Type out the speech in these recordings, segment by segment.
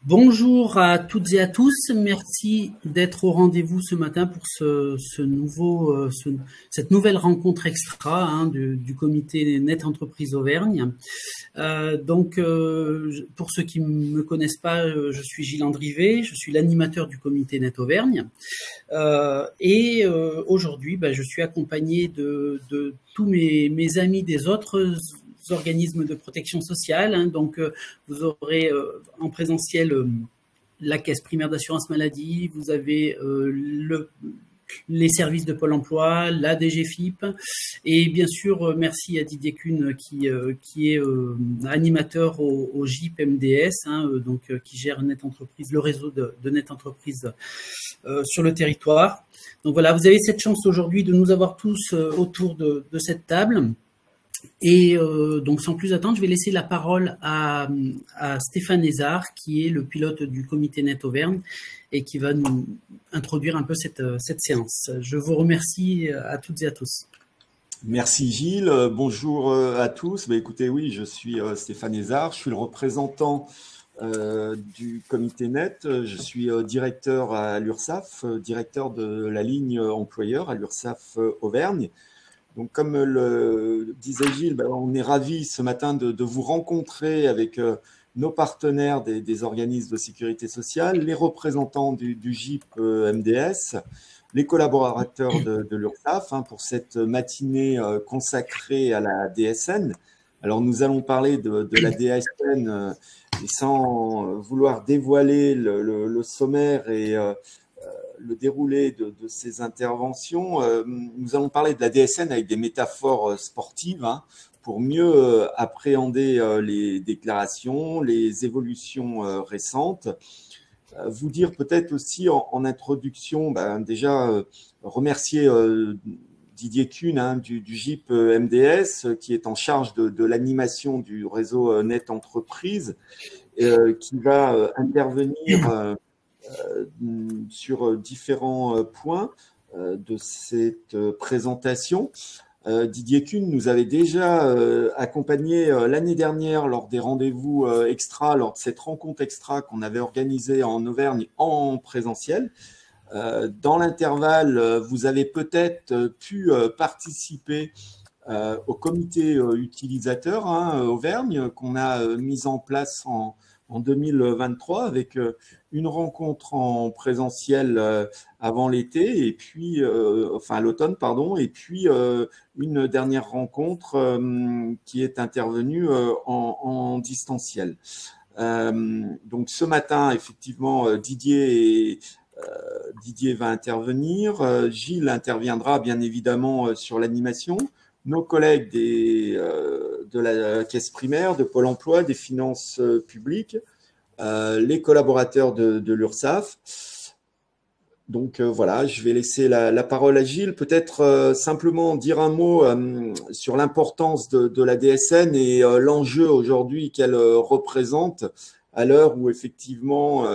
Bonjour à toutes et à tous. Merci d'être au rendez-vous ce matin pour cette nouvelle rencontre extra du comité Net Entreprise Auvergne. Pour ceux qui ne me connaissent pas, je suis Gilles Andrivet, je suis l'animateur du comité Net Auvergne. Aujourd'hui, je suis accompagné de tous mes amis des autres organismes de protection sociale. Donc, vous aurez en présentiel la caisse primaire d'assurance maladie, vous avez les services de Pôle emploi, la DGFIP, et bien sûr, merci à Didier Kuhn qui est animateur au GIP MDS, qui gère Net Entreprise, le réseau de Net Entreprise sur le territoire. Donc voilà, vous avez cette chance aujourd'hui de nous avoir tous autour de cette table. Et donc, sans plus attendre, je vais laisser la parole à Stéphane Ezard, qui est le pilote du comité Net Auvergne et qui va nous introduire un peu cette séance. Je vous remercie à toutes et à tous. Merci Gilles, bonjour à tous. Écoutez, oui, je suis Stéphane Ezard, je suis le représentant du comité Net. Je suis directeur à l'URSSAF, directeur de la ligne employeur à l'URSSAF Auvergne. Donc, comme le disait Gilles, on est ravis ce matin de vous rencontrer avec nos partenaires des organismes de sécurité sociale, les représentants du GIP MDS, les collaborateurs de l'URSSAF pour cette matinée consacrée à la DSN. Alors, nous allons parler de la DSN et sans vouloir dévoiler le sommaire et le déroulé de ces interventions, nous allons parler de la DSN avec des métaphores sportives pour mieux appréhender les déclarations, les évolutions récentes. Vous dire peut-être aussi en introduction, déjà remercier Didier Kuhn du GIP MDS qui est en charge de l'animation du réseau Net Entreprise, qui va intervenir sur différents points de cette présentation. Didier Kuhn nous avait déjà accompagné l'année dernière lors des rendez-vous extra, lors de cette rencontre extra qu'on avait organisée en Auvergne en présentiel. Dans l'intervalle, vous avez peut-être pu participer au comité utilisateur Auvergne qu'on a mis en place en 2023 avec une rencontre en présentiel avant l'été et puis enfin l'automne pardon, et puis une dernière rencontre qui est intervenue en distanciel. Donc ce matin effectivement Didier va intervenir, Gilles interviendra bien évidemment sur l'animation. Nos collègues de la caisse primaire, de Pôle emploi, des finances publiques, les collaborateurs de l'URSSAF. Donc voilà, je vais laisser la parole à Gilles. Peut-être simplement dire un mot sur l'importance de la DSN et l'enjeu aujourd'hui qu'elle représente à l'heure où effectivement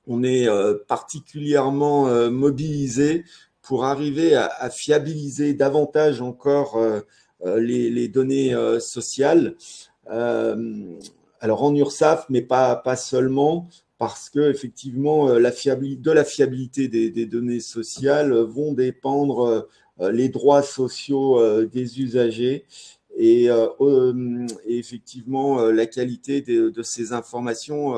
on est particulièrement mobilisé pour arriver à fiabiliser davantage encore les données sociales. Alors en URSSAF, mais pas seulement, parce que effectivement la fiabilité des données sociales vont dépendre les droits sociaux des usagers et effectivement la qualité de ces informations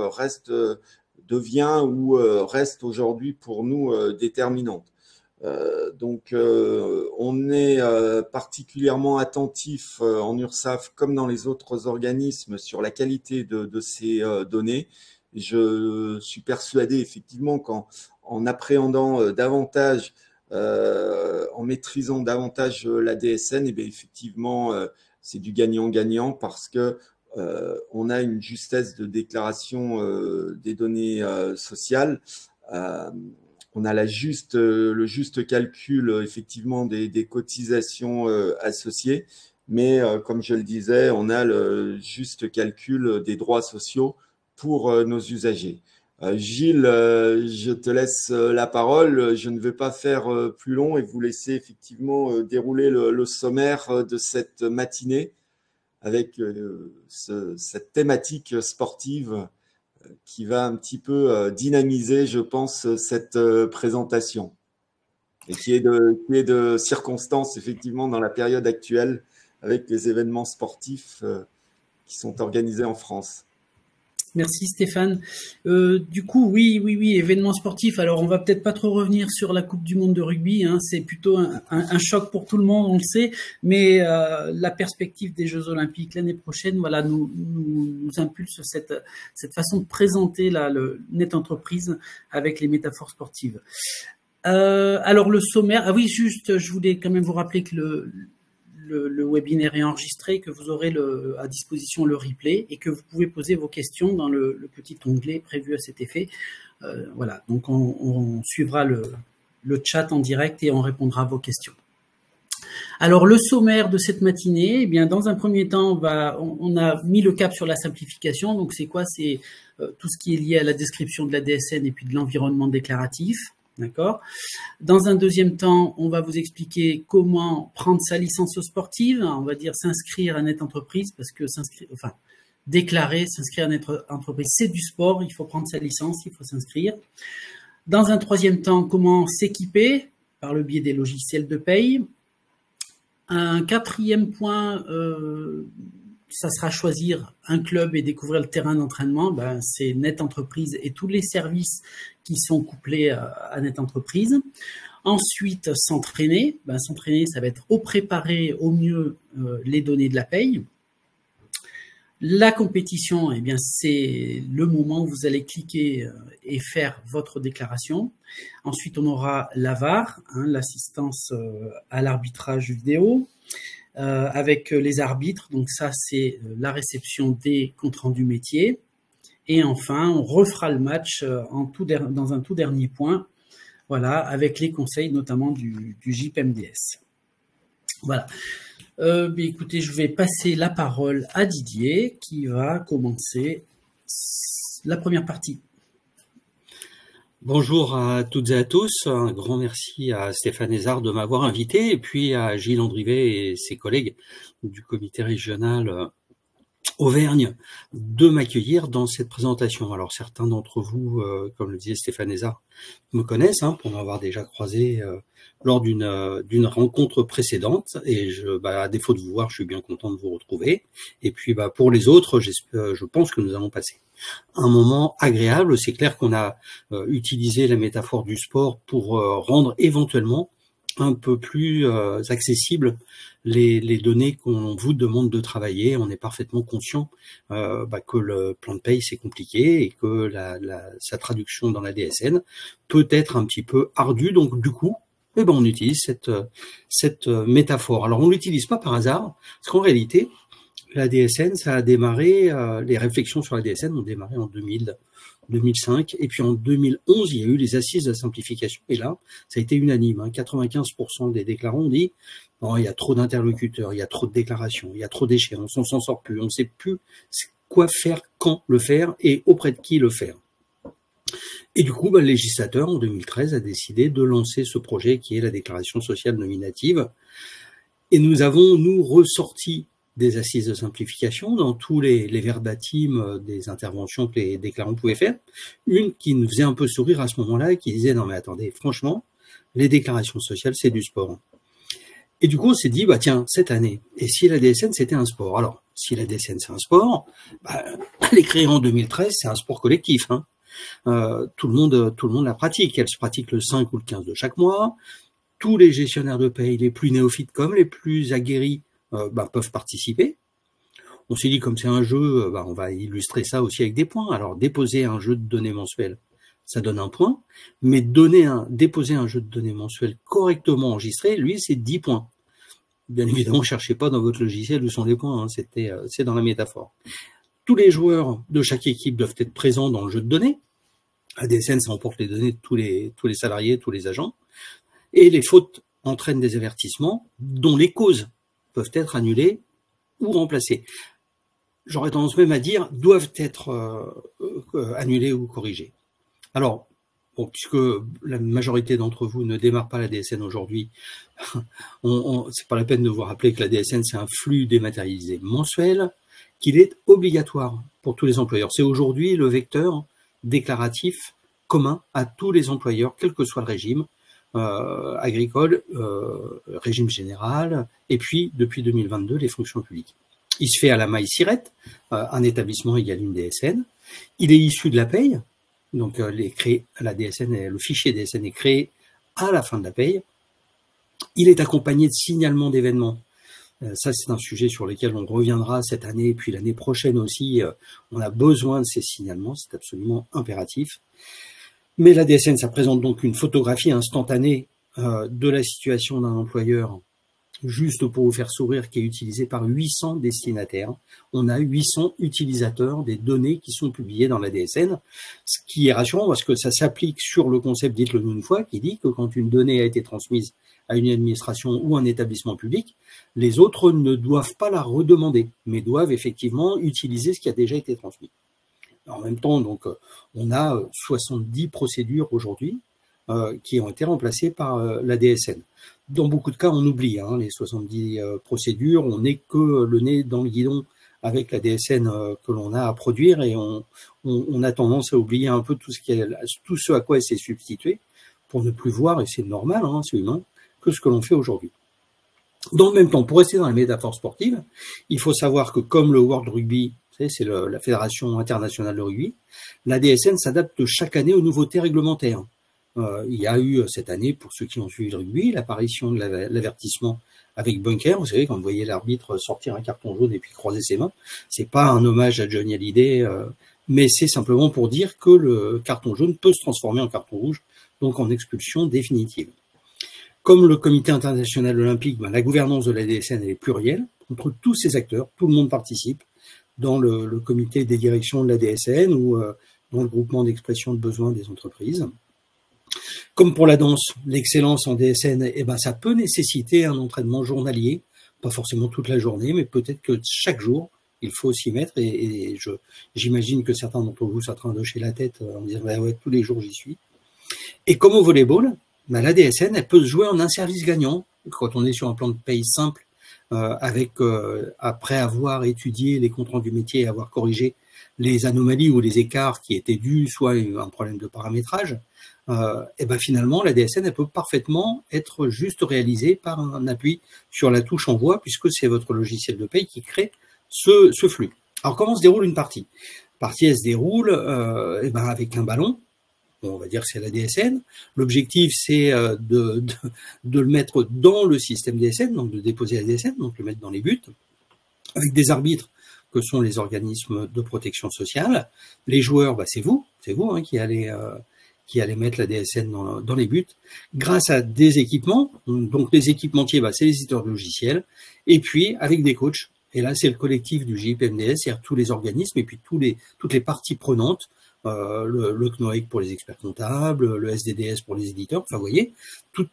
devient ou reste aujourd'hui pour nous déterminante. Donc, on est particulièrement attentif en URSSAF comme dans les autres organismes sur la qualité de ces données. Je suis persuadé effectivement qu'en appréhendant davantage, en maîtrisant davantage la DSN, et bien effectivement, c'est du gagnant-gagnant parce que on a une justesse de déclaration des données sociales. On a le juste calcul effectivement des cotisations associées, mais comme je le disais, on a le juste calcul des droits sociaux pour nos usagers. Gilles, je te laisse la parole. Je ne vais pas faire plus long et vous laisser effectivement dérouler le sommaire de cette matinée. avec cette thématique sportive qui va un petit peu dynamiser, je pense, cette présentation. Et qui est de circonstance, effectivement, dans la période actuelle, avec les événements sportifs qui sont organisés en France. Merci Stéphane. Du coup, oui, événements sportifs. Alors, on va peut-être pas trop revenir sur la Coupe du Monde de rugby. Hein. C'est plutôt un choc pour tout le monde, on le sait. Mais la perspective des Jeux Olympiques l'année prochaine, voilà, nous impulse cette façon de présenter le Net Entreprise avec les métaphores sportives. Alors le sommaire. Ah oui, juste, je voulais quand même vous rappeler que le webinaire est enregistré, que vous aurez à disposition le replay et que vous pouvez poser vos questions dans le petit onglet prévu à cet effet. Voilà, donc on suivra le chat en direct et on répondra à vos questions. Alors le sommaire de cette matinée, eh bien dans un premier temps, on a mis le cap sur la simplification. Donc c'est quoi? C'est tout ce qui est lié à la description de la DSN et puis de l'environnement déclaratif. D'accord. Dans un deuxième temps, on va vous expliquer comment prendre sa licence sportive. On va dire s'inscrire à Net Entreprise parce que déclarer, s'inscrire à Net Entreprise, c'est du sport. Il faut prendre sa licence, il faut s'inscrire. Dans un troisième temps, comment s'équiper par le biais des logiciels de paye. Un quatrième point, ça sera choisir un club et découvrir le terrain d'entraînement. C'est Net Entreprise et tous les services qui sont couplés à Net Entreprise. Ensuite, s'entraîner. S'entraîner, ça va être au préparer au mieux les données de la paye. La compétition, eh bien, c'est le moment où vous allez cliquer et faire votre déclaration. Ensuite, on aura la VAR, l'assistance à l'arbitrage vidéo. Avec les arbitres, donc ça c'est la réception des comptes rendus métiers. Et enfin, on refera le match dans un tout dernier point, voilà, avec les conseils notamment du JPMDS. Voilà. Écoutez, je vais passer la parole à Didier qui va commencer la première partie. Bonjour à toutes et à tous, un grand merci à Stéphane Ezard de m'avoir invité et puis à Gilles Andrivet et ses collègues du comité régional Auvergne de m'accueillir dans cette présentation. Alors certains d'entre vous, comme le disait Stéphane Ezard, me connaissent pour m'avoir déjà croisé lors d'une rencontre précédente et à défaut de vous voir, je suis bien content de vous retrouver. Et puis pour les autres, je pense que nous allons passer un moment agréable. C'est clair qu'on a utilisé la métaphore du sport pour rendre éventuellement un peu plus accessibles les données qu'on vous demande de travailler. On est parfaitement conscient que le plan de paye c'est compliqué et que sa traduction dans la DSN peut être un petit peu ardue. Donc du coup, on utilise cette métaphore. Alors on l'utilise pas par hasard, parce qu'en réalité, la DSN, ça a démarré, les réflexions sur la DSN ont démarré en 2005, et puis en 2011, il y a eu les assises de la simplification, et là, ça a été unanime. 95% des déclarants ont dit « il y a trop d'interlocuteurs, il y a trop de déclarations, il y a trop d'échéances, on s'en sort plus, on ne sait plus quoi faire, quand le faire, et auprès de qui le faire ». Et du coup, le législateur, en 2013, a décidé de lancer ce projet qui est la déclaration sociale nominative, et nous avons, ressorti des assises de simplification dans tous les verbatims des interventions que les déclarants pouvaient faire. Une qui nous faisait un peu sourire à ce moment-là, qui disait « Non mais attendez, franchement, les déclarations sociales, c'est du sport ». Et du coup, on s'est dit, tiens, cette année, et si la DSN, c'était un sport? Alors, si la DSN, c'est un sport, elle est créée en 2013, c'est un sport collectif. Tout le monde la pratique. Elle se pratique le 5 ou le 15 de chaque mois. Tous les gestionnaires de paye, les plus néophytes comme les plus aguerris, peuvent participer. On s'est dit, comme c'est un jeu, on va illustrer ça aussi avec des points. Alors, déposer un jeu de données mensuel, ça donne un point, mais déposer un jeu de données mensuel correctement enregistré, lui, c'est 10 points. Bien évidemment, cherchez pas dans votre logiciel où sont les points, c'est dans la métaphore. Tous les joueurs de chaque équipe doivent être présents dans le jeu de données. La DSN, ça emporte les données de tous les salariés, tous les agents. Et les fautes entraînent des avertissements dont les causes peuvent être annulées ou remplacées. J'aurais tendance même à dire doivent être annulées ou corrigées. Alors, bon, puisque la majorité d'entre vous ne démarre pas la DSN aujourd'hui, c'est pas la peine de vous rappeler que la DSN, c'est un flux dématérialisé mensuel, qu'il est obligatoire pour tous les employeurs. C'est aujourd'hui le vecteur déclaratif commun à tous les employeurs, quel que soit le régime, agricole, régime général, et puis depuis 2022, les fonctions publiques. Il se fait à la maille SIRET, un établissement égale une DSN. Il est issu de la paye, donc la DSN, le fichier DSN est créé à la fin de la paye. Il est accompagné de signalements d'événements. Ça, c'est un sujet sur lequel on reviendra cette année, et puis l'année prochaine aussi. On a besoin de ces signalements, c'est absolument impératif. Mais la DSN, ça présente donc une photographie instantanée de la situation d'un employeur, juste pour vous faire sourire, qui est utilisée par 800 destinataires. On a 800 utilisateurs des données qui sont publiées dans la DSN, ce qui est rassurant parce que ça s'applique sur le concept, dites-le nous une fois, qui dit que quand une donnée a été transmise à une administration ou un établissement public, les autres ne doivent pas la redemander, mais doivent effectivement utiliser ce qui a déjà été transmis. En même temps, donc, on a 70 procédures aujourd'hui qui ont été remplacées par la DSN. Dans beaucoup de cas, on oublie les 70 procédures, on n'est que le nez dans le guidon avec la DSN que l'on a à produire et on a tendance à oublier un peu tout ce à quoi elle s'est substituée pour ne plus voir, et c'est normal, c'est humain, que ce que l'on fait aujourd'hui. Dans le même temps, pour rester dans la métaphore sportive, il faut savoir que comme le World Rugby, c'est la Fédération internationale de rugby, la DSN s'adapte chaque année aux nouveautés réglementaires. Il y a eu cette année, pour ceux qui ont suivi le rugby, l'apparition de l'avertissement avec bunker. Vous savez, quand vous voyez l'arbitre sortir un carton jaune et puis croiser ses mains, c'est pas un hommage à Johnny Hallyday, mais c'est simplement pour dire que le carton jaune peut se transformer en carton rouge, donc en expulsion définitive. Comme le Comité international olympique, la gouvernance de la DSN est plurielle, entre tous ces acteurs, tout le monde participe dans le comité des directions de la DSN ou dans le groupement d'expression de besoins des entreprises. Comme pour la danse, l'excellence en DSN, ça peut nécessiter un entraînement journalier, pas forcément toute la journée, mais peut-être que chaque jour, il faut s'y mettre. Et j'imagine que certains d'entre vous sont en train d'hocher la tête en disant ouais, tous les jours j'y suis. Et comme au volleyball, la DSN, elle peut se jouer en un service gagnant quand on est sur un plan de paye simple, après avoir étudié les comptes rendus métiers et avoir corrigé les anomalies ou les écarts qui étaient dus, soit un problème de paramétrage, finalement, la DSN, elle peut parfaitement être juste réalisée par un appui sur la touche envoi, puisque c'est votre logiciel de paye qui crée ce flux. Alors, comment se déroule une partie? La partie, elle se déroule avec un ballon. Bon, on va dire que c'est la DSN. L'objectif, c'est de le mettre dans le système DSN, donc de déposer la DSN, donc le mettre dans les buts, avec des arbitres que sont les organismes de protection sociale. Les joueurs, c'est vous qui allez mettre la DSN dans les buts, grâce à des équipements. Donc les équipementiers, c'est les éditeurs de logiciels, et puis avec des coachs. Et là, c'est le collectif du JIPMDS, c'est-à-dire tous les organismes et puis toutes les parties prenantes, le CNOEC pour les experts comptables, le SDDS pour les éditeurs, enfin vous voyez, tout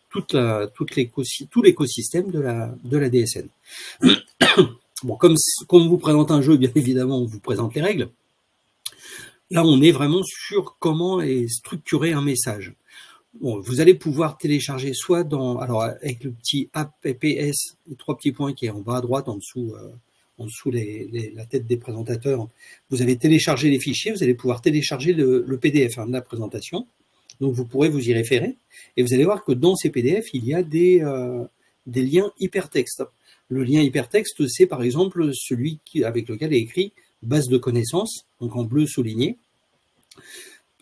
l'écosystème de la DSN. Bon, comme on vous présente un jeu, bien évidemment, on vous présente les règles. Là, on est vraiment sur comment est structuré un message. Bon, vous allez pouvoir télécharger soit alors avec le petit app PPS, les 3 petits points qui est en bas à droite, en dessous la tête des présentateurs, vous allez télécharger les fichiers, vous allez pouvoir télécharger le PDF de la présentation. Donc, vous pourrez vous y référer. Et vous allez voir que dans ces PDF, il y a des liens hypertextes. Le lien hypertexte, c'est par exemple celui avec lequel est écrit base de connaissances, donc en bleu souligné.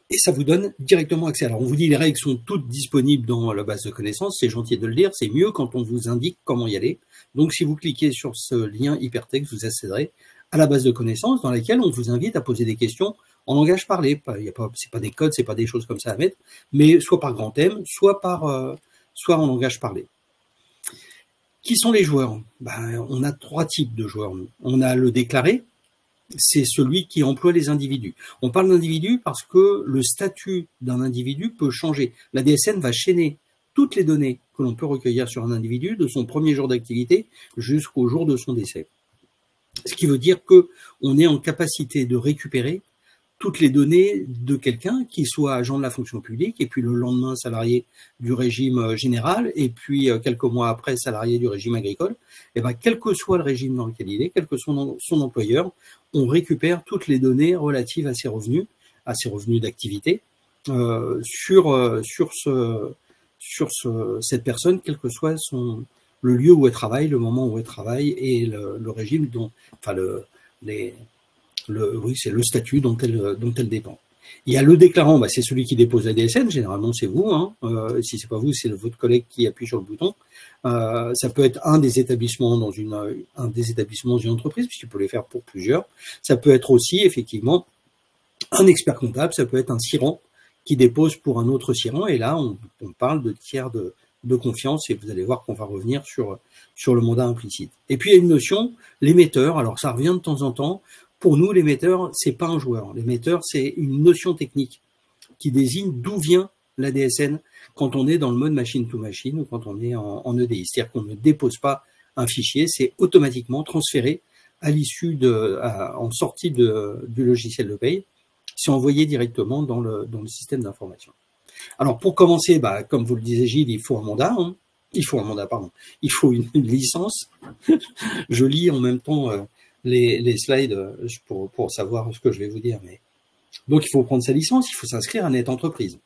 Et ça vous donne directement accès. Alors, on vous dit les règles sont toutes disponibles dans la base de connaissances. C'est gentil de le dire. C'est mieux quand on vous indique comment y aller. Donc, si vous cliquez sur ce lien hypertexte, vous accéderez à la base de connaissances dans laquelle on vous invite à poser des questions en langage parlé. C'est pas des codes, c'est pas des choses comme ça à mettre, mais soit par grand thème, soit en langage parlé. Qui sont les joueurs? On a 3 types de joueurs. On a le déclaré, c'est celui qui emploie les individus. On parle d'individu parce que le statut d'un individu peut changer. La DSN va chaîner toutes les données que l'on peut recueillir sur un individu de son premier jour d'activité jusqu'au jour de son décès. Ce qui veut dire qu'on est en capacité de récupérer toutes les données de quelqu'un qui soit agent de la fonction publique et puis le lendemain salarié du régime général et puis quelques mois après salarié du régime agricole. Et ben, quel que soit le régime dans lequel il est, quel que soit son employeur, on récupère toutes les données relatives à ses revenus d'activité sur cette personne, quel que soit le lieu où elle travaille, le moment où elle travaille et le régime c'est le statut dont elle dépend. Il y a le déclarant, c'est celui qui dépose la DSN, généralement c'est vous, si c'est pas vous, c'est votre collègue qui appuie sur le bouton. Ça peut être un des établissements dans une entreprise, puisqu'il peut les faire pour plusieurs. Ça peut être aussi effectivement un expert comptable, ça peut être un SIRAN qui dépose pour un autre SIRAN, et là on parle de tiers de confiance, et vous allez voir qu'on va revenir sur le mandat implicite. Et puis il y a une notion, l'émetteur, alors ça revient de temps en temps. Pour nous, l'émetteur, c'est pas un joueur. L'émetteur, c'est une notion technique qui désigne d'où vient la DSN quand on est dans le mode machine to machine ou quand on est en EDI. C'est-à-dire qu'on ne dépose pas un fichier, c'est automatiquement transféré à l'issue en sortie du logiciel de paye. C'est envoyé directement dans le système d'information. Alors, pour commencer, comme vous le disiez, Gilles, il faut un mandat. Il faut une licence. Je lis en même temps les slides pour savoir ce que je vais vous dire. Donc, il faut prendre sa licence, il faut s'inscrire à Net Entreprise.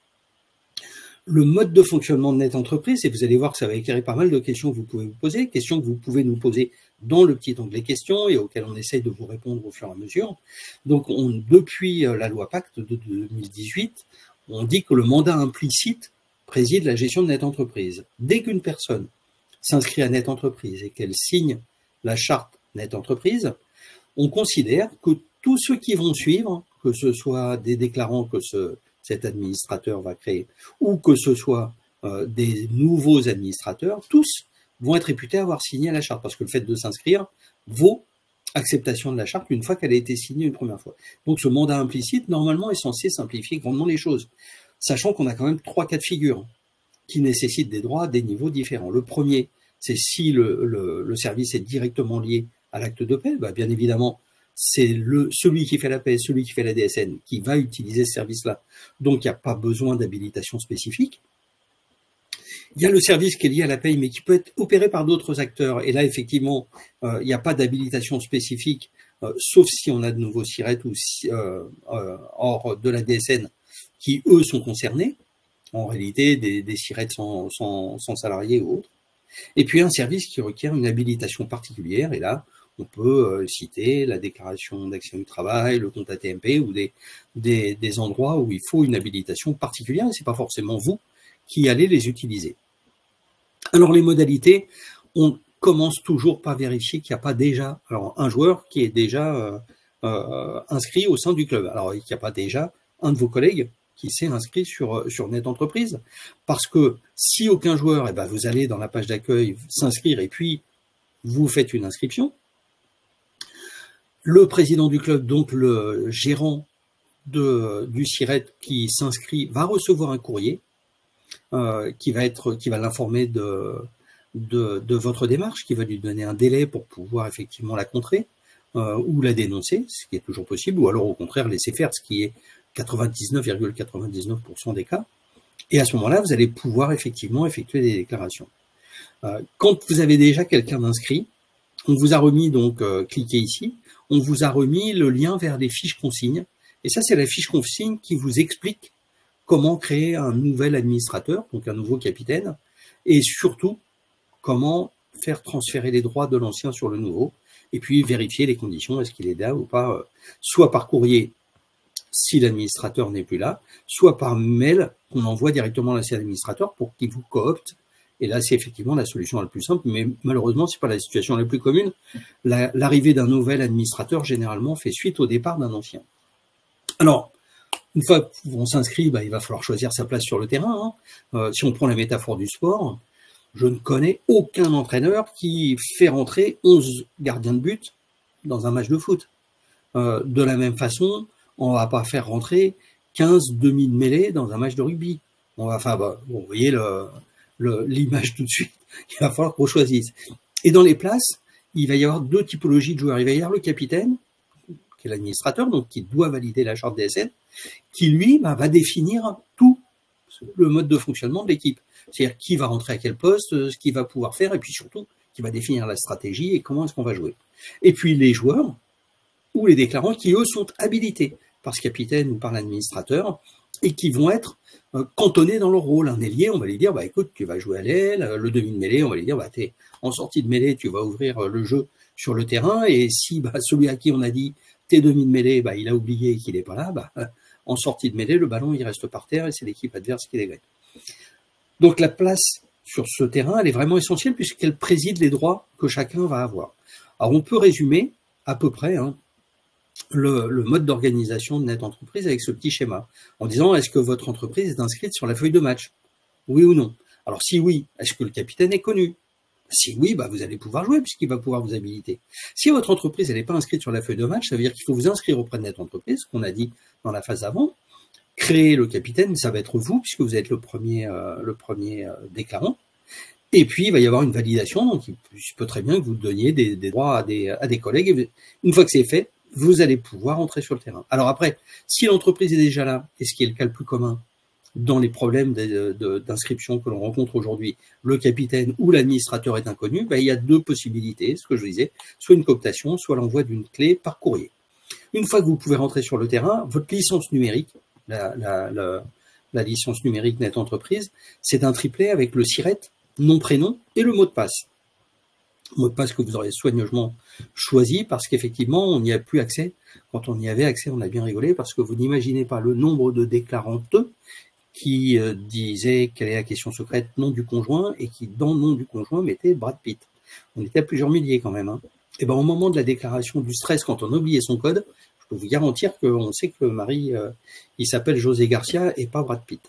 Le mode de fonctionnement de Net Entreprise, et vous allez voir que ça va éclairer pas mal de questions que vous pouvez vous poser, questions que vous pouvez nous poser dans le petit onglet questions et auxquelles on essaye de vous répondre au fur et à mesure. Donc, depuis la loi Pacte de 2018, on dit que le mandat implicite préside la gestion de Net Entreprise. Dès qu'une personne s'inscrit à Net Entreprise et qu'elle signe la charte Net Entreprise, on considère que tous ceux qui vont suivre, que ce soit des déclarants que cet administrateur va créer, ou que ce soit des nouveaux administrateurs, tous vont être réputés avoir signé la charte, parce que le fait de s'inscrire vaut acceptation de la charte une fois qu'elle a été signée une première fois. Donc ce mandat implicite, normalement, est censé simplifier grandement les choses, sachant qu'on a quand même 3 cas de figure qui nécessitent des droits à des niveaux différents. Le premier, c'est si le service est directement lié à l'acte de paie, bien évidemment, c'est celui qui fait la paie, celui qui fait la DSN, qui va utiliser ce service-là. Donc, il n'y a pas besoin d'habilitation spécifique. Il y a le service qui est lié à la paie, mais qui peut être opéré par d'autres acteurs. Et là, effectivement, il n'y a pas d'habilitation spécifique, sauf si on a de nouveaux SIRET ou hors de la DSN, qui, eux, sont concernés. En réalité, des SIRET sans salariés ou autres. Et puis, un service qui requiert une habilitation particulière. Et là, on peut citer la déclaration d'action du travail, le compte AT-MP ou des endroits où il faut une habilitation particulière. Et ce n'est pas forcément vous qui allez les utiliser. Alors, les modalités, on commence toujours par vérifier qu'il n'y a pas déjà un joueur qui est déjà inscrit au sein du club. Alors, il n'y a pas déjà un de vos collègues qui s'est inscrit sur Net Entreprise. Parce que si aucun joueur, vous allez dans la page d'accueil s'inscrire et puis vous faites une inscription. Le président du club, donc le gérant du SIRET qui s'inscrit, va recevoir un courrier qui va l'informer de votre démarche, qui va lui donner un délai pour pouvoir effectivement la contrer ou la dénoncer, ce qui est toujours possible, ou alors au contraire laisser faire, ce qui est 99,99% des cas. Et à ce moment-là, vous allez pouvoir effectivement effectuer des déclarations. Quand vous avez déjà quelqu'un d'inscrit, on vous a remis, donc cliquez ici, on vous a remis le lien vers les fiches consignes. Et ça, c'est la fiche consigne qui vous explique comment créer un nouvel administrateur, donc un nouveau capitaine, et surtout, comment faire transférer les droits de l'ancien sur le nouveau, et puis vérifier les conditions, est-ce qu'il est là ou pas, soit par courrier, si l'administrateur n'est plus là, soit par mail qu'on envoie directement à l'ancien administrateur pour qu'il vous coopte. Et là, c'est effectivement la solution la plus simple, mais malheureusement, c'est pas la situation la plus commune. L'arrivée d'un nouvel administrateur, généralement, fait suite au départ d'un ancien. Alors, une fois qu'on s'inscrit, il va falloir choisir sa place sur le terrain. Si on prend la métaphore du sport, je ne connais aucun entraîneur qui fait rentrer 11 gardiens de but dans un match de foot. De la même façon, on va pas faire rentrer 15 demi de mêlée dans un match de rugby. Vous voyez l'image tout de suite. Il va falloir qu'on choisisse. Et dans les places, il va y avoir 2 typologies de joueurs. Il va y avoir le capitaine, qui est l'administrateur, donc qui doit valider la charte DSN, qui lui va définir tout le mode de fonctionnement de l'équipe. C'est-à-dire qui va rentrer à quel poste, ce qu'il va pouvoir faire, et puis surtout, qui va définir la stratégie et comment est-ce qu'on va jouer. Et puis les joueurs ou les déclarants qui, eux, sont habilités par ce capitaine ou par l'administrateur et qui vont être cantonnés dans leur rôle. Un ailier, on va lui dire, écoute, tu vas jouer à l'aile. Le demi de mêlée, on va lui dire, t'es en sortie de mêlée, tu vas ouvrir le jeu sur le terrain. Et si celui à qui on a dit, t'es demi de mêlée, il a oublié qu'il n'est pas là, en sortie de mêlée, le ballon, il reste par terre et c'est l'équipe adverse qui l'égrène. Donc la place sur ce terrain, elle est vraiment essentielle puisqu'elle préside les droits que chacun va avoir. Alors on peut résumer à peu près le mode d'organisation de Net Entreprise avec ce petit schéma, en disant est-ce que votre entreprise est inscrite sur la feuille de match? Oui ou non? Alors si oui, est-ce que le capitaine est connu? Si oui, vous allez pouvoir jouer puisqu'il va pouvoir vous habiliter. Si votre entreprise n'est pas inscrite sur la feuille de match, ça veut dire qu'il faut vous inscrire auprès de Net Entreprise, ce qu'on a dit dans la phase avant. Créer le capitaine, ça va être vous puisque vous êtes le premier déclarant. Et puis il va y avoir une validation, donc il peut très bien que vous donniez des droits à des collègues. Et une fois que c'est fait, vous allez pouvoir entrer sur le terrain. Alors après, si l'entreprise est déjà là, et ce qui est le cas le plus commun dans les problèmes d'inscription que l'on rencontre aujourd'hui, le capitaine ou l'administrateur est inconnu, il y a deux possibilités, ce que je disais, soit une cooptation, soit l'envoi d'une clé par courrier. Une fois que vous pouvez rentrer sur le terrain, votre licence numérique, la licence numérique Net Entreprise, c'est un triplet avec le SIRET, nom, prénom et le mot de passe. Mot de passe que vous aurez soigneusement choisi parce qu'effectivement, on n'y a plus accès. Quand on y avait accès, on a bien rigolé parce que vous n'imaginez pas le nombre de déclarantes qui disaient quelle est la question secrète, nom du conjoint, et qui, dans le nom du conjoint, mettaient Brad Pitt. On était à plusieurs milliers quand même. Et au moment de la déclaration du stress, quand on a oublié son code, je peux vous garantir qu'on sait que le mari, il s'appelle José Garcia et pas Brad Pitt.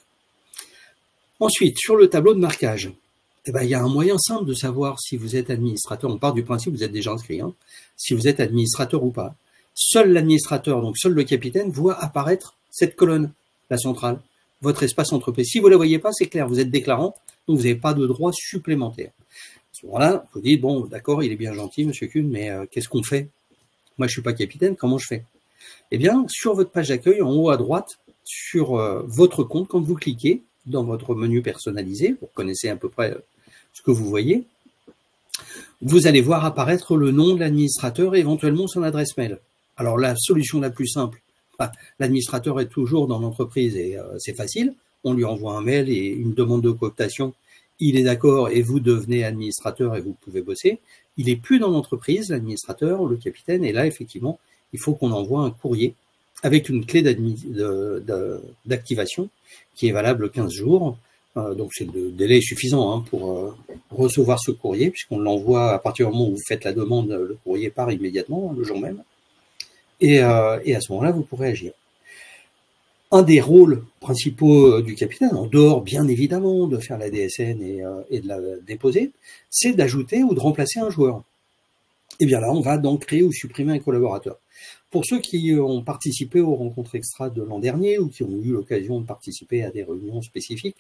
Ensuite, sur le tableau de marquage, il y a un moyen simple de savoir si vous êtes administrateur. On part du principe que vous êtes déjà inscrit, si vous êtes administrateur ou pas. Seul l'administrateur, donc seul le capitaine, voit apparaître cette colonne, la centrale, votre espace entreprise. Si vous ne la voyez pas, c'est clair, vous êtes déclarant, donc vous n'avez pas de droits supplémentaires. À ce moment-là, vous dites, bon, d'accord, il est bien gentil, monsieur Kuhn, mais qu'est-ce qu'on fait? Moi, je ne suis pas capitaine, comment je fais? Eh bien, sur votre page d'accueil, en haut à droite, sur votre compte, quand vous cliquez dans votre menu personnalisé, vous connaissez à peu près ce que vous voyez, vous allez voir apparaître le nom de l'administrateur et éventuellement son adresse mail. Alors la solution la plus simple, l'administrateur est toujours dans l'entreprise et c'est facile, on lui envoie un mail et une demande de cooptation, il est d'accord et vous devenez administrateur et vous pouvez bosser. Il n'est plus dans l'entreprise, l'administrateur, le capitaine, et là effectivement, il faut qu'on envoie un courrier avec une clé d'activation qui est valable 15 jours. Donc c'est le délai suffisant pour recevoir ce courrier, puisqu'on l'envoie à partir du moment où vous faites la demande, le courrier part immédiatement, le jour même. Et à ce moment-là, vous pourrez agir. Un des rôles principaux du capitaine, en dehors bien évidemment de faire la DSN et de la déposer, c'est d'ajouter ou de remplacer un joueur. Et bien là, on va donc créer ou supprimer un collaborateur. Pour ceux qui ont participé aux rencontres extra de l'an dernier ou qui ont eu l'occasion de participer à des réunions spécifiques,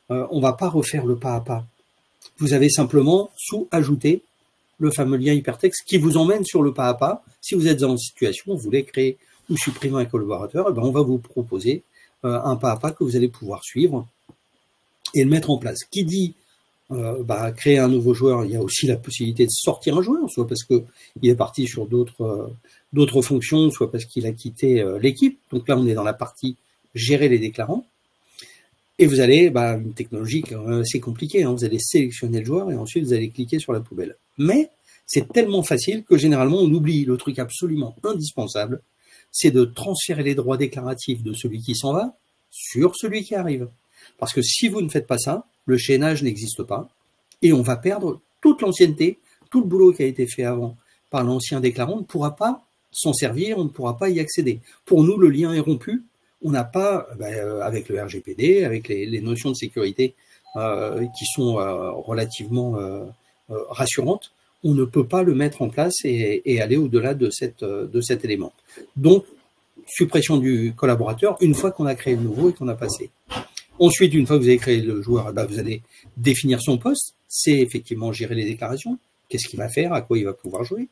on ne va pas refaire le pas à pas. Vous avez simplement sous-ajouté le fameux lien hypertexte qui vous emmène sur le pas à pas. Si vous êtes en situation, vous voulez créer ou supprimer un collaborateur, on va vous proposer un pas à pas que vous allez pouvoir suivre et le mettre en place. Qui dit créer un nouveau joueur, il y a aussi la possibilité de sortir un joueur, soit parce qu'il est parti sur d'autres fonctions, soit parce qu'il a quitté l'équipe. Donc là, on est dans la partie gérer les déclarants. Et vous allez, une technologie assez compliquée, vous allez sélectionner le joueur et ensuite vous allez cliquer sur la poubelle. Mais c'est tellement facile que généralement on oublie le truc absolument indispensable, c'est de transférer les droits déclaratifs de celui qui s'en va sur celui qui arrive. Parce que si vous ne faites pas ça, le chaînage n'existe pas et on va perdre toute l'ancienneté, tout le boulot qui a été fait avant par l'ancien déclarant, on ne pourra pas s'en servir, on ne pourra pas y accéder. Pour nous, le lien est rompu. On n'a pas, avec le RGPD, avec les notions de sécurité qui sont relativement rassurantes, on ne peut pas le mettre en place et aller au-delà de cet élément. Donc, suppression du collaborateur une fois qu'on a créé le nouveau et qu'on a passé. Ensuite, une fois que vous avez créé le joueur, vous allez définir son poste. C'est effectivement gérer les déclarations. Qu'est-ce qu'il va faire, à quoi il va pouvoir jouer.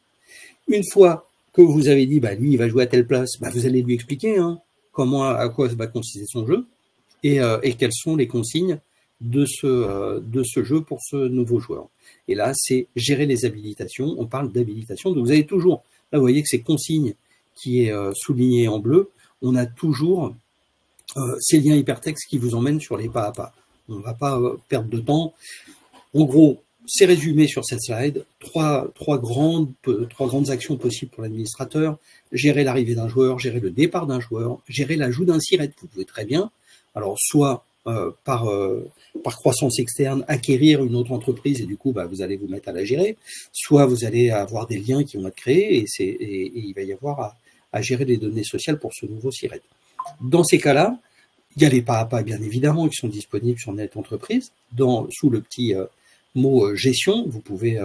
Une fois que vous avez dit, bah, lui, il va jouer à telle place, bah, vous allez lui expliquer à quoi va consister son jeu et quelles sont les consignes de ce jeu pour ce nouveau joueur. Et là, c'est gérer les habilitations. On parle d'habilitation. Donc, vous avez toujours, là, vous voyez que c'est consigne qui est souligné en bleu. On a toujours ces liens hypertextes qui vous emmènent sur les pas à pas. On ne va pas perdre de temps. En gros, c'est résumé sur cette slide. Trois grandes actions possibles pour l'administrateur. Gérer l'arrivée d'un joueur, gérer le départ d'un joueur, gérer l'ajout d'un SIRET. Vous pouvez très bien, alors soit par croissance externe, acquérir une autre entreprise et du coup, bah, vous allez vous mettre à la gérer, soit vous allez avoir des liens qui vont être créés et il va y avoir à gérer les données sociales pour ce nouveau SIRET. Dans ces cas-là, il y a les pas à pas, bien évidemment, qui sont disponibles sur Net Entreprise. Sous le petit mot gestion, vous pouvez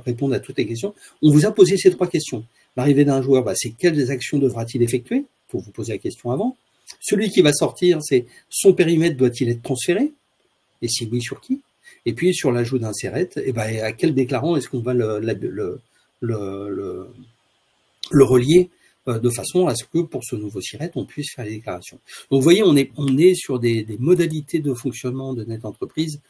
répondre à toutes les questions. On vous a posé ces 3 questions. L'arrivée d'un joueur, bah, c'est quelles actions devra-t-il effectuer? Il faut vous poser la question avant. Celui qui va sortir, c'est son périmètre doit-il être transféré? Et si oui, sur qui? Et puis sur l'ajout d'un SIRET, et ben, à quel déclarant est-ce qu'on va le relier de façon à ce que pour ce nouveau SIRET, on puisse faire les déclarations. Donc vous voyez, on est sur des modalités de fonctionnement de Net Entreprise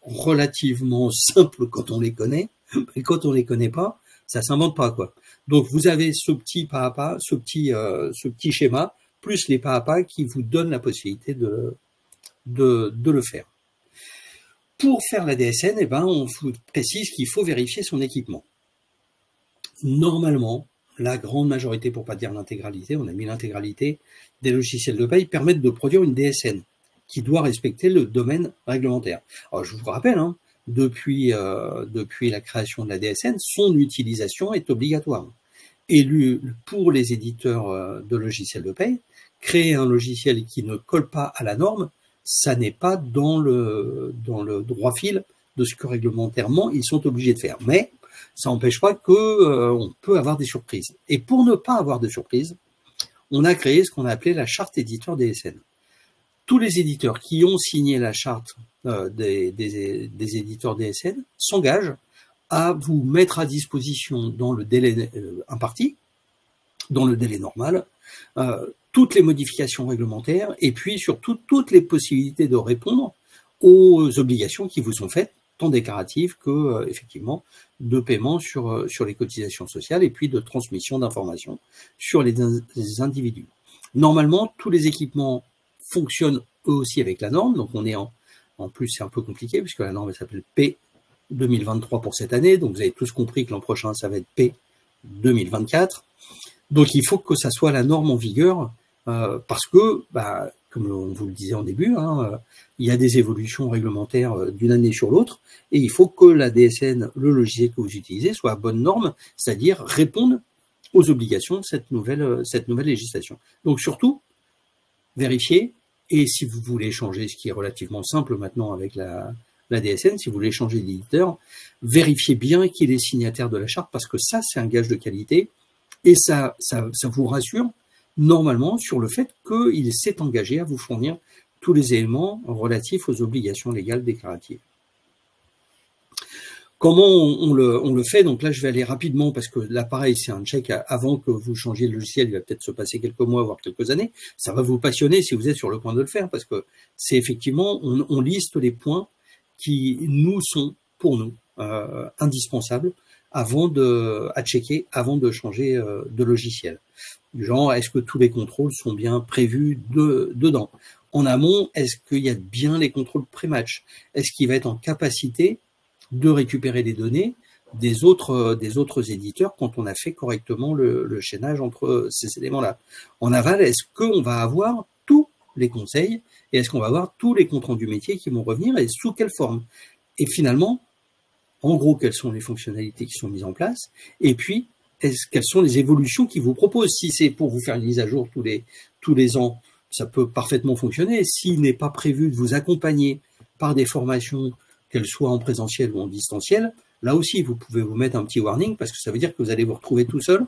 relativement simples quand on les connaît, mais quand on les connaît pas, ça s'invente pas, quoi. Donc vous avez ce petit pas à pas, ce petit schéma, plus les pas à pas qui vous donnent la possibilité de le faire. Pour faire la DSN, eh ben, on vous précise qu'il faut vérifier son équipement. Normalement, la grande majorité, pour pas dire l'intégralité, on a mis l'intégralité des logiciels de paye, permettent de produire une DSN qui doit respecter le domaine réglementaire. Alors, je vous rappelle, depuis la création de la DSN, son utilisation est obligatoire. Et pour les éditeurs de logiciels de paye, créer un logiciel qui ne colle pas à la norme, ça n'est pas dans le droit fil de ce que réglementairement ils sont obligés de faire. Mais ça n'empêche pas qu'on peut avoir des surprises. Et pour ne pas avoir de surprises, on a créé ce qu'on a appelé la charte éditeur DSN. Tous les éditeurs qui ont signé la charte des éditeurs DSN s'engagent à vous mettre à disposition dans le délai imparti, dans le délai normal, toutes les modifications réglementaires et puis surtout toutes les possibilités de répondre aux obligations qui vous sont faites, tant déclaratives que effectivement de paiement sur les cotisations sociales et puis de transmission d'informations sur les individus. Normalement, tous les équipements fonctionnent eux aussi avec la norme, donc on est en plus c'est un peu compliqué puisque la norme elle s'appelle P 2023 pour cette année, donc vous avez tous compris que l'an prochain ça va être P 2024. Donc il faut que ça soit la norme en vigueur parce que, bah, comme on vous le disait en début, il y a des évolutions réglementaires d'une année sur l'autre et il faut que la DSN, le logiciel que vous utilisez, soit à bonne norme, c'est-à-dire réponde aux obligations de cette nouvelle législation. Donc surtout, vérifiez, et si vous voulez changer, ce qui est relativement simple maintenant avec la DSN, si vous voulez changer d'éditeur, vérifiez bien qu'il est signataire de la charte parce que ça, c'est un gage de qualité et ça vous rassure normalement sur le fait qu'il s'est engagé à vous fournir tous les éléments relatifs aux obligations légales déclaratives. Comment on le fait? Donc là, je vais aller rapidement parce que là, pareil, c'est un check avant que vous changiez le logiciel. Il va peut-être se passer quelques mois, voire quelques années. Ça va vous passionner si vous êtes sur le point de le faire parce que c'est effectivement, on liste les points qui nous sont, pour nous, indispensables à checker avant de changer de logiciel. Genre, est-ce que tous les contrôles sont bien prévus dedans? En amont, est-ce qu'il y a bien les contrôles pré-match? Est-ce qu'il va être en capacité de récupérer les données des autres éditeurs quand on a fait correctement le chaînage entre ces éléments-là? En aval, est-ce qu'on va avoir tous les conseils et est-ce qu'on va avoir tous les comptes rendus métiers qui vont revenir et sous quelle forme? Et finalement, en gros, quelles sont les fonctionnalités qui sont mises en place? Et puis, quelles sont les évolutions qu'ils vous proposent? Si c'est pour vous faire une mise à jour tous les ans, ça peut parfaitement fonctionner. S'il n'est pas prévu de vous accompagner par des formations, qu'elles soient en présentiel ou en distanciel, là aussi, vous pouvez vous mettre un petit warning parce que ça veut dire que vous allez vous retrouver tout seul.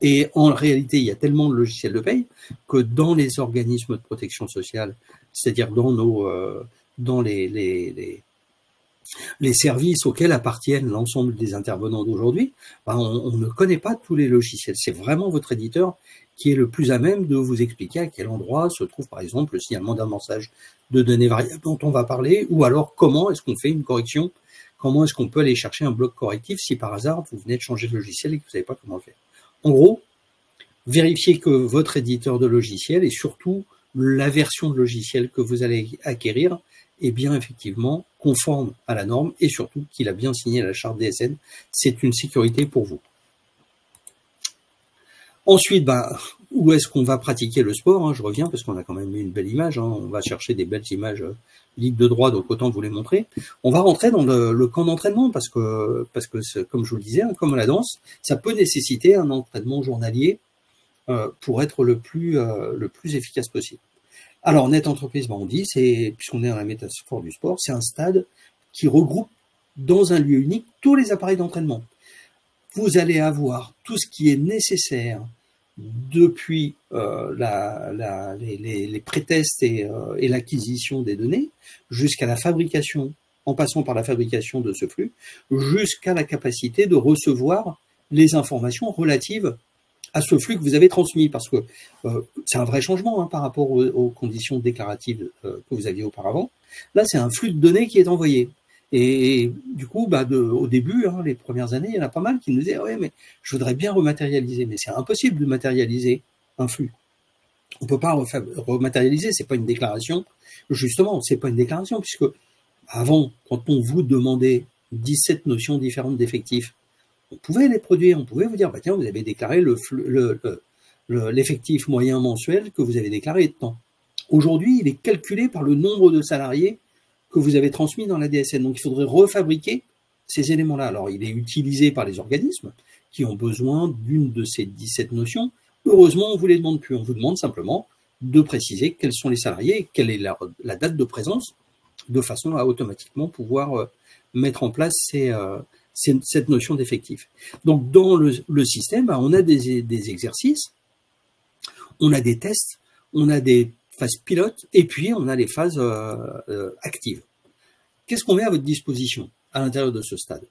Et en réalité, il y a tellement de logiciels de paye que dans les organismes de protection sociale, c'est-à-dire dans les les services auxquels appartiennent l'ensemble des intervenants d'aujourd'hui, on ne connaît pas tous les logiciels. C'est vraiment votre éditeur qui est le plus à même de vous expliquer à quel endroit se trouve par exemple le signalement d'amorçage de données variables dont on va parler, ou alors comment est-ce qu'on fait une correction, comment est-ce qu'on peut aller chercher un bloc correctif si par hasard vous venez de changer de logiciel et que vous ne savez pas comment le faire. En gros, vérifiez que votre éditeur de logiciel et surtout la version de logiciel que vous allez acquérir est bien effectivement conforme à la norme et surtout qu'il a bien signé la charte DSN. C'est une sécurité pour vous. Ensuite, où est-ce qu'on va pratiquer le sport? Je reviens parce qu'on a quand même eu une belle image. On va chercher des belles images libres de droit, donc autant vous les montrer. On va rentrer dans le camp d'entraînement parce que comme je vous le disais, comme la danse, ça peut nécessiter un entraînement journalier pour être le plus efficace possible. Alors, Net Entreprise, on dit, puisqu'on est dans la métaphore du sport, c'est un stade qui regroupe dans un lieu unique tous les appareils d'entraînement. Vous allez avoir tout ce qui est nécessaire depuis les pré-tests et l'acquisition des données, jusqu'à la fabrication, en passant par la fabrication de ce flux, jusqu'à la capacité de recevoir les informations relatives à ce flux que vous avez transmis, parce que c'est un vrai changement par rapport aux conditions déclaratives que vous aviez auparavant. Là, c'est un flux de données qui est envoyé. Et du coup, au début, les premières années, il y en a pas mal qui nous disaient « Ouais, mais je voudrais bien rematérialiser. » Mais c'est impossible de matérialiser un flux. On ne peut pas rematérialiser, c'est pas une déclaration. Justement, c'est pas une déclaration, puisque avant, quand on vous demandait 17 notions différentes d'effectifs, on pouvait les produire, on pouvait vous dire, tiens, vous avez déclaré l'effectif moyen mensuel que vous avez déclaré de temps. Aujourd'hui, il est calculé par le nombre de salariés que vous avez transmis dans la DSN. Donc, il faudrait refabriquer ces éléments-là. Alors, il est utilisé par les organismes qui ont besoin d'une de ces 17 notions. Heureusement, on ne vous les demande plus. On vous demande simplement de préciser quels sont les salariés et quelle est la date de présence, de façon à automatiquement pouvoir mettre en place cette notion d'effectif. Donc, dans le système, on a des exercices, on a des tests, on a des phases pilotes, et puis on a les phases actives. Qu'est-ce qu'on met à votre disposition à l'intérieur de ce stade?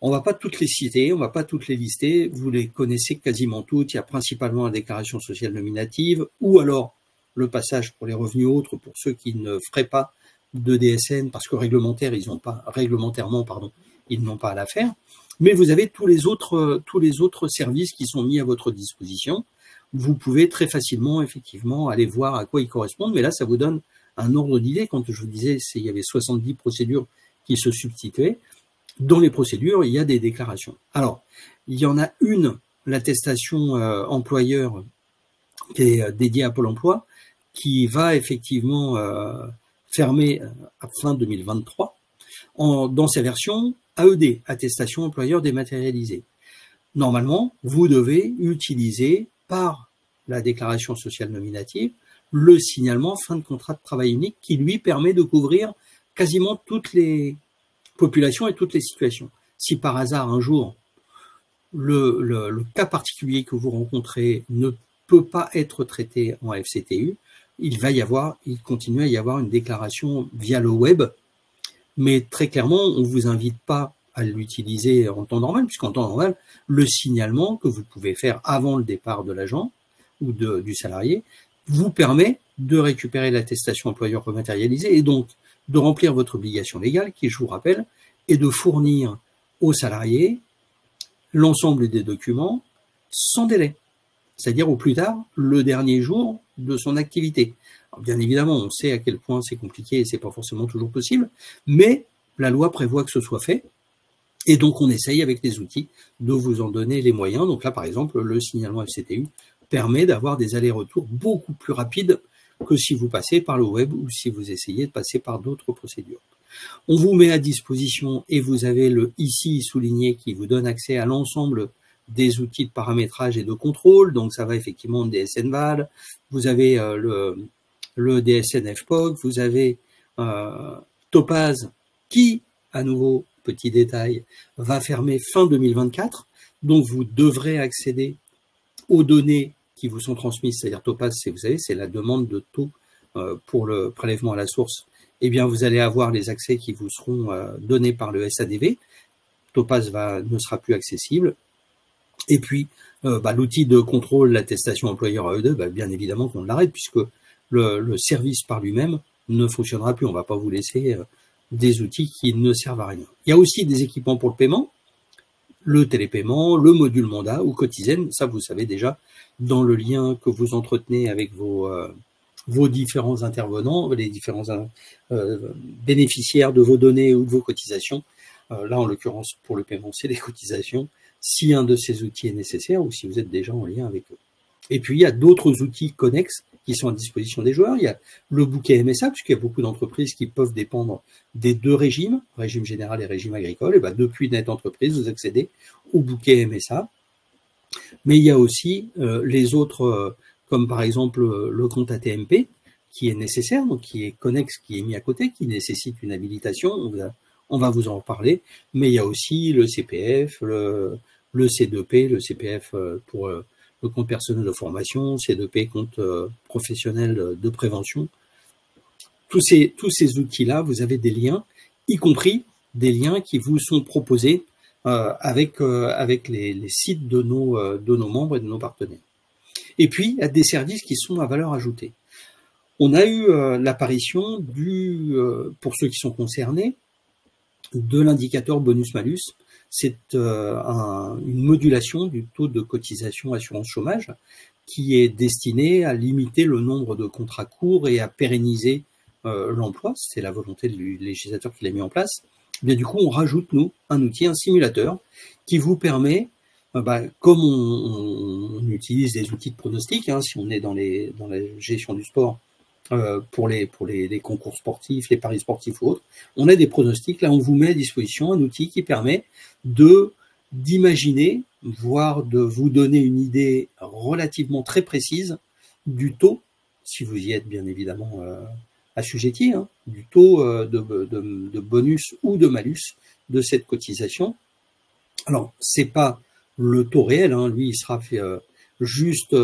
On ne va pas toutes les citer, on ne va pas toutes les lister, vous les connaissez quasiment toutes. Il y a principalement la déclaration sociale nominative, ou alors le passage pour les revenus autres pour ceux qui ne feraient pas de DSN, parce que réglementairement, ils n'ont pas à la faire. Mais vous avez tous les autres services qui sont mis à votre disposition. Vous pouvez très facilement, effectivement, aller voir à quoi ils correspondent. Mais là, ça vous donne un ordre d'idée. Quand je vous disais, il y avait 70 procédures qui se substituaient. Dans les procédures, il y a des déclarations. Alors, il y en a une, l'attestation employeur, qui est dédiée à Pôle emploi, qui va effectivement fermer à fin 2023 dans sa version AED, attestation employeur dématérialisée. Normalement, vous devez utiliser par la déclaration sociale nominative le signalement fin de contrat de travail unique qui lui permet de couvrir quasiment toutes les populations et toutes les situations. Si par hasard un jour le cas particulier que vous rencontrez ne peut pas être traité en FCTU, il continue à y avoir une déclaration via le web, mais très clairement, on ne vous invite pas à l'utiliser en temps normal, puisqu'en temps normal, le signalement que vous pouvez faire avant le départ de l'agent ou du salarié vous permet de récupérer l'attestation employeur rematérialisée et donc de remplir votre obligation légale, qui, je vous rappelle, est de fournir au salarié l'ensemble des documents sans délai, c'est-à-dire au plus tard le dernier jour de son activité. Alors, bien évidemment, on sait à quel point c'est compliqué et c'est pas forcément toujours possible, mais la loi prévoit que ce soit fait. Et donc, on essaye avec des outils de vous en donner les moyens. Donc là, par exemple, le signalement FCTU permet d'avoir des allers-retours beaucoup plus rapides que si vous passez par le web ou si vous essayez de passer par d'autres procédures. On vous met à disposition, et vous avez le ici souligné qui vous donne accès à l'ensemble des outils de paramétrage et de contrôle. Donc ça va effectivement de DSN-VAL, vous avez le DSN-FPOG, vous avez Topaz qui, à nouveau, petit détail, va fermer fin 2024. Donc vous devrez accéder aux données qui vous sont transmises, c'est-à-dire Topaz, vous savez, c'est la demande de taux pour le prélèvement à la source eh bien, vous allez avoir les accès qui vous seront donnés par le SADV. Topaz ne sera plus accessible. Et puis, l'outil de contrôle, l'attestation employeur AE2, bien évidemment qu'on l'arrête, puisque le service par lui-même ne fonctionnera plus. On ne va pas vous laisser des outils qui ne servent à rien. Il y a aussi des équipements pour le paiement, le télépaiement, le module mandat ou Cotizen. Ça, vous savez déjà, dans le lien que vous entretenez avec vos différents intervenants, les différents bénéficiaires de vos données ou de vos cotisations. Là, en l'occurrence, pour le paiement, c'est les cotisations, si un de ces outils est nécessaire ou si vous êtes déjà en lien avec eux. Et puis, il y a d'autres outils connexes qui sont à disposition des joueurs. Il y a le bouquet MSA, puisqu'il y a beaucoup d'entreprises qui peuvent dépendre des deux régimes, régime général et régime agricole. Et depuis Net Entreprise, vous accédez au bouquet MSA. Mais il y a aussi les autres, comme par exemple le compte ATMP, qui est nécessaire, donc qui est connexe, qui est mis à côté, qui nécessite une habilitation. On va vous en reparler. Mais il y a aussi le CPF, le C2P, le CPF pour le compte personnel de formation, C2P, compte professionnel de prévention. Tous ces outils-là, vous avez des liens, y compris des liens qui vous sont proposés avec les sites de nos membres et de nos partenaires. Et puis, il y a des services qui sont à valeur ajoutée. On a eu l'apparition pour ceux qui sont concernés, de l'indicateur bonus-malus. C'est une modulation du taux de cotisation assurance chômage qui est destiné à limiter le nombre de contrats courts et à pérenniser l'emploi. C'est la volonté du législateur qui l'a mis en place. Bien, du coup, on rajoute, nous, un outil, un simulateur, qui vous permet, comme on utilise des outils de pronostic, si on est dans la gestion du sport, pour les concours sportifs, les paris sportifs ou autres, on a des pronostics. Là, on vous met à disposition un outil qui permet d'imaginer, voire de vous donner une idée relativement très précise du taux, si vous y êtes bien évidemment assujetti, du taux de bonus ou de malus de cette cotisation. Alors, c'est pas le taux réel, lui, il sera juste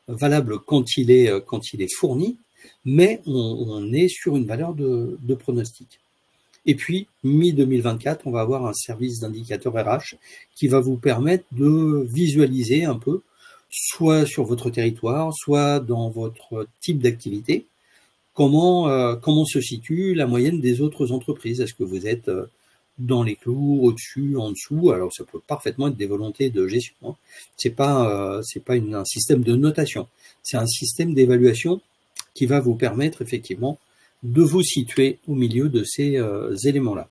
valable quand il est fourni, mais on est sur une valeur de pronostic. Et puis, mi-2024, on va avoir un service d'indicateur RH qui va vous permettre de visualiser un peu, soit sur votre territoire, soit dans votre type d'activité, comment se situe la moyenne des autres entreprises. Est-ce que vous êtes dans les clous, au-dessus, en dessous? Alors, ça peut parfaitement être des volontés de gestion. C'est pas un système de notation. C'est un système d'évaluation qui va vous permettre effectivement de vous situer au milieu de ces éléments-là.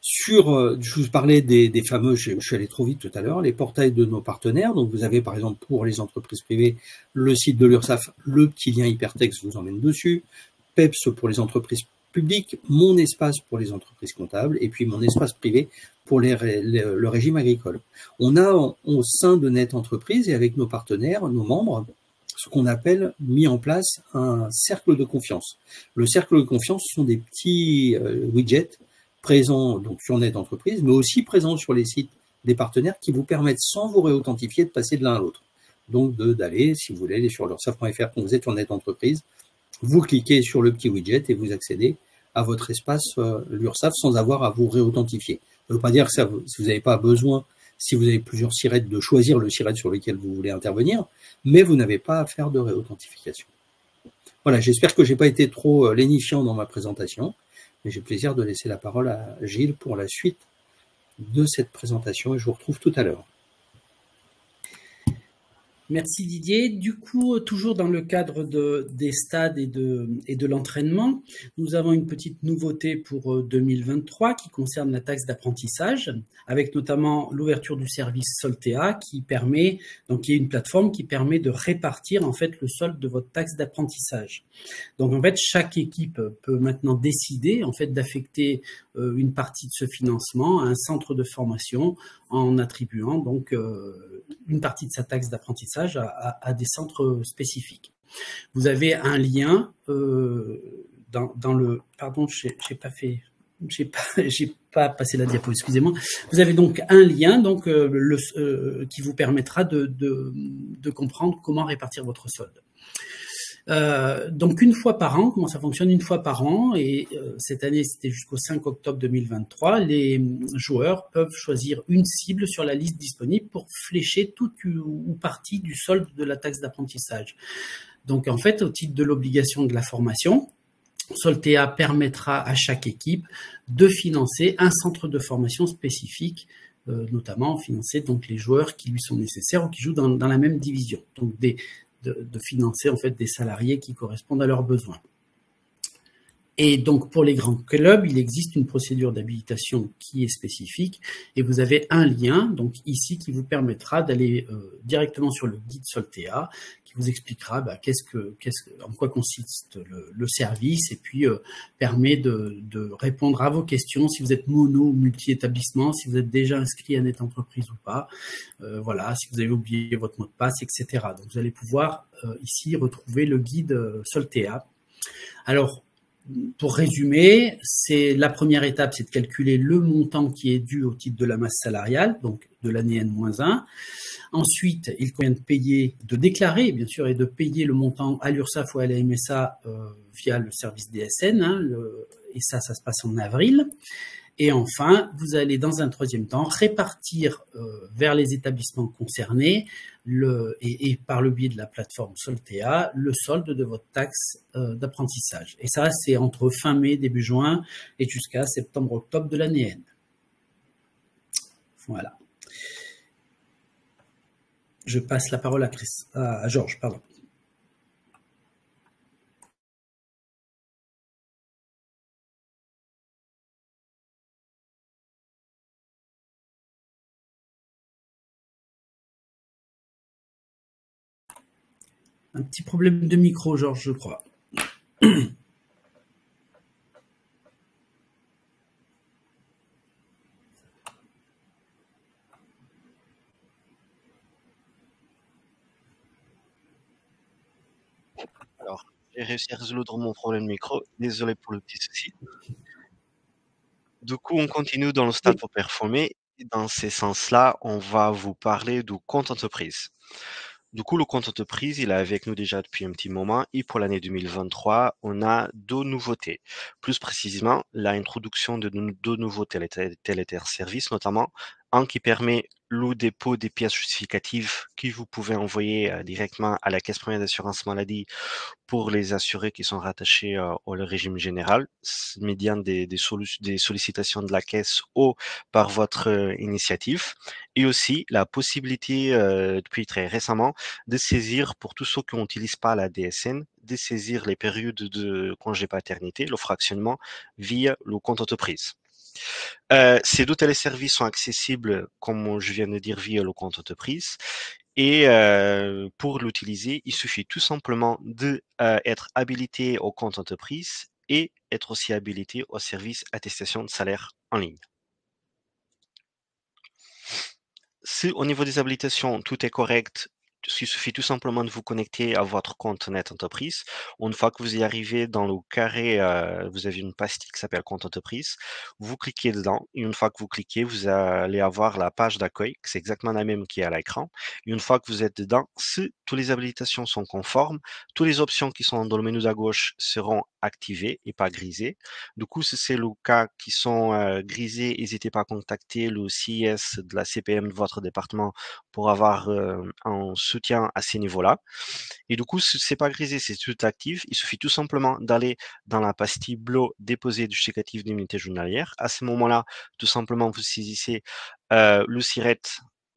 Je vous parlais des fameux, je suis allé trop vite tout à l'heure, les portails de nos partenaires. Donc vous avez par exemple pour les entreprises privées le site de l'URSSAF, le petit lien hypertexte vous emmène dessus, PEPS pour les entreprises publiques, mon espace pour les entreprises comptables et puis mon espace privé pour le régime agricole. On a au sein de Net Entreprise et avec nos partenaires, nos membres, ce qu'on appelle mis en place un cercle de confiance. Le cercle de confiance sont des petits widgets présents donc sur Net Entreprise, mais aussi présents sur les sites des partenaires qui vous permettent, sans vous réauthentifier, de passer de l'un à l'autre. Donc d'aller, si vous voulez, aller sur l'ursaf.fr quand vous êtes sur Net Entreprise, vous cliquez sur le petit widget et vous accédez à votre espace l'URSSAF sans avoir à vous réauthentifier. Ça ne veut pas dire que si vous n'avez pas besoin, si vous avez plusieurs SIRET, de choisir le SIRET sur lequel vous voulez intervenir, mais vous n'avez pas à faire de réauthentification. Voilà, j'espère que je n'ai pas été trop lénifiant dans ma présentation, mais j'ai plaisir de laisser la parole à Gilles pour la suite de cette présentation et je vous retrouve tout à l'heure. Merci Didier. Du coup, toujours dans le cadre des stades et de l'entraînement, nous avons une petite nouveauté pour 2023 qui concerne la taxe d'apprentissage, avec notamment l'ouverture du service Soltea qui est une plateforme qui permet de répartir en fait le solde de votre taxe d'apprentissage. Donc en fait, chaque équipe peut maintenant décider en fait d'affecter une partie de ce financement à un centre de formation en attribuant donc une partie de sa taxe d'apprentissage à des centres spécifiques. Vous avez un lien dans le... Pardon, j'ai pas passé la diapo, excusez-moi. Vous avez donc un lien donc, qui vous permettra de comprendre comment répartir votre solde. Donc une fois par an, comment ça fonctionne? Une fois par an, et cette année c'était jusqu'au 5 octobre 2023, les joueurs peuvent choisir une cible sur la liste disponible pour flécher toute ou partie du solde de la taxe d'apprentissage. Donc en fait, au titre de l'obligation de la formation, Soltea permettra à chaque équipe de financer un centre de formation spécifique, notamment financer donc les joueurs qui lui sont nécessaires ou qui jouent dans la même division. Donc de financer en fait des salariés qui correspondent à leurs besoins. Et donc pour les grands clubs, il existe une procédure d'habilitation qui est spécifique et vous avez un lien donc ici qui vous permettra d'aller directement sur le guide Soltea qui vous expliquera en quoi consiste le service et puis permet de répondre à vos questions si vous êtes mono ou multi-établissement, si vous êtes déjà inscrit à Net Entreprise ou pas, voilà, si vous avez oublié votre mot de passe, etc. Donc vous allez pouvoir ici retrouver le guide Soltea. Alors, pour résumer, la première étape, c'est de calculer le montant qui est dû au titre de la masse salariale, donc de l'année N-1. Ensuite, il convient de déclarer, bien sûr, et de payer le montant à l'URSSAF ou à la MSA via le service DSN, et ça se passe en avril. Et enfin, vous allez dans un troisième temps répartir vers les établissements concernés et par le biais de la plateforme Soltea le solde de votre taxe d'apprentissage. Et ça, c'est entre fin mai, début juin et jusqu'à septembre-octobre de l'année N. Voilà. Je passe la parole à Georges, pardon. Un petit problème de micro, Georges, je crois. Alors, j'ai réussi à résoudre mon problème de micro. Désolé pour le petit souci. Du coup, on continue dans le stade pour performer. Et dans ces sens-là, on va vous parler du compte entreprise. Du coup, le compte entreprise, il est avec nous déjà depuis un petit moment et pour l'année 2023, on a deux nouveautés. Plus précisément, l'introduction de deux nouveaux télétaires services, notamment un qui permet le dépôt des pièces justificatives que vous pouvez envoyer directement à la Caisse première d'assurance maladie pour les assurés qui sont rattachés au régime général, médiane des sollicitations de la caisse ou par votre initiative, et aussi la possibilité depuis très récemment de saisir pour tous ceux qui n'utilisent pas la DSN, de saisir les périodes de congé paternité, le fractionnement via le compte entreprise. Ces deux téléservices sont accessibles, comme je viens de dire, via le compte entreprise. Et pour l'utiliser, il suffit tout simplement d'être habilité au compte entreprise et être aussi habilité au service attestation de salaire en ligne. Si au niveau des habilitations, tout est correct, il suffit tout simplement de vous connecter à votre compte Net Entreprise. Une fois que vous y arrivez dans le carré, vous avez une pastille qui s'appelle compte entreprise. Vous cliquez dedans et une fois que vous cliquez, vous allez avoir la page d'accueil, c'est exactement la même qui est à l'écran. Et une fois que vous êtes dedans, si toutes les habilitations sont conformes, toutes les options qui sont dans le menu à gauche seront activées et pas grisées. Du coup, si c'est le cas qui sont grisés, n'hésitez pas à contacter le CIS de la CPM de votre département pour avoir un soutien à ces niveaux-là. Et du coup, si c'est pas grisé, c'est tout actif. Il suffit tout simplement d'aller dans la pastille bleue déposer du justificatif d'immunité journalière. À ce moment-là, tout simplement, vous saisissez le SIRET,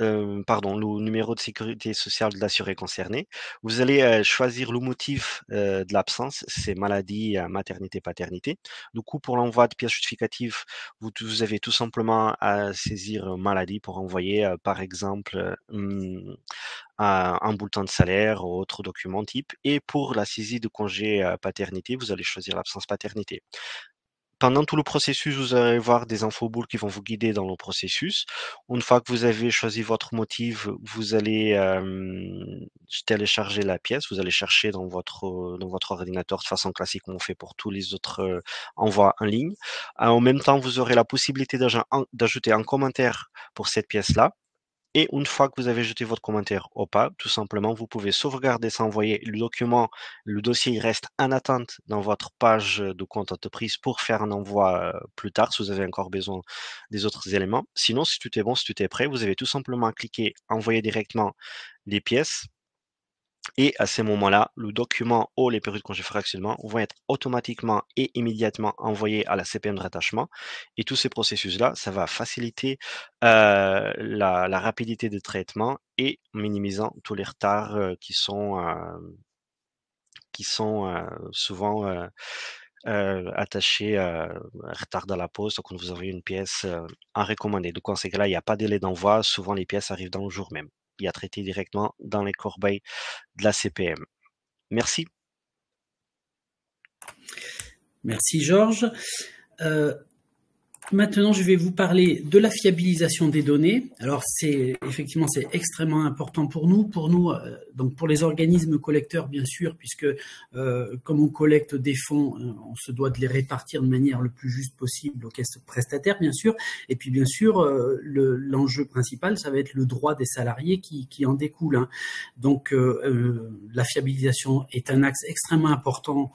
le numéro de sécurité sociale de l'assuré concerné. Vous allez choisir le motif de l'absence, c'est maladie, maternité, paternité. Du coup, pour l'envoi de pièces justificatives, vous avez tout simplement à saisir maladie pour envoyer, par exemple, un bulletin de salaire ou autre document type. Et pour la saisie de congé paternité, vous allez choisir l'absence paternité. Pendant tout le processus, vous allez voir des infoboules qui vont vous guider dans le processus. Une fois que vous avez choisi votre motif, vous allez télécharger la pièce, vous allez chercher dans votre ordinateur de façon classique comme on fait pour tous les autres envois en ligne. En même temps, vous aurez la possibilité d'ajouter un commentaire pour cette pièce-là. Et une fois que vous avez jeté votre commentaire ou pas, tout simplement, vous pouvez sauvegarder, s'envoyer le document, le dossier il reste en attente dans votre page de compte entreprise pour faire un envoi plus tard si vous avez encore besoin des autres éléments. Sinon, si tout est bon, si tout est prêt, vous avez tout simplement cliqué envoyer directement les pièces. Et à ces moments-là, le document ou les périodes de congé fractionnement vont être automatiquement et immédiatement envoyés à la CPM de rattachement. Et tous ces processus-là, ça va faciliter la rapidité de traitement et minimisant tous les retards qui sont souvent attachés à retard dans la poste quand vous avez une pièce en recommandé. Donc, dans ces cas-là, il n'y a pas de délai d'envoi. Souvent, les pièces arrivent dans le jour même. Il y a traité directement dans les corbeilles de la CPM. Merci. Merci Georges. Maintenant, je vais vous parler de la fiabilisation des données. Alors, c'est extrêmement important pour nous, donc pour les organismes collecteurs, bien sûr, puisque comme on collecte des fonds, on se doit de les répartir de manière le plus juste possible aux caisses prestataires, bien sûr. Et puis, bien sûr, l'enjeu principal, ça va être le droit des salariés qui en découle. Hein. Donc, la fiabilisation est un axe extrêmement important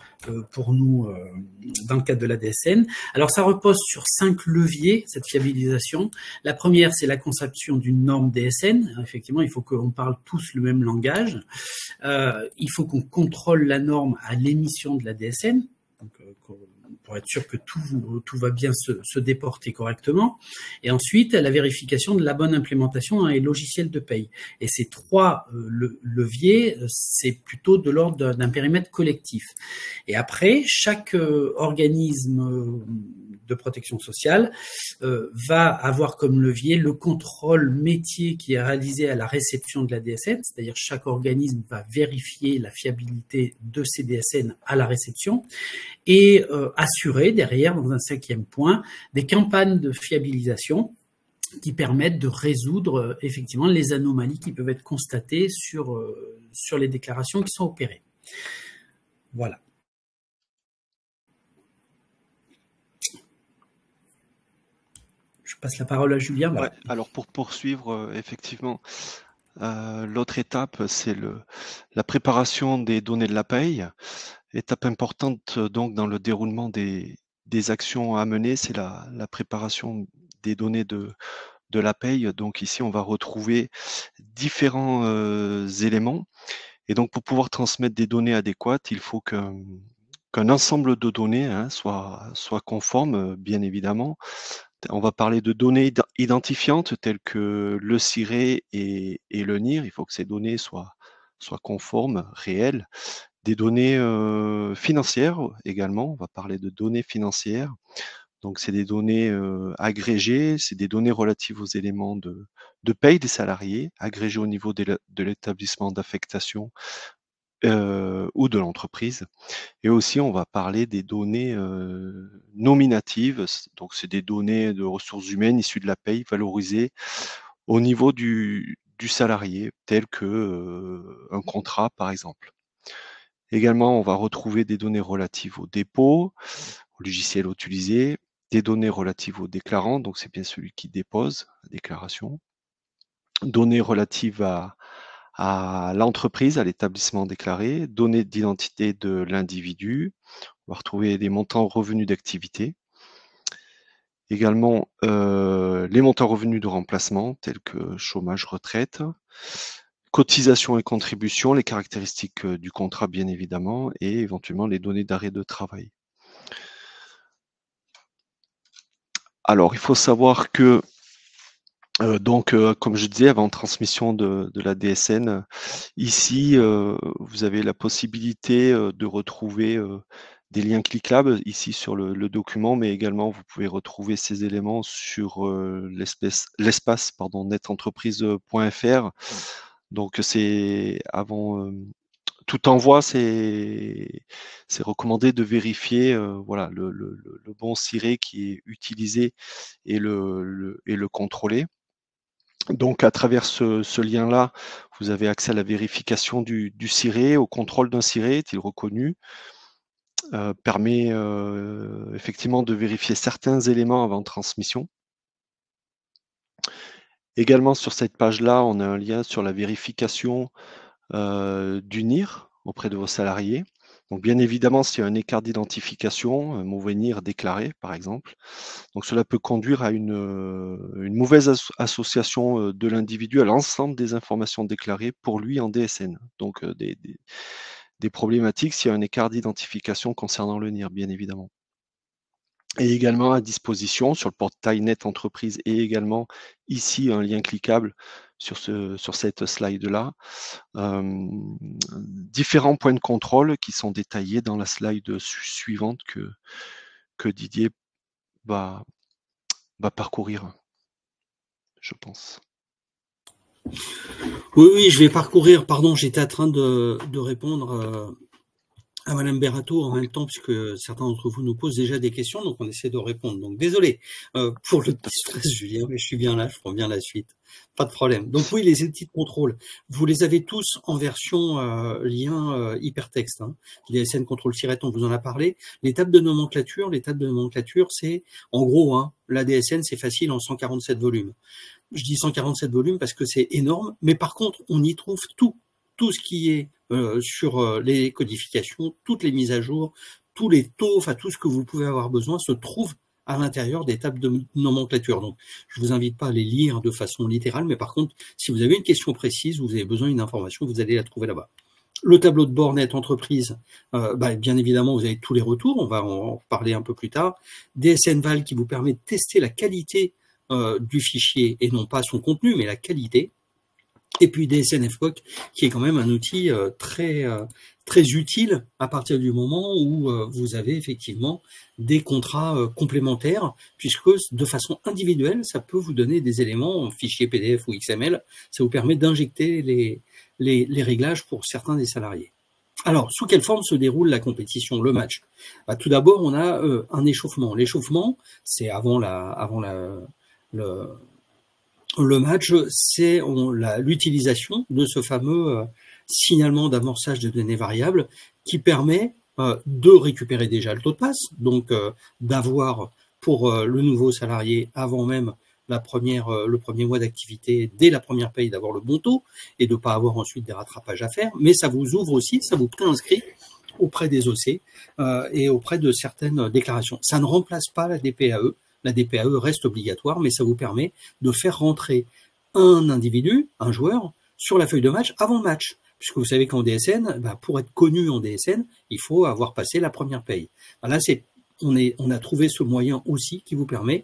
pour nous dans le cadre de la DSN. Alors, ça repose sur 5 leviers, cette fiabilisation. La première, c'est la conception d'une norme DSN. Effectivement, il faut qu'on parle tous le même langage. Il faut qu'on contrôle la norme à l'émission de la DSN, donc, pour être sûr que tout va bien se déporter correctement. Et ensuite, la vérification de la bonne implémentation dans les logiciels de paye. Et ces 3 leviers, c'est plutôt de l'ordre d'un périmètre collectif. Et après, chaque organisme de protection sociale va avoir comme levier le contrôle métier qui est réalisé à la réception de la DSN, c'est-à-dire chaque organisme va vérifier la fiabilité de ces DSN à la réception et assurer derrière, dans un 5e point, des campagnes de fiabilisation qui permettent de résoudre effectivement les anomalies qui peuvent être constatées sur les déclarations qui sont opérées. Voilà. Je passe la parole à Julien. Voilà. Ouais, alors pour poursuivre, effectivement, l'autre étape, c'est la préparation des données de la paye. Étape importante donc dans le déroulement des actions à mener, c'est la préparation des données de la paye. Donc ici, on va retrouver différents éléments. Et donc pour pouvoir transmettre des données adéquates, il faut qu'un ensemble de données soit conforme, bien évidemment. On va parler de données identifiantes telles que le SIRET et le NIR. Il faut que ces données soient conformes, réelles. Des données financières également. On va parler de données financières. Donc, c'est des données agrégées, c'est des données relatives aux éléments de paye des salariés, agrégées au niveau de l'établissement d'affectation ou de l'entreprise. Et aussi, on va parler des données nominatives. Donc, c'est des données de ressources humaines issues de la paye valorisées au niveau du salarié, tel que un contrat, par exemple. Également, on va retrouver des données relatives au dépôt, au logiciel utilisé, des données relatives au déclarant, donc c'est bien celui qui dépose la déclaration, données relatives à l'entreprise, à l'établissement déclaré, données d'identité de l'individu, on va retrouver des montants revenus d'activité, également les montants revenus de remplacement, tels que chômage, retraite, cotisations et contributions, les caractéristiques du contrat bien évidemment, et éventuellement les données d'arrêt de travail. Alors, il faut savoir que, comme je disais, avant transmission de la DSN, ici, vous avez la possibilité de retrouver des liens cliquables ici sur le document, mais également vous pouvez retrouver ces éléments sur l'espace netentreprise.fr. Donc c'est avant tout envoi, c'est recommandé de vérifier voilà, le bon SIRET qui est utilisé et le contrôler. Donc à travers ce lien-là, vous avez accès à la vérification du SIRET, au contrôle d'un SIRET, est-il reconnu, permet effectivement de vérifier certains éléments avant transmission. Également sur cette page-là, on a un lien sur la vérification du NIR auprès de vos salariés. Donc bien évidemment, s'il y a un écart d'identification, un mauvais NIR déclaré par exemple, donc cela peut conduire à une mauvaise association de l'individu à l'ensemble des informations déclarées pour lui en DSN. Donc des problématiques s'il y a un écart d'identification concernant le NIR, bien évidemment. Et également à disposition sur le portail Net Entreprise et également ici un lien cliquable sur cette slide-là. Différents points de contrôle qui sont détaillés dans la slide suivante que Didier va parcourir, je pense. Oui, je vais parcourir. Pardon, j'étais en train de répondre à Madame Berato en même temps, puisque certains d'entre vous nous posent déjà des questions, donc on essaie de répondre. Donc désolé pour le petit stress, Julien, mais je suis bien là, je prends bien la suite. Pas de problème. Donc oui, les outils de contrôle, vous les avez tous en version lien hypertexte. Hein. DSN Contrôle-, on vous en a parlé. L'étape de nomenclature, c'est en gros, hein, la DSN, c'est facile en 147 volumes. Je dis 147 volumes parce que c'est énorme, mais par contre, on y trouve tout ce qui est sur les codifications, toutes les mises à jour, tous les taux, enfin tout ce que vous pouvez avoir besoin se trouve à l'intérieur des tables de nomenclature. Donc, je vous invite pas à les lire de façon littérale, mais par contre, si vous avez une question précise, vous avez besoin d'une information, vous allez la trouver là-bas. Le tableau de bord Net Entreprise, bien évidemment, vous avez tous les retours, on va en parler un peu plus tard. DSN Val qui vous permet de tester la qualité du fichier et non pas son contenu, mais la qualité. Et puis DSN FPOC, qui est quand même un outil très utile à partir du moment où vous avez effectivement des contrats complémentaires, puisque de façon individuelle, ça peut vous donner des éléments en fichier PDF ou XML. Ça vous permet d'injecter les réglages pour certains des salariés. Alors, sous quelle forme se déroule la compétition, le match? Tout d'abord, on a un échauffement. L'échauffement, c'est avant le match, c'est l'utilisation de ce fameux signalement d'amorçage de données variables qui permet de récupérer déjà le taux de passe, donc d'avoir pour le nouveau salarié avant même le premier mois d'activité, dès la première paye, d'avoir le bon taux et de ne pas avoir ensuite des rattrapages à faire, mais ça vous ouvre aussi, ça vous préinscrit auprès des OC et auprès de certaines déclarations. Ça ne remplace pas la DPAE. La DPAE reste obligatoire, mais ça vous permet de faire rentrer un individu, un joueur, sur la feuille de match avant le match. Puisque vous savez qu'en DSN, pour être connu en DSN, il faut avoir passé la première paye. Là, on a trouvé ce moyen aussi qui vous permet,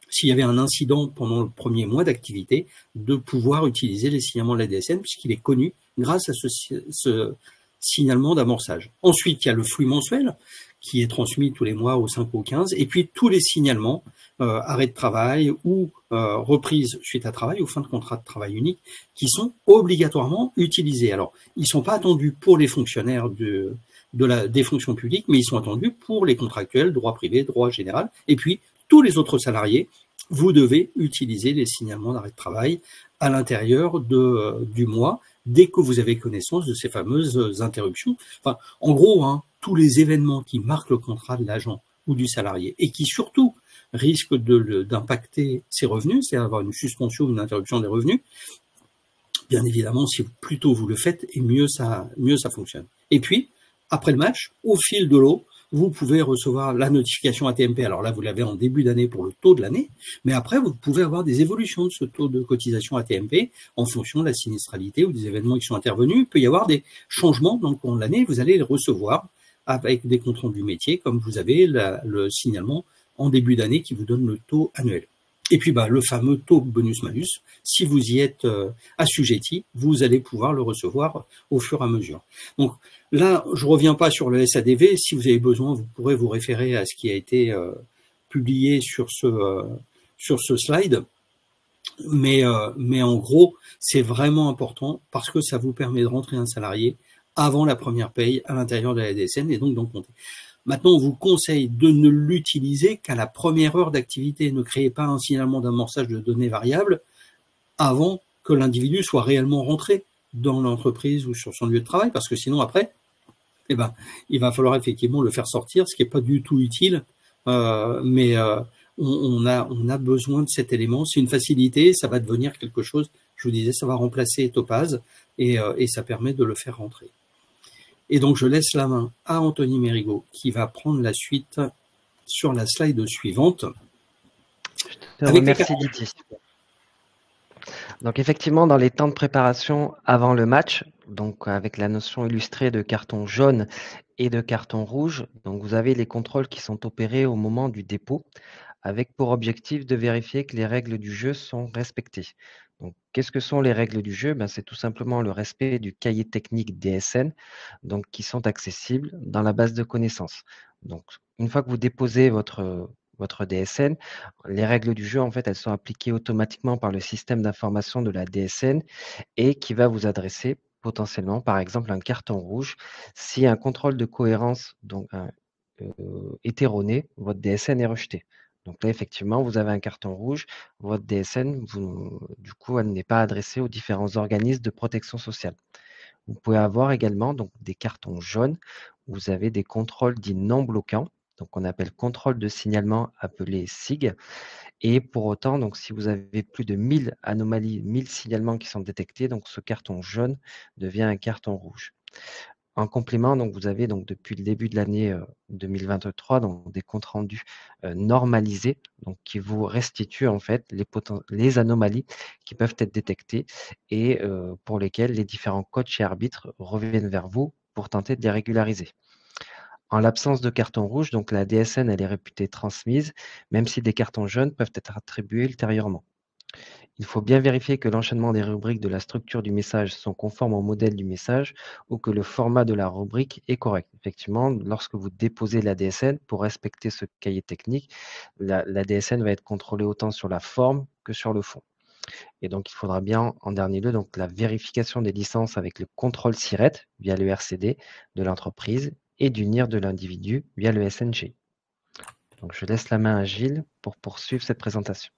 s'il y avait un incident pendant le premier mois d'activité, de pouvoir utiliser les signalements de la DSN, puisqu'il est connu grâce à ce signalement d'amorçage. Ensuite, il y a le flux mensuel qui est transmis tous les mois au 5 ou au 15, et puis tous les signalements, arrêt de travail ou reprise suite à travail ou fin de contrat de travail unique, qui sont obligatoirement utilisés. Alors, ils ne sont pas attendus pour les fonctionnaires des fonctions publiques, mais ils sont attendus pour les contractuels, droit privé, droit général, et puis tous les autres salariés, vous devez utiliser les signalements d'arrêt de travail à l'intérieur du mois, dès que vous avez connaissance de ces fameuses interruptions. Enfin, en gros, hein, tous les événements qui marquent le contrat de l'agent ou du salarié et qui surtout risquent d'impacter ses revenus, c'est avoir une suspension ou une interruption des revenus, bien évidemment, si plus tôt vous le faites, et mieux ça fonctionne. Et puis, après le match, au fil de l'eau, vous pouvez recevoir la notification ATMP. Alors là, vous l'avez en début d'année pour le taux de l'année, mais après, vous pouvez avoir des évolutions de ce taux de cotisation ATMP en fonction de la sinistralité ou des événements qui sont intervenus. Il peut y avoir des changements dans le cours de l'année. Vous allez les recevoir avec des comptes rendus métiers, comme vous avez le signalement en début d'année qui vous donne le taux annuel. Et puis le fameux taux bonus-malus, si vous y êtes assujetti, vous allez pouvoir le recevoir au fur et à mesure. Donc là, je ne reviens pas sur le SADV. Si vous avez besoin, vous pourrez vous référer à ce qui a été publié sur ce slide. Mais en gros, c'est vraiment important parce que ça vous permet de rentrer un salarié avant la première paye à l'intérieur de la DSN et donc d'en compter. Maintenant, on vous conseille de ne l'utiliser qu'à la première heure d'activité. Ne créez pas un signalement d'amorçage de données variables avant que l'individu soit réellement rentré dans l'entreprise ou sur son lieu de travail, parce que sinon, après, il va falloir effectivement le faire sortir, ce qui n'est pas du tout utile. Mais on a besoin de cet élément. C'est une facilité, ça va devenir quelque chose. Je vous disais, ça va remplacer Topaz et ça permet de le faire rentrer. Et donc, je laisse la main à Anthony Mérigot qui va prendre la suite sur la slide suivante. Je te remercie, Didier. Donc, effectivement, dans les temps de préparation avant le match, donc avec la notion illustrée de carton jaune et de carton rouge, donc vous avez les contrôles qui sont opérés au moment du dépôt, avec pour objectif de vérifier que les règles du jeu sont respectées. Donc, qu'est-ce que sont les règles du jeu? C'est tout simplement le respect du cahier technique DSN, donc qui sont accessibles dans la base de connaissances. Donc, une fois que vous déposez votre DSN, les règles du jeu, en fait, elles sont appliquées automatiquement par le système d'information de la DSN et qui va vous adresser potentiellement, par exemple, un carton rouge si un contrôle de cohérence est erroné, votre DSN est rejeté. Donc là, effectivement, vous avez un carton rouge, votre DSN, du coup, elle n'est pas adressée aux différents organismes de protection sociale. Vous pouvez avoir également donc, des cartons jaunes, où vous avez des contrôles dits non bloquants, donc on appelle contrôle de signalement appelé SIG. Et pour autant, donc, si vous avez plus de 1000 anomalies, 1000 signalements qui sont détectés, donc ce carton jaune devient un carton rouge. En complément, donc, vous avez donc, depuis le début de l'année 2023 donc, des comptes rendus normalisés donc, qui vous restituent en fait les anomalies qui peuvent être détectées et pour lesquelles les différents coachs et arbitres reviennent vers vous pour tenter de les régulariser. En l'absence de carton rouge, donc la DSN elle est réputée transmise, même si des cartons jaunes peuvent être attribués ultérieurement. Il faut bien vérifier que l'enchaînement des rubriques de la structure du message sont conformes au modèle du message ou que le format de la rubrique est correct. Effectivement, lorsque vous déposez la DSN, pour respecter ce cahier technique, la DSN va être contrôlée autant sur la forme que sur le fond. Et donc, il faudra bien, en dernier lieu, donc, la vérification des licences avec le contrôle SIRET via le RCD de l'entreprise et du NIR de l'individu via le SNG. Donc, je laisse la main à Gilles pour poursuivre cette présentation.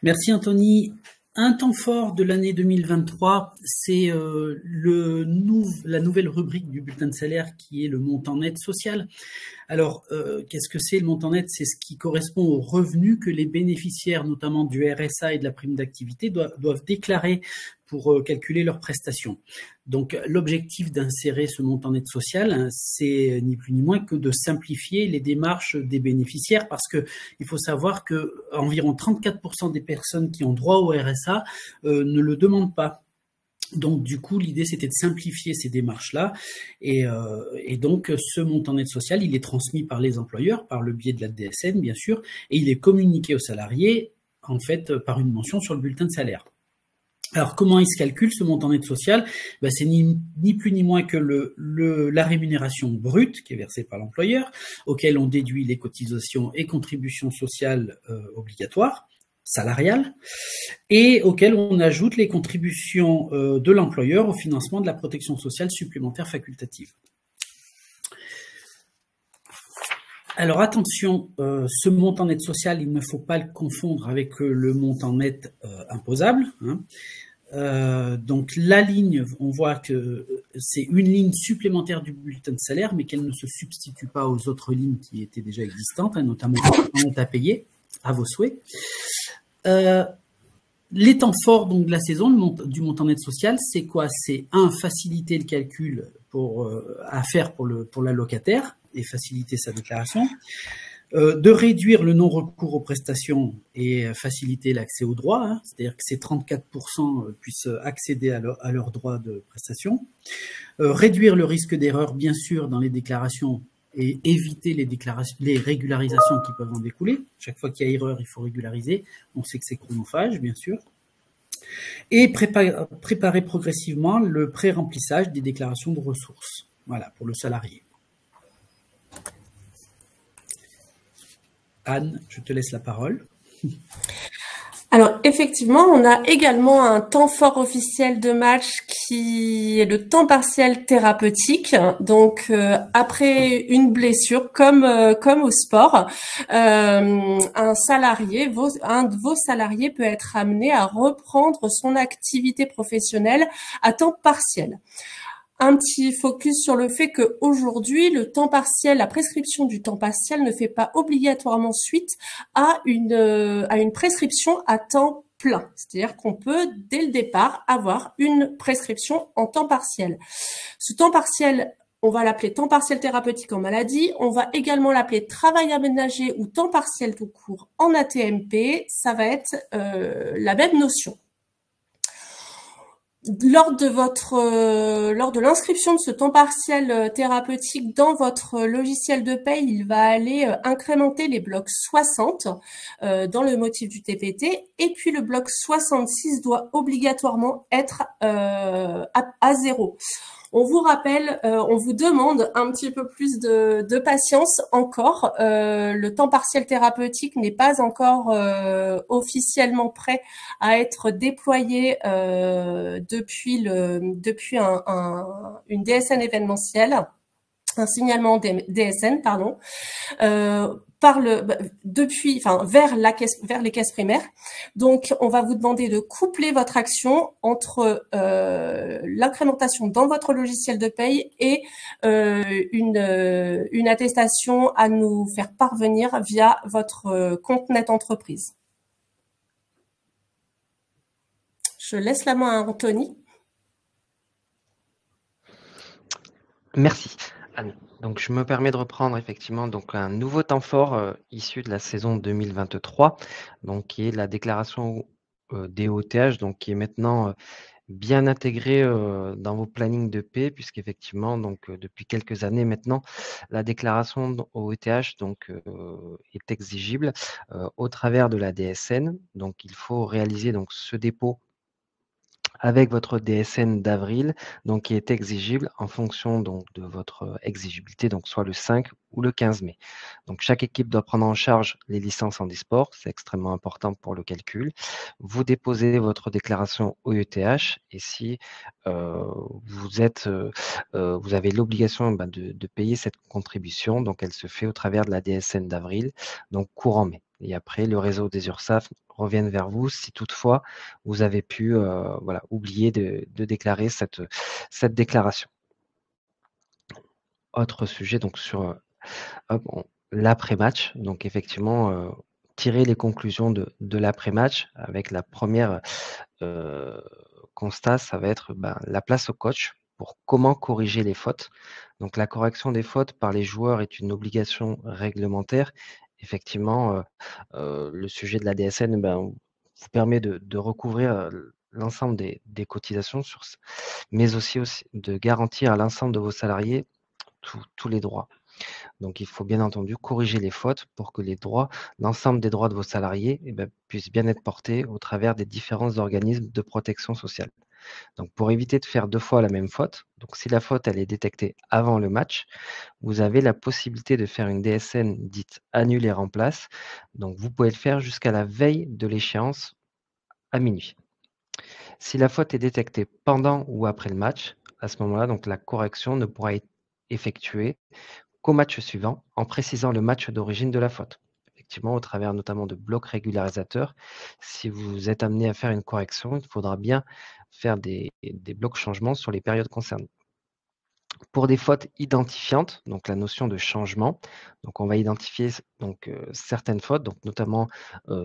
Merci Anthony. Un temps fort de l'année 2023, c'est la nouvelle rubrique du bulletin de salaire qui est le montant net social. Alors, qu'est-ce que c'est le montant net? C'est ce qui correspond aux revenus que les bénéficiaires, notamment du RSA et de la prime d'activité, doivent déclarer pour calculer leurs prestations. Donc, l'objectif d'insérer ce montant net social, c'est ni plus ni moins que de simplifier les démarches des bénéficiaires parce que il faut savoir que environ 34% des personnes qui ont droit au RSA ne le demandent pas. Donc, du coup, l'idée, c'était de simplifier ces démarches-là. Et donc, ce montant net social, il est transmis par les employeurs, par le biais de la DSN, bien sûr, et il est communiqué aux salariés, en fait, par une mention sur le bulletin de salaire. Alors, comment il se calcule, ce montant net social? C'est ni plus ni moins que la rémunération brute qui est versée par l'employeur, auquel on déduit les cotisations et contributions sociales obligatoires, salariales, et auquel on ajoute les contributions de l'employeur au financement de la protection sociale supplémentaire facultative. Alors attention, ce montant net social, il ne faut pas le confondre avec le montant net imposable. Donc la ligne, on voit que c'est une ligne supplémentaire du bulletin de salaire, mais qu'elle ne se substitue pas aux autres lignes qui étaient déjà existantes, notamment le montant à payer, à vos souhaits. Les temps forts donc, de la saison du montant net social, c'est quoi? C'est faciliter le calcul à faire pour l'allocataire et faciliter sa déclaration, de réduire le non-recours aux prestations et faciliter l'accès aux droits, c'est-à-dire que ces 34% puissent accéder à leurs droits de prestation, réduire le risque d'erreur, bien sûr, dans les déclarations et éviter les régularisations qui peuvent en découler. Chaque fois qu'il y a erreur, il faut régulariser. On sait que c'est chronophage, bien sûr. Et préparer progressivement le pré-remplissage des déclarations de ressources. Voilà, pour le salarié. Anne, je te laisse la parole. Alors, effectivement, on a également un temps fort officiel de match qui est le temps partiel thérapeutique. Donc, après une blessure, comme au sport, un de vos salariés peut être amené à reprendre son activité professionnelle à temps partiel. un petit focus sur le fait qu'aujourd'hui, le temps partiel, la prescription du temps partiel ne fait pas obligatoirement suite à une prescription à temps plein. C'est-à-dire qu'on peut, dès le départ, avoir une prescription en temps partiel. Ce temps partiel, on va l'appeler temps partiel thérapeutique en maladie. On va également l'appeler travail aménagé ou temps partiel tout court en ATMP. Ça va être la même notion. Lors de l'inscription de ce temps partiel thérapeutique dans votre logiciel de paye, il va aller incrémenter les blocs 60 dans le motif du TPT, et puis le bloc 66 doit obligatoirement être à 0. On vous rappelle, on vous demande un petit peu plus de patience encore. Le temps partiel thérapeutique n'est pas encore officiellement prêt à être déployé depuis une DSN événementielle, un signalement DSN, pardon. Vers les caisses primaires. Donc, on va vous demander de coupler votre action entre l'incrémentation dans votre logiciel de paye et une attestation à nous faire parvenir via votre compte net entreprise. Je laisse la main à Anthony. Merci, Anne. Donc, je me permets de reprendre effectivement donc un nouveau temps fort issu de la saison 2023, donc qui est la déclaration des OETH, donc qui est maintenant bien intégré dans vos plannings de paie, puisqu'effectivement, donc depuis quelques années maintenant, la déclaration OETH donc est exigible au travers de la DSN. Donc, il faut réaliser donc ce dépôt avec votre DSN d'avril, donc qui est exigible en fonction donc de votre exigibilité, donc soit le 5 ou le 15 mai. Donc chaque équipe doit prendre en charge les licences en e-sport, c'est extrêmement important pour le calcul. Vous déposez votre déclaration OETH et si vous avez l'obligation de payer cette contribution, donc elle se fait au travers de la DSN d'avril, donc courant mai. Et après, le réseau des URSSAF reviennent vers vous si toutefois vous avez pu oublier de déclarer cette déclaration. Autre sujet donc sur l'après-match. Donc effectivement, tirer les conclusions de l'après-match avec la première constat, ça va être la place au coach pour comment corriger les fautes. Donc la correction des fautes par les joueurs est une obligation réglementaire. Effectivement, le sujet de la DSN vous permet de recouvrir l'ensemble des cotisations, mais aussi de garantir à l'ensemble de vos salariés tous les droits. Donc, il faut bien entendu corriger les fautes pour que l'ensemble des droits de vos salariés puissent bien être portés au travers des différents organismes de protection sociale. Donc, pour éviter de faire 2 fois la même faute, donc si la faute elle est détectée avant le match, vous avez la possibilité de faire une DSN dite annule et remplace. Donc, vous pouvez le faire jusqu'à la veille de l'échéance à minuit. Si la faute est détectée pendant ou après le match, à ce moment-là, donc la correction ne pourra être effectuée qu'au match suivant en précisant le match d'origine de la faute. Effectivement, au travers notamment de blocs régularisateurs, si vous êtes amené à faire une correction, il faudra bien faire des blocs changements sur les périodes concernées. Pour des fautes identifiantes, donc la notion de changement, donc on va identifier donc certaines fautes, donc notamment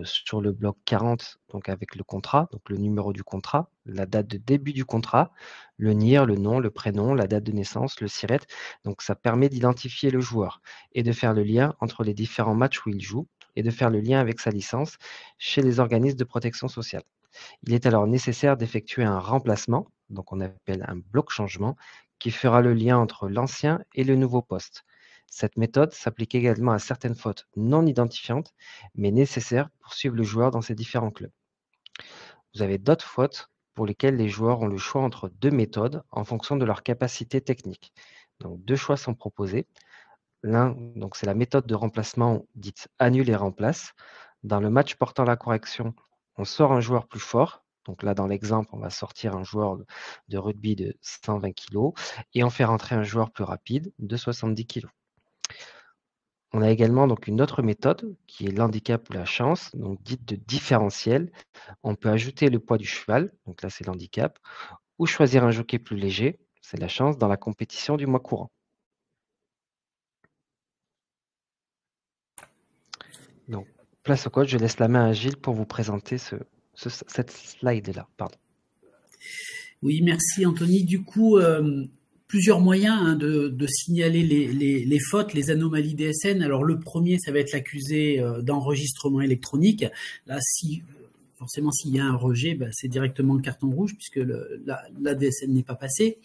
sur le bloc 40, donc avec le contrat, donc le numéro du contrat, la date de début du contrat, le NIR, le nom, le prénom, la date de naissance, le SIRET. Donc ça permet d'identifier le joueur et de faire le lien entre les différents matchs où il joue et de faire le lien avec sa licence chez les organismes de protection sociale. Il est alors nécessaire d'effectuer un remplacement, donc on appelle un bloc changement, qui fera le lien entre l'ancien et le nouveau poste. Cette méthode s'applique également à certaines fautes non identifiantes, mais nécessaires pour suivre le joueur dans ses différents clubs. Vous avez d'autres fautes pour lesquelles les joueurs ont le choix entre 2 méthodes en fonction de leur capacité technique. Donc 2 choix sont proposés. L'un, donc c'est la méthode de remplacement dite annule et remplace. Dans le match portant la correction, on sort un joueur plus fort. Donc là, dans l'exemple, on va sortir un joueur de rugby de 120 kg et on fait rentrer un joueur plus rapide de 70 kg. On a également donc une autre méthode qui est l'handicap ou la chance, donc dite de différentiel. On peut ajouter le poids du cheval, donc là c'est l'handicap, ou choisir un jockey plus léger, c'est la chance dans la compétition du mois courant. Donc, place au coach, je laisse la main à Gilles pour vous présenter cette slide-là. Pardon. Oui, merci Anthony. Du coup, plusieurs moyens de signaler les fautes, les anomalies DSN. Alors le premier, ça va être l'accusé d'enregistrement électronique. Là, forcément, s'il y a un rejet, c'est directement le carton rouge puisque la DSN n'est pas passée.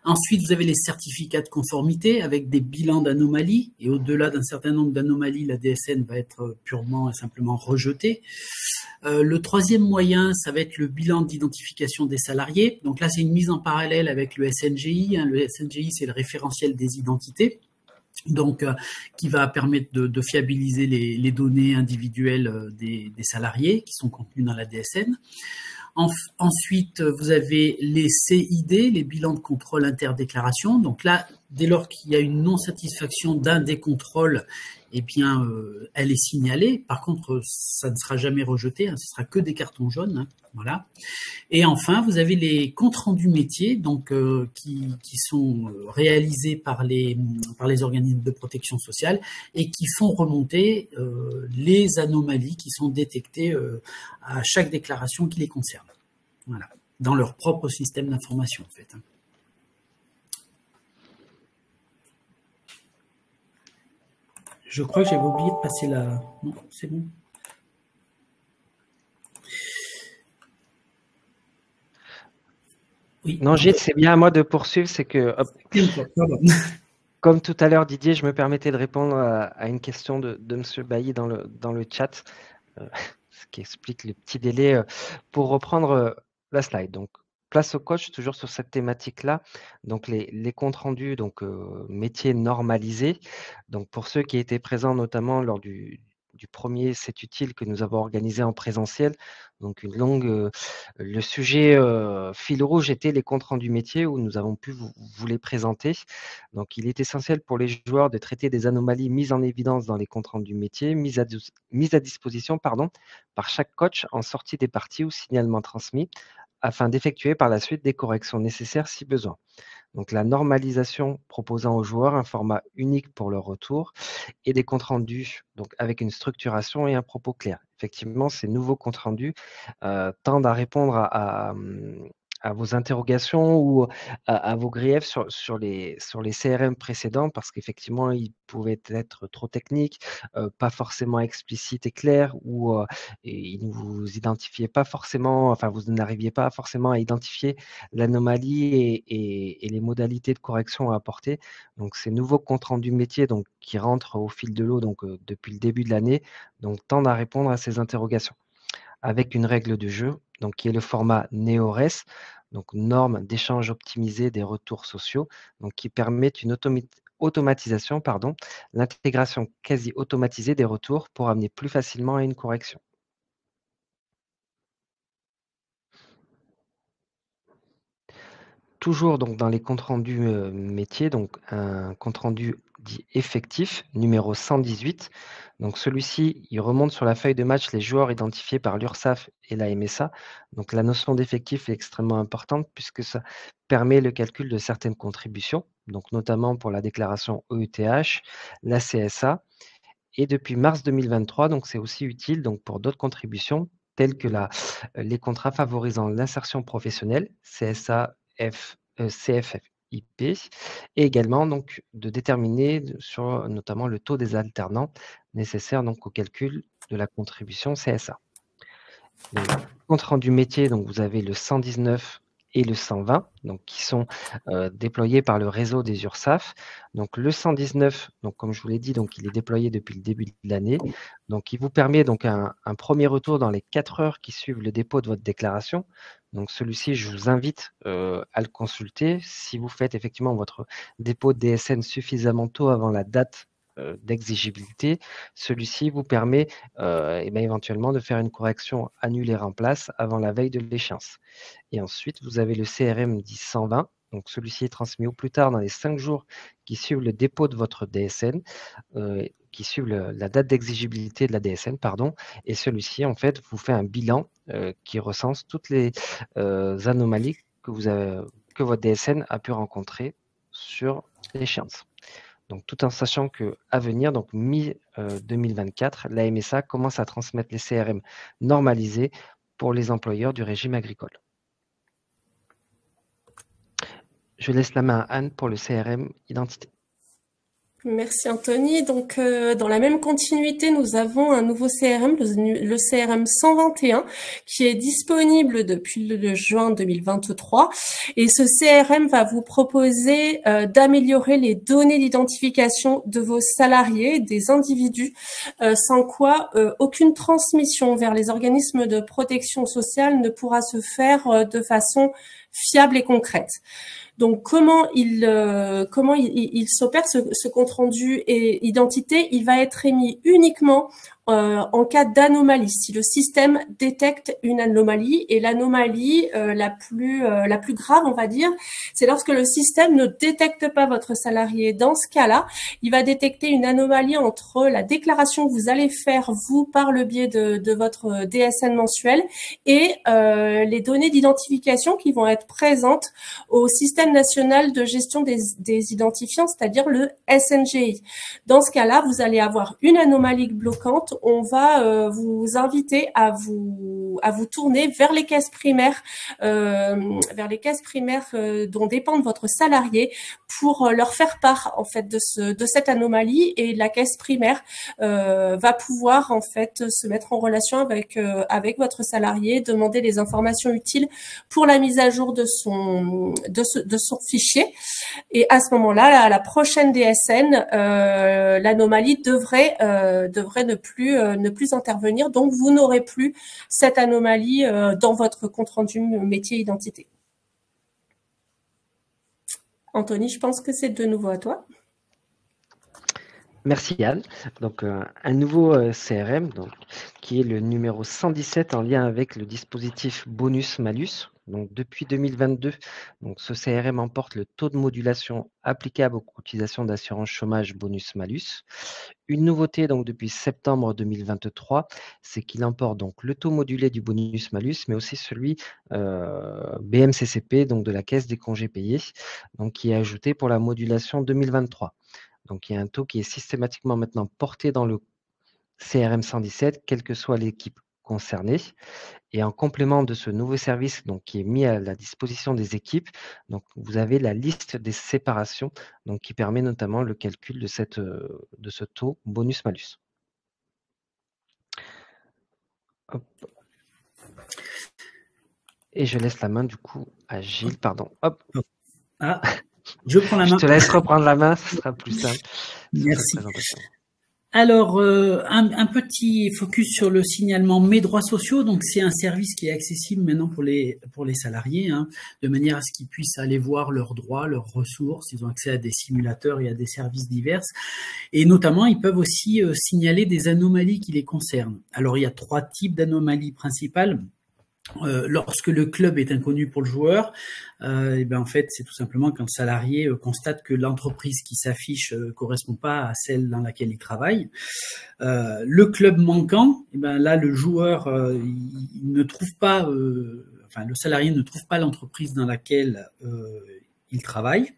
Ensuite, vous avez les certificats de conformité avec des bilans d'anomalies. Et au-delà d'un certain nombre d'anomalies, la DSN va être purement et simplement rejetée. Le troisième moyen, ça va être le bilan d'identification des salariés. Donc là, c'est une mise en parallèle avec le SNGI. Le SNGI, c'est le référentiel des identités. Donc, qui va permettre de fiabiliser les données individuelles des salariés qui sont contenues dans la DSN. Ensuite, vous avez les CID, les bilans de contrôle interdéclaration. Donc là, dès lors qu'il y a une non-satisfaction d'un des contrôles, eh bien, elle est signalée. Par contre, ça ne sera jamais rejeté, ce sera que des cartons jaunes. Voilà. Et enfin, vous avez les comptes rendus métiers, donc qui sont réalisés par les organismes de protection sociale et qui font remonter les anomalies qui sont détectées à chaque déclaration qui les concerne. Voilà, dans leur propre système d'information en fait. Je crois que j'avais oublié de passer la... Non, c'est bon. Oui. Non, Gilles, c'est bien à moi de poursuivre, c'est que... Comme tout à l'heure, Didier, je me permettais de répondre à une question de M. Bailly dans le chat, ce qui explique le petit délai pour reprendre la slide. Donc, place au coach, toujours sur cette thématique-là. Donc, les comptes rendus, donc métiers normalisés. Donc, pour ceux qui étaient présents notamment lors du premier C'est utile que nous avons organisé en présentiel. Donc, le sujet fil rouge était les comptes rendus métiers où nous avons pu vous les présenter. Donc, il est essentiel pour les joueurs de traiter des anomalies mises en évidence dans les comptes rendus métiers, mises à disposition par chaque coach en sortie des parties ou signalement transmis, afin d'effectuer par la suite des corrections nécessaires si besoin. Donc, la normalisation proposant aux joueurs un format unique pour leur retour et des comptes rendus donc avec une structuration et un propos clair. Effectivement, ces nouveaux comptes rendus tendent à répondre à vos interrogations ou à vos griefs sur les CRM précédents parce qu'effectivement, ils pouvaient être trop techniques, pas forcément explicites et clairs ou ils ne vous identifiaient pas forcément, enfin, vous n'arriviez pas forcément à identifier l'anomalie et les modalités de correction à apporter. Donc, ces nouveaux comptes rendus métiers donc, qui rentrent au fil de l'eau donc, depuis le début de l'année donc, tendent à répondre à ces interrogations avec une règle de jeu donc, qui est le format NEORES, donc norme d'échange optimisé des retours sociaux, donc, qui permet une automatisation, l'intégration quasi automatisée des retours pour amener plus facilement à une correction. Toujours donc dans les comptes rendus métiers, donc un compte rendu dit effectif, numéro 118. Donc celui-ci, il remonte sur la feuille de match les joueurs identifiés par l'URSSAF et la MSA. Donc la notion d'effectif est extrêmement importante puisque ça permet le calcul de certaines contributions, donc notamment pour la déclaration EUTH, la CSA. Et depuis mars 2023, donc c'est aussi utile donc pour d'autres contributions telles que les contrats favorisant l'insertion professionnelle, CSA, CFFIP, et également donc, de déterminer sur notamment le taux des alternants nécessaires donc, au calcul de la contribution CSA. Donc, compte rendu métier, donc, vous avez le 119 et le 120, donc, qui sont déployés par le réseau des URSSAF. Donc, le 119, donc, comme je vous l'ai dit, donc, il est déployé depuis le début de l'année. Donc, il vous permet donc, un premier retour dans les 4 heures qui suivent le dépôt de votre déclaration. Donc, celui-ci, je vous invite à le consulter. Si vous faites effectivement votre dépôt de DSN suffisamment tôt avant la date d'exigibilité, celui-ci vous permet éventuellement de faire une correction annulée en place avant la veille de l'échéance. Et ensuite, vous avez le CRM dit 120. Donc, celui-ci est transmis au plus tard dans les 5 jours qui suivent le dépôt de votre DSN, qui suivent la date d'exigibilité de la DSN, et celui-ci, en fait, vous fait un bilan qui recense toutes les anomalies que que votre DSN a pu rencontrer sur l'échéance. Donc, tout en sachant qu'à venir, donc mi-2024, la MSA commence à transmettre les CRM normalisés pour les employeurs du régime agricole. Je laisse la main à Anne pour le CRM identité. Merci Anthony. Donc, dans la même continuité, nous avons un nouveau CRM, le CRM 121, qui est disponible depuis le juin 2023. Et ce CRM va vous proposer d'améliorer les données d'identification de vos salariés, des individus, sans quoi aucune transmission vers les organismes de protection sociale ne pourra se faire de façon fiable et concrète. Donc, comment il s'opère ce compte rendu et identité? Il va être émis uniquement en cas d'anomalie. Si le système détecte une anomalie, et l'anomalie la plus grave, on va dire, c'est lorsque le système ne détecte pas votre salarié. Dans ce cas-là, il va détecter une anomalie entre la déclaration que vous allez faire vous par le biais de votre DSN mensuel et les données d'identification qui vont être présentes au système national de gestion des identifiants, c'est-à-dire le SNGI. Dans ce cas-là, vous allez avoir une anomalie bloquante. On va vous inviter à vous tourner vers les caisses primaires, dont dépend votre salarié, pour leur faire part en fait de cette anomalie, et la caisse primaire va pouvoir en fait se mettre en relation avec votre salarié, demander les informations utiles pour la mise à jour de son fichier. Et à ce moment-là, à la prochaine DSN, l'anomalie devrait ne plus intervenir. Donc, vous n'aurez plus cette anomalie dans votre compte rendu métier identité. Anthony, je pense que c'est de nouveau à toi. Merci Yann. Donc, un nouveau CRM donc, qui est le numéro 117 en lien avec le dispositif bonus-malus. Donc, depuis 2022, donc, ce CRM emporte le taux de modulation applicable aux cotisations d'assurance chômage bonus-malus. Une nouveauté donc, depuis septembre 2023, c'est qu'il emporte donc, le taux modulé du bonus-malus, mais aussi celui BMCCP, donc de la caisse des congés payés, donc, qui est ajouté pour la modulation 2023. Donc, il y a un taux qui est systématiquement maintenant porté dans le CRM 117, quelle que soit l'équipe concernée. Et en complément de ce nouveau service donc, qui est mis à la disposition des équipes, donc, vous avez la liste des séparations donc, qui permet notamment le calcul de ce taux bonus-malus. Et je laisse la main du coup à Gilles. Pardon. Hop. Ah, je prends la main. Je te laisse reprendre la main, ce sera plus simple. Merci. Alors, un petit focus sur le signalement Mes droits sociaux. Donc, c'est un service qui est accessible maintenant pour les salariés, hein, de manière à ce qu'ils puissent aller voir leurs droits, leurs ressources. Ils ont accès à des simulateurs et à des services divers. Et notamment, ils peuvent aussi signaler des anomalies qui les concernent. Alors, il y a 3 types d'anomalies principales. Lorsque le club est inconnu pour le joueur, et ben en fait c'est tout simplement quand le salarié constate que l'entreprise qui s'affiche correspond pas à celle dans laquelle il travaille. Le club manquant, et ben là le joueur il ne trouve pas, enfin le salarié ne trouve pas l'entreprise dans laquelle il travaille.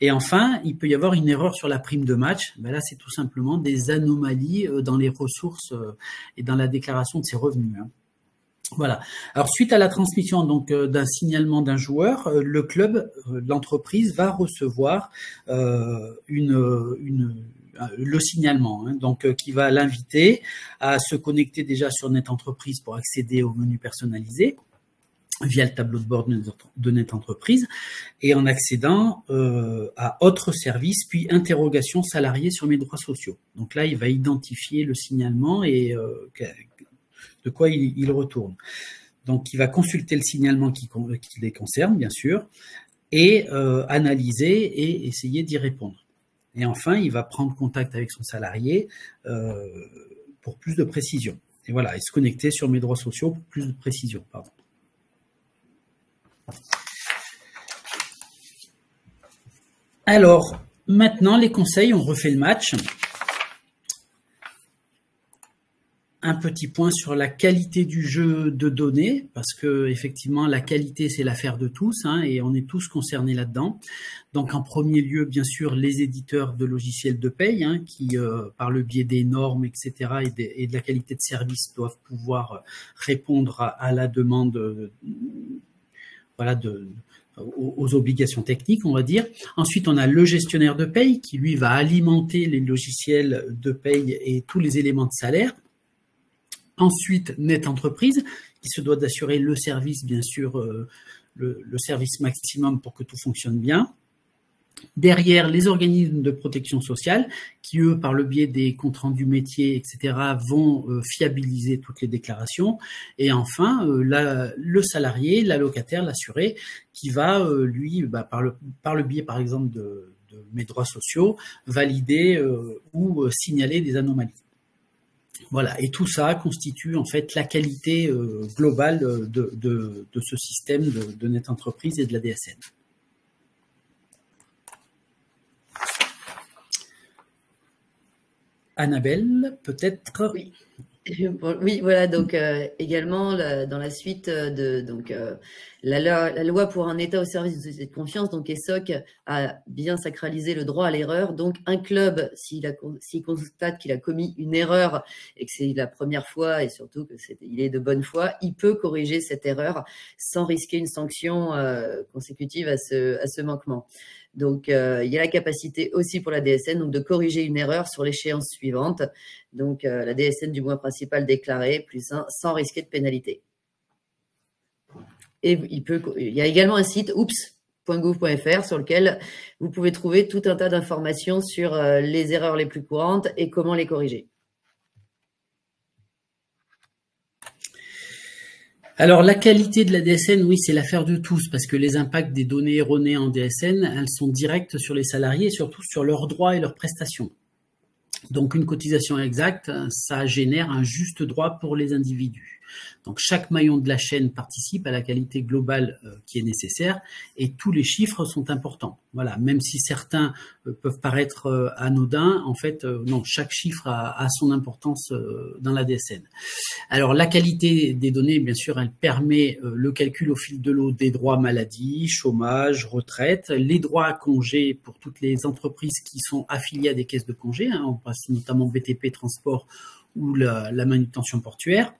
Et enfin, il peut y avoir une erreur sur la prime de match. Ben là, c'est tout simplement des anomalies dans les ressources et dans la déclaration de ses revenus, hein. Voilà. Alors, suite à la transmission donc d'un signalement d'un joueur, le club, l'entreprise va recevoir le signalement, hein, donc qui va l'inviter à se connecter déjà sur Net Entreprise pour accéder au menu personnalisé via le tableau de bord de Net Entreprise, et en accédant à autres services, puis interrogation salariée sur mes droits sociaux. Donc là, il va identifier le signalement et de quoi il retourne. Donc, il va consulter le signalement qui les concerne, bien sûr, et analyser et essayer d'y répondre. Et enfin, il va prendre contact avec son salarié pour plus de précision. Et voilà, et se connecter sur mes droits sociaux pour plus de précision. Pardon. Alors, maintenant, les conseils, on refait le match. un petit point sur la qualité du jeu de données, parce que effectivement la qualité c'est l'affaire de tous, hein, et on est tous concernés là-dedans. Donc en premier lieu, bien sûr, les éditeurs de logiciels de paye, hein, qui par le biais des normes, etc., et de la qualité de service doivent pouvoir répondre à la demande, voilà, aux obligations techniques, on va dire. Ensuite, on a le gestionnaire de paye qui lui va alimenter les logiciels de paye et tous les éléments de salaire. Ensuite, Net Entreprise, qui se doit d'assurer le service, bien sûr, le service maximum pour que tout fonctionne bien. Derrière, les organismes de protection sociale, qui, eux, par le biais des comptes rendus métiers, etc., vont fiabiliser toutes les déclarations. Et enfin, le salarié, l'allocataire, l'assuré, qui va, lui, par le biais, par exemple, de mes droits sociaux, valider ou signaler des anomalies. Voilà, et tout ça constitue en fait la qualité globale de ce système de Net Entreprise et de la DSN. Annabelle, peut-être? Oui. Oui, voilà, donc également dans la suite la loi pour un État au service d'une société de confiance, donc ESSOC, a bien sacralisé le droit à l'erreur. Donc un club, s'il constate qu'il a commis une erreur et que c'est la première fois et surtout qu'il est de bonne foi, il peut corriger cette erreur sans risquer une sanction consécutive à ce manquement. Donc, il y a la capacité aussi pour la DSN donc, de corriger une erreur sur l'échéance suivante. Donc, la DSN du mois principal déclaré plus 1 sans risquer de pénalité. Et il y a également un site oops.gouv.fr sur lequel vous pouvez trouver tout un tas d'informations sur les erreurs les plus courantes et comment les corriger. Alors, la qualité de la DSN, oui, c'est l'affaire de tous, parce que les impacts des données erronées en DSN, elles sont directes sur les salariés et surtout sur leurs droits et leurs prestations. Donc, une cotisation exacte, ça génère un juste droit pour les individus. Donc, chaque maillon de la chaîne participe à la qualité globale qui est nécessaire et tous les chiffres sont importants. Voilà, même si certains peuvent paraître anodins, en fait, non, chaque chiffre a son importance dans la DSN. Alors, la qualité des données, bien sûr, elle permet le calcul au fil de l'eau des droits maladie, chômage, retraite, les droits à congé pour toutes les entreprises qui sont affiliées à des caisses de congé, hein, on passe notamment BTP, transport ou la manutention portuaire.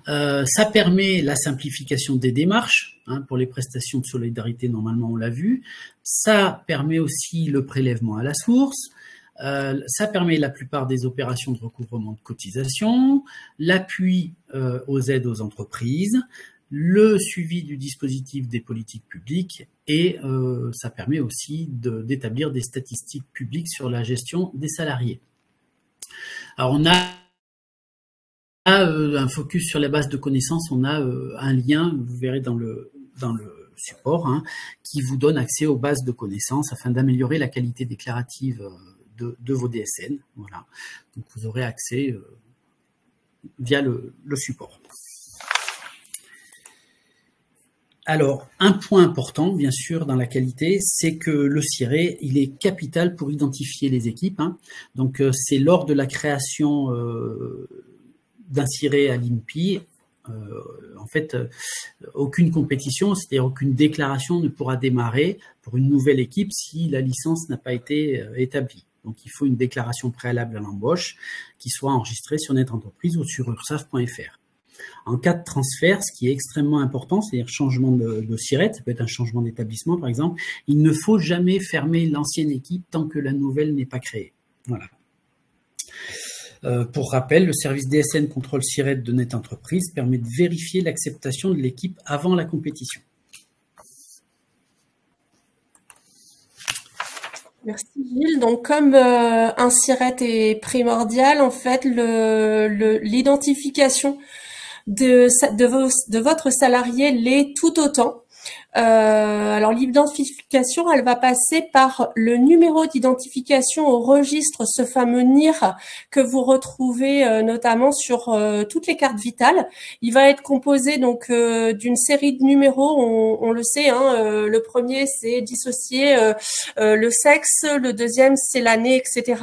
Ça permet la simplification des démarches hein, pour les prestations de solidarité, normalement on l'a vu. Ça permet aussi le prélèvement à la source. Ça permet la plupart des opérations de recouvrement de cotisations, l'appui aux aides aux entreprises, le suivi du dispositif des politiques publiques et ça permet aussi d'établir des statistiques publiques sur la gestion des salariés. Alors on a un focus sur la base de connaissances, on a un lien, vous verrez dans le support, hein, qui vous donne accès aux bases de connaissances afin d'améliorer la qualité déclarative de vos DSN. Voilà. Donc vous aurez accès via le support. Alors, un point important, bien sûr, dans la qualité, c'est que le SIRE, il est capital pour identifier les équipes. Hein. Donc, c'est lors de la création d'un SIRE à l'INPI, en fait, aucune compétition, c'est-à-dire aucune déclaration ne pourra démarrer pour une nouvelle équipe si la licence n'a pas été établie. Donc, il faut une déclaration préalable à l'embauche qui soit enregistrée sur Net Entreprise ou sur ursaf.fr. En cas de transfert, ce qui est extrêmement important, c'est-à-dire changement de SIRET, ça peut être un changement d'établissement par exemple, il ne faut jamais fermer l'ancienne équipe tant que la nouvelle n'est pas créée. Voilà. Pour rappel, le service DSN contrôle SIRET de Net Entreprise permet de vérifier l'acceptation de l'équipe avant la compétition. Merci Gilles. Donc comme un SIRET est primordial, en fait, l'identification de votre salarié l'est tout autant. Alors l'identification, elle va passer par le numéro d'identification au registre, ce fameux NIR que vous retrouvez notamment sur toutes les cartes vitales. Il va être composé donc d'une série de numéros, on le sait, hein, le premier c'est dissocié le sexe, le deuxième c'est l'année, etc.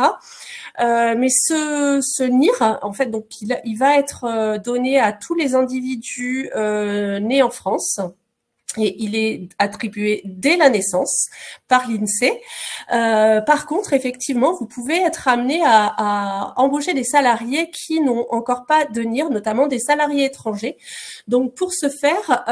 Mais ce NIR, en fait, donc il va être donné à tous les individus nés en France. Et il est attribué dès la naissance par l'INSEE. Par contre, effectivement, vous pouvez être amené à embaucher des salariés qui n'ont encore pas de NIR, notamment des salariés étrangers. Donc, pour ce faire,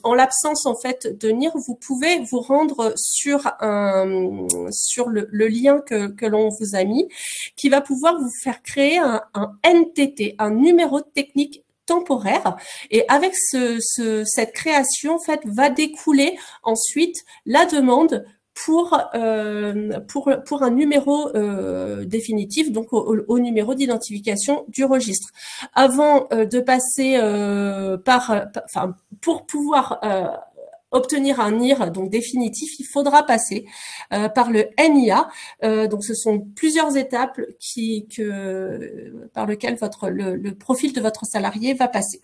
en l'absence en fait de NIR, vous pouvez vous rendre sur le lien que l'on vous a mis, qui va pouvoir vous faire créer un NTT, un numéro technique temporaire, et avec cette création en fait va découler ensuite la demande pour un numéro définitif, donc au numéro d'identification du registre. Avant de passer pour pouvoir obtenir un NIR donc définitif, il faudra passer par le NIA. Donc ce sont plusieurs étapes par lesquelles le profil de votre salarié va passer.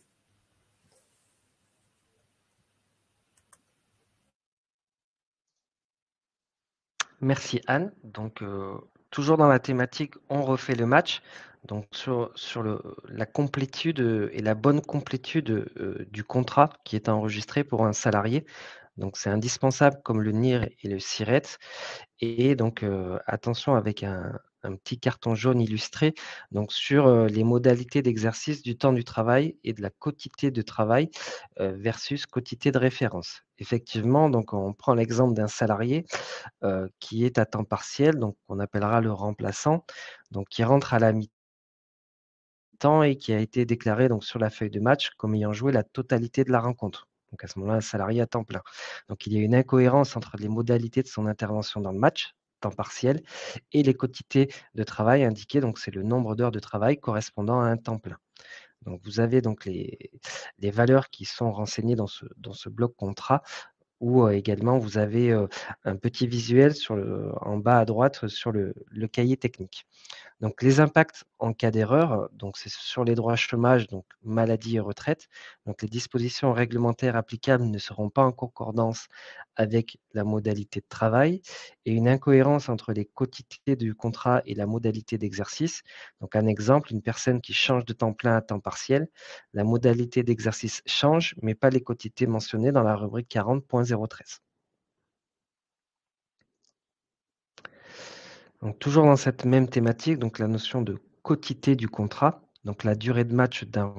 Merci Anne. Donc toujours dans la thématique, on refait le match. Donc sur la complétude et la bonne complétude du contrat qui est enregistré pour un salarié. Donc c'est indispensable comme le NIR et le SIRET. Et donc attention avec un petit carton jaune illustré donc sur les modalités d'exercice du temps du travail et de la quotité de travail versus quotité de référence. Effectivement, donc on prend l'exemple d'un salarié qui est à temps partiel, donc on appellera le remplaçant, donc qui rentre à la mi-temps et qui a été déclaré donc sur la feuille de match comme ayant joué la totalité de la rencontre. Donc à ce moment-là, un salarié à temps plein. Donc il y a une incohérence entre les modalités de son intervention dans le match, temps partiel, et les quotités de travail indiquées, donc c'est le nombre d'heures de travail correspondant à un temps plein. Donc vous avez donc les valeurs qui sont renseignées dans ce bloc contrat, où également vous avez un petit visuel en bas à droite sur le cahier technique. Donc les impacts en cas d'erreur, donc c'est sur les droits chômage, donc maladie et retraite. Donc les dispositions réglementaires applicables ne seront pas en concordance avec la modalité de travail et une incohérence entre les quotités du contrat et la modalité d'exercice. Donc un exemple, une personne qui change de temps plein à temps partiel, la modalité d'exercice change, mais pas les quotités mentionnées dans la rubrique 40.013. Donc, toujours dans cette même thématique, donc la notion de quotité du contrat, donc la durée de match d'un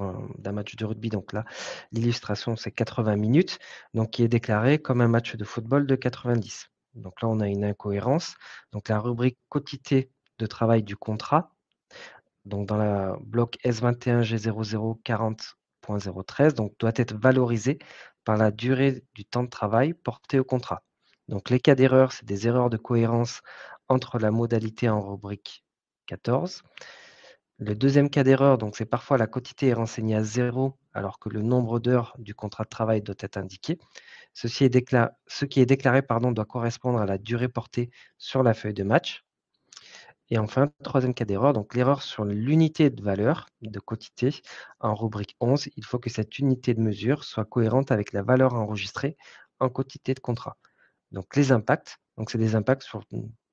match de rugby, donc là, l'illustration, c'est 80 minutes, donc qui est déclaré comme un match de football de 90. Donc là, on a une incohérence. Donc la rubrique quotité de travail du contrat, donc dans la bloc S21G0040.013, donc doit être valorisée par la durée du temps de travail porté au contrat. Donc les cas d'erreur, c'est des erreurs de cohérence entre la modalité en rubrique 14. Le deuxième cas d'erreur, donc c'est parfois la quotité est renseignée à 0 alors que le nombre d'heures du contrat de travail doit être indiqué. Ce qui est déclaré doit correspondre à la durée portée sur la feuille de match. Et enfin, troisième cas d'erreur, donc l'erreur sur l'unité de valeur de quotité en rubrique 11, il faut que cette unité de mesure soit cohérente avec la valeur enregistrée en quotité de contrat. Donc les impacts, donc c'est des impacts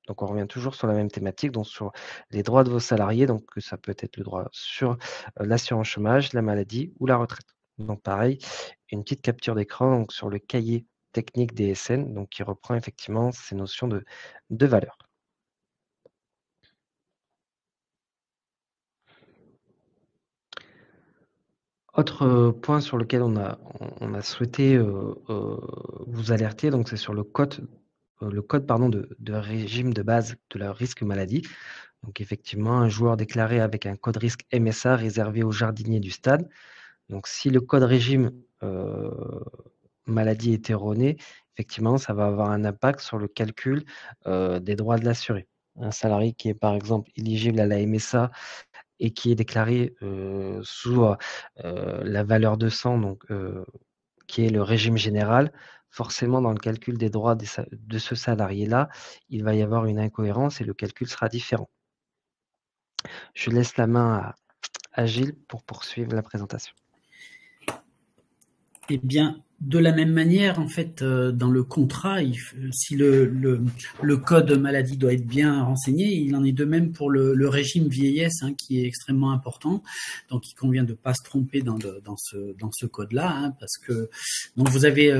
donc on revient toujours sur la même thématique, donc sur les droits de vos salariés, donc ça peut être le droit sur l'assurance chômage, la maladie ou la retraite. Donc pareil, une petite capture d'écran donc sur le cahier technique DSN, donc qui reprend effectivement ces notions de valeur. Autre point sur lequel on a souhaité vous alerter, donc c'est sur le code de régime de base de la risque maladie. Donc effectivement, un joueur déclaré avec un code risque MSA réservé aux jardiniers du stade. Donc si le code régime maladie est erroné, effectivement, ça va avoir un impact sur le calcul des droits de l'assuré. Un salarié qui est par exemple éligible à la MSA et qui est déclaré sous la valeur de 100, donc qui est le régime général, forcément dans le calcul des droits de ce salarié-là, il va y avoir une incohérence et le calcul sera différent. Je laisse la main à Gilles pour poursuivre la présentation. Eh bien, de la même manière, en fait, dans le contrat, si le code maladie doit être bien renseigné, il en est de même pour le régime vieillesse, hein, qui est extrêmement important. Donc, il convient de ne pas se tromper dans ce code-là, hein, parce que donc vous avez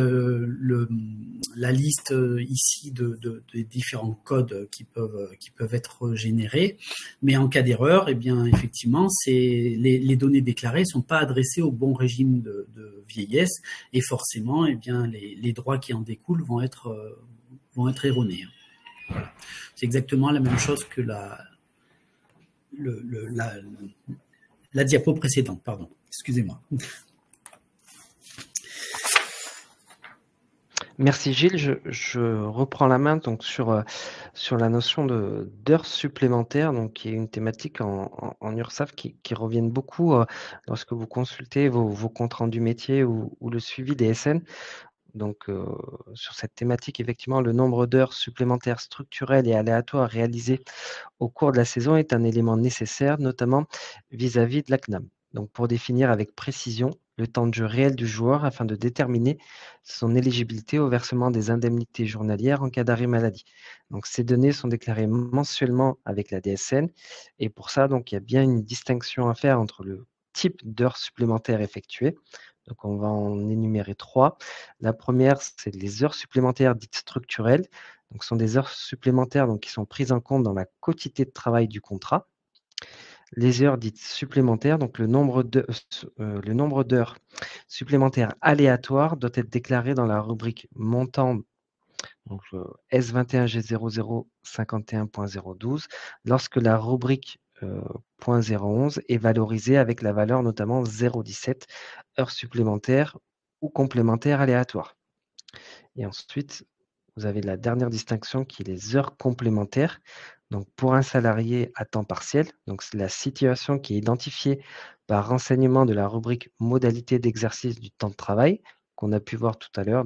la liste ici des différents codes qui peuvent être générés, mais en cas d'erreur, eh bien, effectivement, les données déclarées sont pas adressées au bon régime de vieillesse, et forcément, eh bien, les droits qui en découlent vont être erronés. Voilà. C'est exactement la même chose que la diapo précédente. Pardon, excusez-moi. Merci Gilles. Je reprends la main donc sur la notion d'heures supplémentaires, donc qui est une thématique en URSSAF qui reviennent beaucoup lorsque vous consultez vos comptes rendus métiers ou le suivi des SN. Donc sur cette thématique, effectivement, le nombre d'heures supplémentaires structurelles et aléatoires réalisées au cours de la saison est un élément nécessaire, notamment vis-à-vis de la CNAM. Donc pour définir avec précision le temps de jeu réel du joueur afin de déterminer son éligibilité au versement des indemnités journalières en cas d'arrêt maladie. Donc ces données sont déclarées mensuellement avec la DSN et pour ça, donc, il y a bien une distinction à faire entre le type d'heures supplémentaires effectuées. Donc on va en énumérer 3. La première, c'est les heures supplémentaires dites structurelles. Donc ce sont des heures supplémentaires donc, qui sont prises en compte dans la quotité de travail du contrat. Les heures dites supplémentaires, donc le nombre d'heures supplémentaires aléatoires doit être déclaré dans la rubrique montant, donc S21G0051.012, lorsque la rubrique .011 est valorisée avec la valeur notamment 0,17 heures supplémentaires ou complémentaires aléatoires. Et ensuite, vous avez la dernière distinction qui est les heures complémentaires. Donc, pour un salarié à temps partiel, donc c'est la situation qui est identifiée par renseignement de la rubrique modalité d'exercice du temps de travail qu'on a pu voir tout à l'heure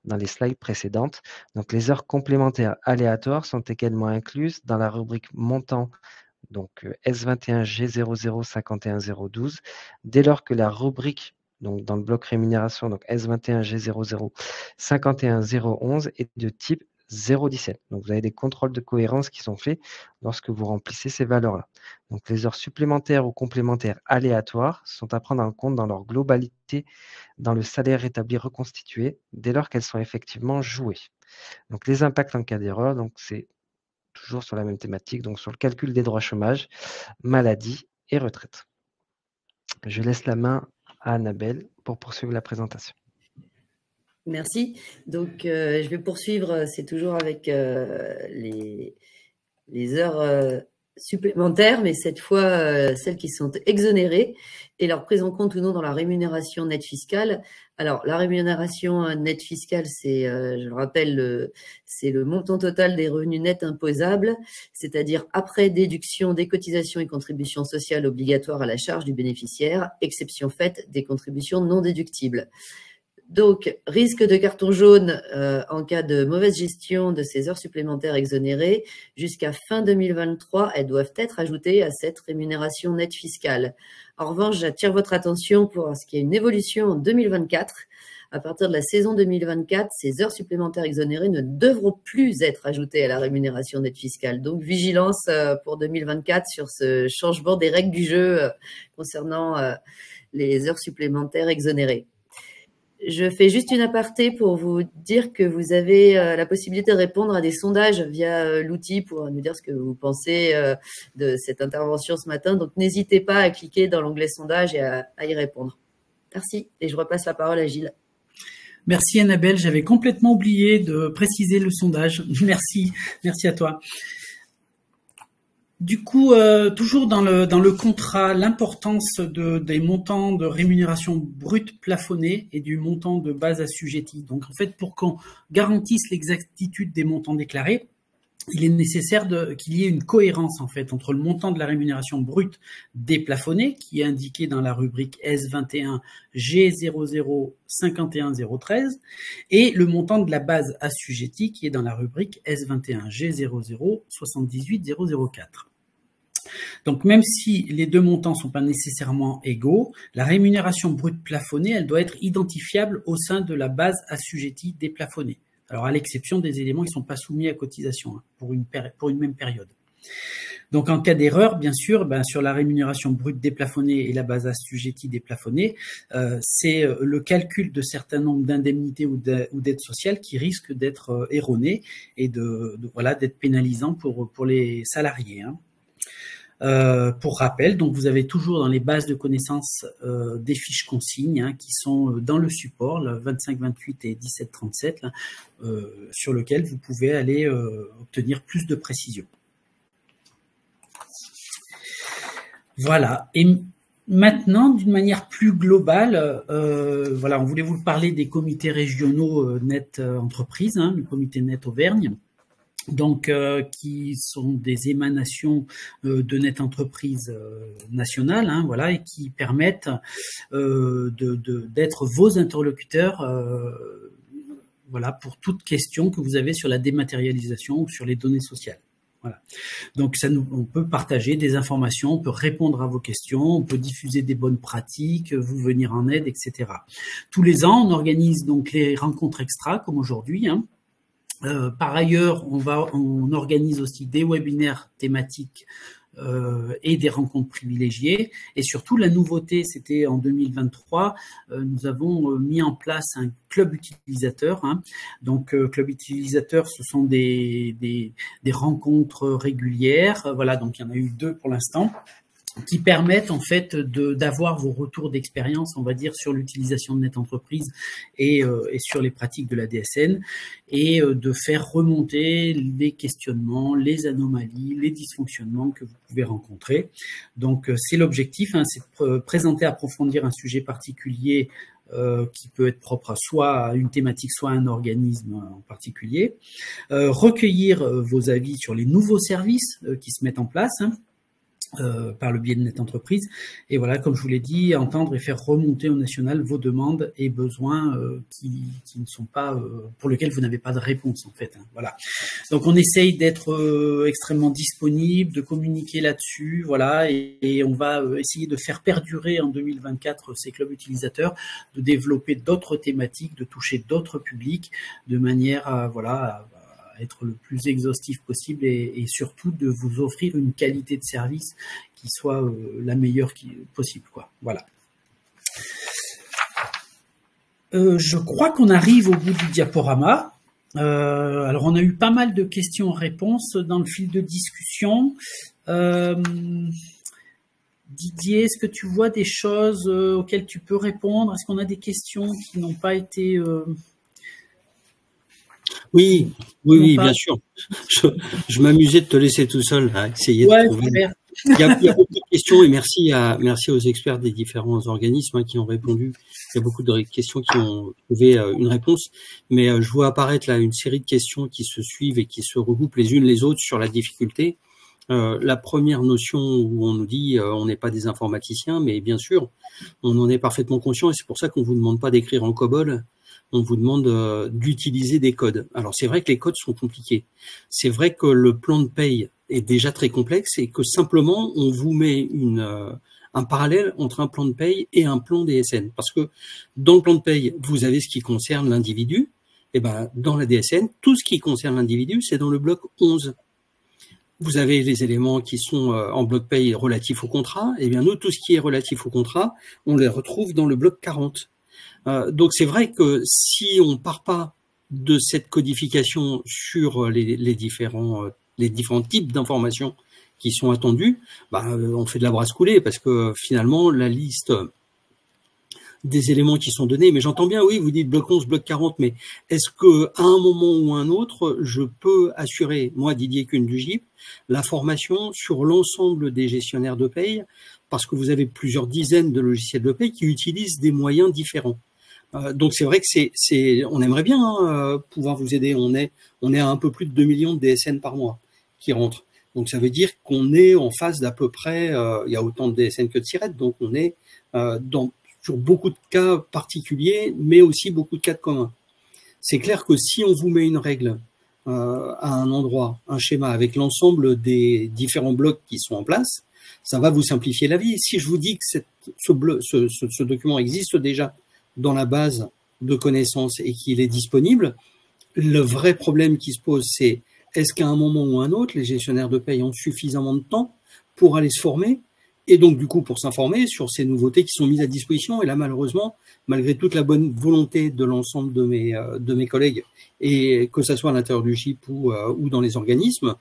dans les slides précédentes. Donc, les heures complémentaires aléatoires sont également incluses dans la rubrique montant, donc S21G0051.012, dès lors que la rubrique, donc dans le bloc rémunération, donc S21G0051.011 est de type 0,17. Donc, vous avez des contrôles de cohérence qui sont faits lorsque vous remplissez ces valeurs-là. Donc, les heures supplémentaires ou complémentaires aléatoires sont à prendre en compte dans leur globalité dans le salaire établi reconstitué dès lors qu'elles sont effectivement jouées. Donc, les impacts en cas d'erreur, donc c'est toujours sur la même thématique, donc sur le calcul des droits chômage, maladie et retraite. Je laisse la main à Annabelle pour poursuivre la présentation. Merci. Donc, je vais poursuivre, c'est toujours avec les heures supplémentaires, mais cette fois, celles qui sont exonérées et leur prise en compte ou non dans la rémunération nette fiscale. Alors, la rémunération nette fiscale, c'est, je le rappelle, c'est le montant total des revenus nets imposables, c'est-à-dire après déduction des cotisations et contributions sociales obligatoires à la charge du bénéficiaire, exception faite des contributions non déductibles. Donc, risque de carton jaune en cas de mauvaise gestion de ces heures supplémentaires exonérées. Jusqu'à fin 2023, elles doivent être ajoutées à cette rémunération nette fiscale. En revanche, j'attire votre attention pour ce qui est une évolution en 2024. À partir de la saison 2024, ces heures supplémentaires exonérées ne devront plus être ajoutées à la rémunération nette fiscale. Donc, vigilance pour 2024 sur ce changement des règles du jeu concernant les heures supplémentaires exonérées. Je fais juste une aparté pour vous dire que vous avez la possibilité de répondre à des sondages via l'outil pour nous dire ce que vous pensez de cette intervention ce matin. Donc, n'hésitez pas à cliquer dans l'onglet sondage et à y répondre. Merci. Et je repasse la parole à Gilles. Merci Annabelle. J'avais complètement oublié de préciser le sondage. Merci. Merci à toi. Du coup, toujours dans le contrat, l'importance des montants de rémunération brute plafonnés et du montant de base assujetti. Donc, en fait, pour qu'on garantisse l'exactitude des montants déclarés, il est nécessaire qu'il y ait une cohérence en fait entre le montant de la rémunération brute déplafonnée qui est indiqué dans la rubrique S21 G00 51013 et le montant de la base assujettie qui est dans la rubrique S21 G00 78004. Donc même si les deux montants ne sont pas nécessairement égaux, la rémunération brute plafonnée, elle doit être identifiable au sein de la base assujettie déplafonnée. Alors à l'exception des éléments qui ne sont pas soumis à cotisation pour une même période. Donc en cas d'erreur, bien sûr, sur la rémunération brute déplafonnée et la base assujettie déplafonnée, c'est le calcul de certains nombres d'indemnités ou d'aides sociales qui risque d'être erroné et d'être pénalisant pour les salariés. Pour rappel, donc vous avez toujours dans les bases de connaissances des fiches consignes qui sont dans le support, le 2528 et 1737, sur lequel vous pouvez aller obtenir plus de précision. Voilà. Et maintenant, d'une manière plus globale, on voulait vous parler des comités régionaux Net Entreprises, le comité Net Auvergne. Donc, qui sont des émanations de Net Entreprise nationale, et qui permettent d'être vos interlocuteurs, pour toute question que vous avez sur la dématérialisation ou sur les données sociales. Voilà. Donc, on peut partager des informations, on peut répondre à vos questions, on peut diffuser des bonnes pratiques, vous venir en aide, etc. Tous les ans, on organise donc les rencontres extra, comme aujourd'hui. Par ailleurs, on organise aussi des webinaires thématiques et des rencontres privilégiées. Et surtout, la nouveauté, c'était en 2023, nous avons mis en place un club utilisateur. Donc, club utilisateur, ce sont des rencontres régulières. Voilà, donc il y en a eu 2 pour l'instant, qui permettent en fait d'avoir vos retours d'expérience, on va dire, sur l'utilisation de Net Entreprise et sur les pratiques de la DSN, et de faire remonter les questionnements, les anomalies, les dysfonctionnements que vous pouvez rencontrer. Donc c'est l'objectif, c'est de présenter, approfondir un sujet particulier qui peut être propre soit à une thématique, soit à un organisme en particulier, recueillir vos avis sur les nouveaux services qui se mettent en place, par le biais de Net Entreprise, et voilà, comme je vous l'ai dit, entendre et faire remonter au national vos demandes et besoins qui ne sont pas, pour lesquels vous n'avez pas de réponse en fait. Voilà. Donc on essaye d'être extrêmement disponible, de communiquer là-dessus, voilà, et on va essayer de faire perdurer en 2024 ces clubs utilisateurs, de développer d'autres thématiques, de toucher d'autres publics, de manière à être le plus exhaustif possible et surtout de vous offrir une qualité de service qui soit la meilleure possible, quoi. Voilà. Je crois qu'on arrive au bout du diaporama. Alors, on a eu pas mal de questions-réponses dans le fil de discussion. Didier, est-ce que tu vois des choses auxquelles tu peux répondre? Est-ce qu'on a des questions qui n'ont pas été... Oui, bien sûr. Je m'amusais de te laisser tout seul à essayer de trouver. Il y a beaucoup de questions et merci aux experts des différents organismes qui ont répondu. Il y a beaucoup de questions qui ont trouvé une réponse, mais je vois apparaître là une série de questions qui se suivent et qui se regroupent les unes les autres sur la difficulté. La première notion où on nous dit on n'est pas des informaticiens, mais bien sûr, on en est parfaitement conscient et c'est pour ça qu'on vous demande pas d'écrire en COBOL. On vous demande d'utiliser des codes. Alors, c'est vrai que les codes sont compliqués. C'est vrai que le plan de paye est déjà très complexe et que simplement, on vous met un parallèle entre un plan de paye et un plan DSN. Parce que dans le plan de paye, vous avez ce qui concerne l'individu. Et dans la DSN, tout ce qui concerne l'individu, c'est dans le bloc 11. Vous avez les éléments qui sont en bloc paye relatifs au contrat. Et bien, nous, tout ce qui est relatif au contrat, on les retrouve dans le bloc 40. Donc c'est vrai que si on part pas de cette codification sur les différents types d'informations qui sont attendues, on fait de la brasse coulée parce que finalement la liste des éléments qui sont donnés, mais j'entends bien, oui, vous dites bloc 11, bloc 40, mais est-ce que à un moment ou à un autre, je peux assurer, moi Didier Kuhn du GIP, la formation sur l'ensemble des gestionnaires de paye, parce que vous avez plusieurs dizaines de logiciels de paye qui utilisent des moyens différents. Donc c'est vrai que on aimerait bien pouvoir vous aider. On est à un peu plus de 2 millions de DSN par mois qui rentrent. Donc ça veut dire qu'on est en face d'à peu près, il y a autant de DSN que de SIRET, donc on est sur beaucoup de cas particuliers, mais aussi beaucoup de cas de communs. C'est clair que si on vous met une règle à un endroit, un schéma avec l'ensemble des différents blocs qui sont en place, ça va vous simplifier la vie. Si je vous dis que ce document existe déjà dans la base de connaissances et qu'il est disponible, le vrai problème qui se pose, c'est est-ce qu'à un moment ou un autre, les gestionnaires de paye ont suffisamment de temps pour aller se former et donc du coup pour s'informer sur ces nouveautés qui sont mises à disposition? Et là, malheureusement, malgré toute la bonne volonté de l'ensemble de mes collègues, et que ça soit à l'intérieur du GIP ou dans les organismes,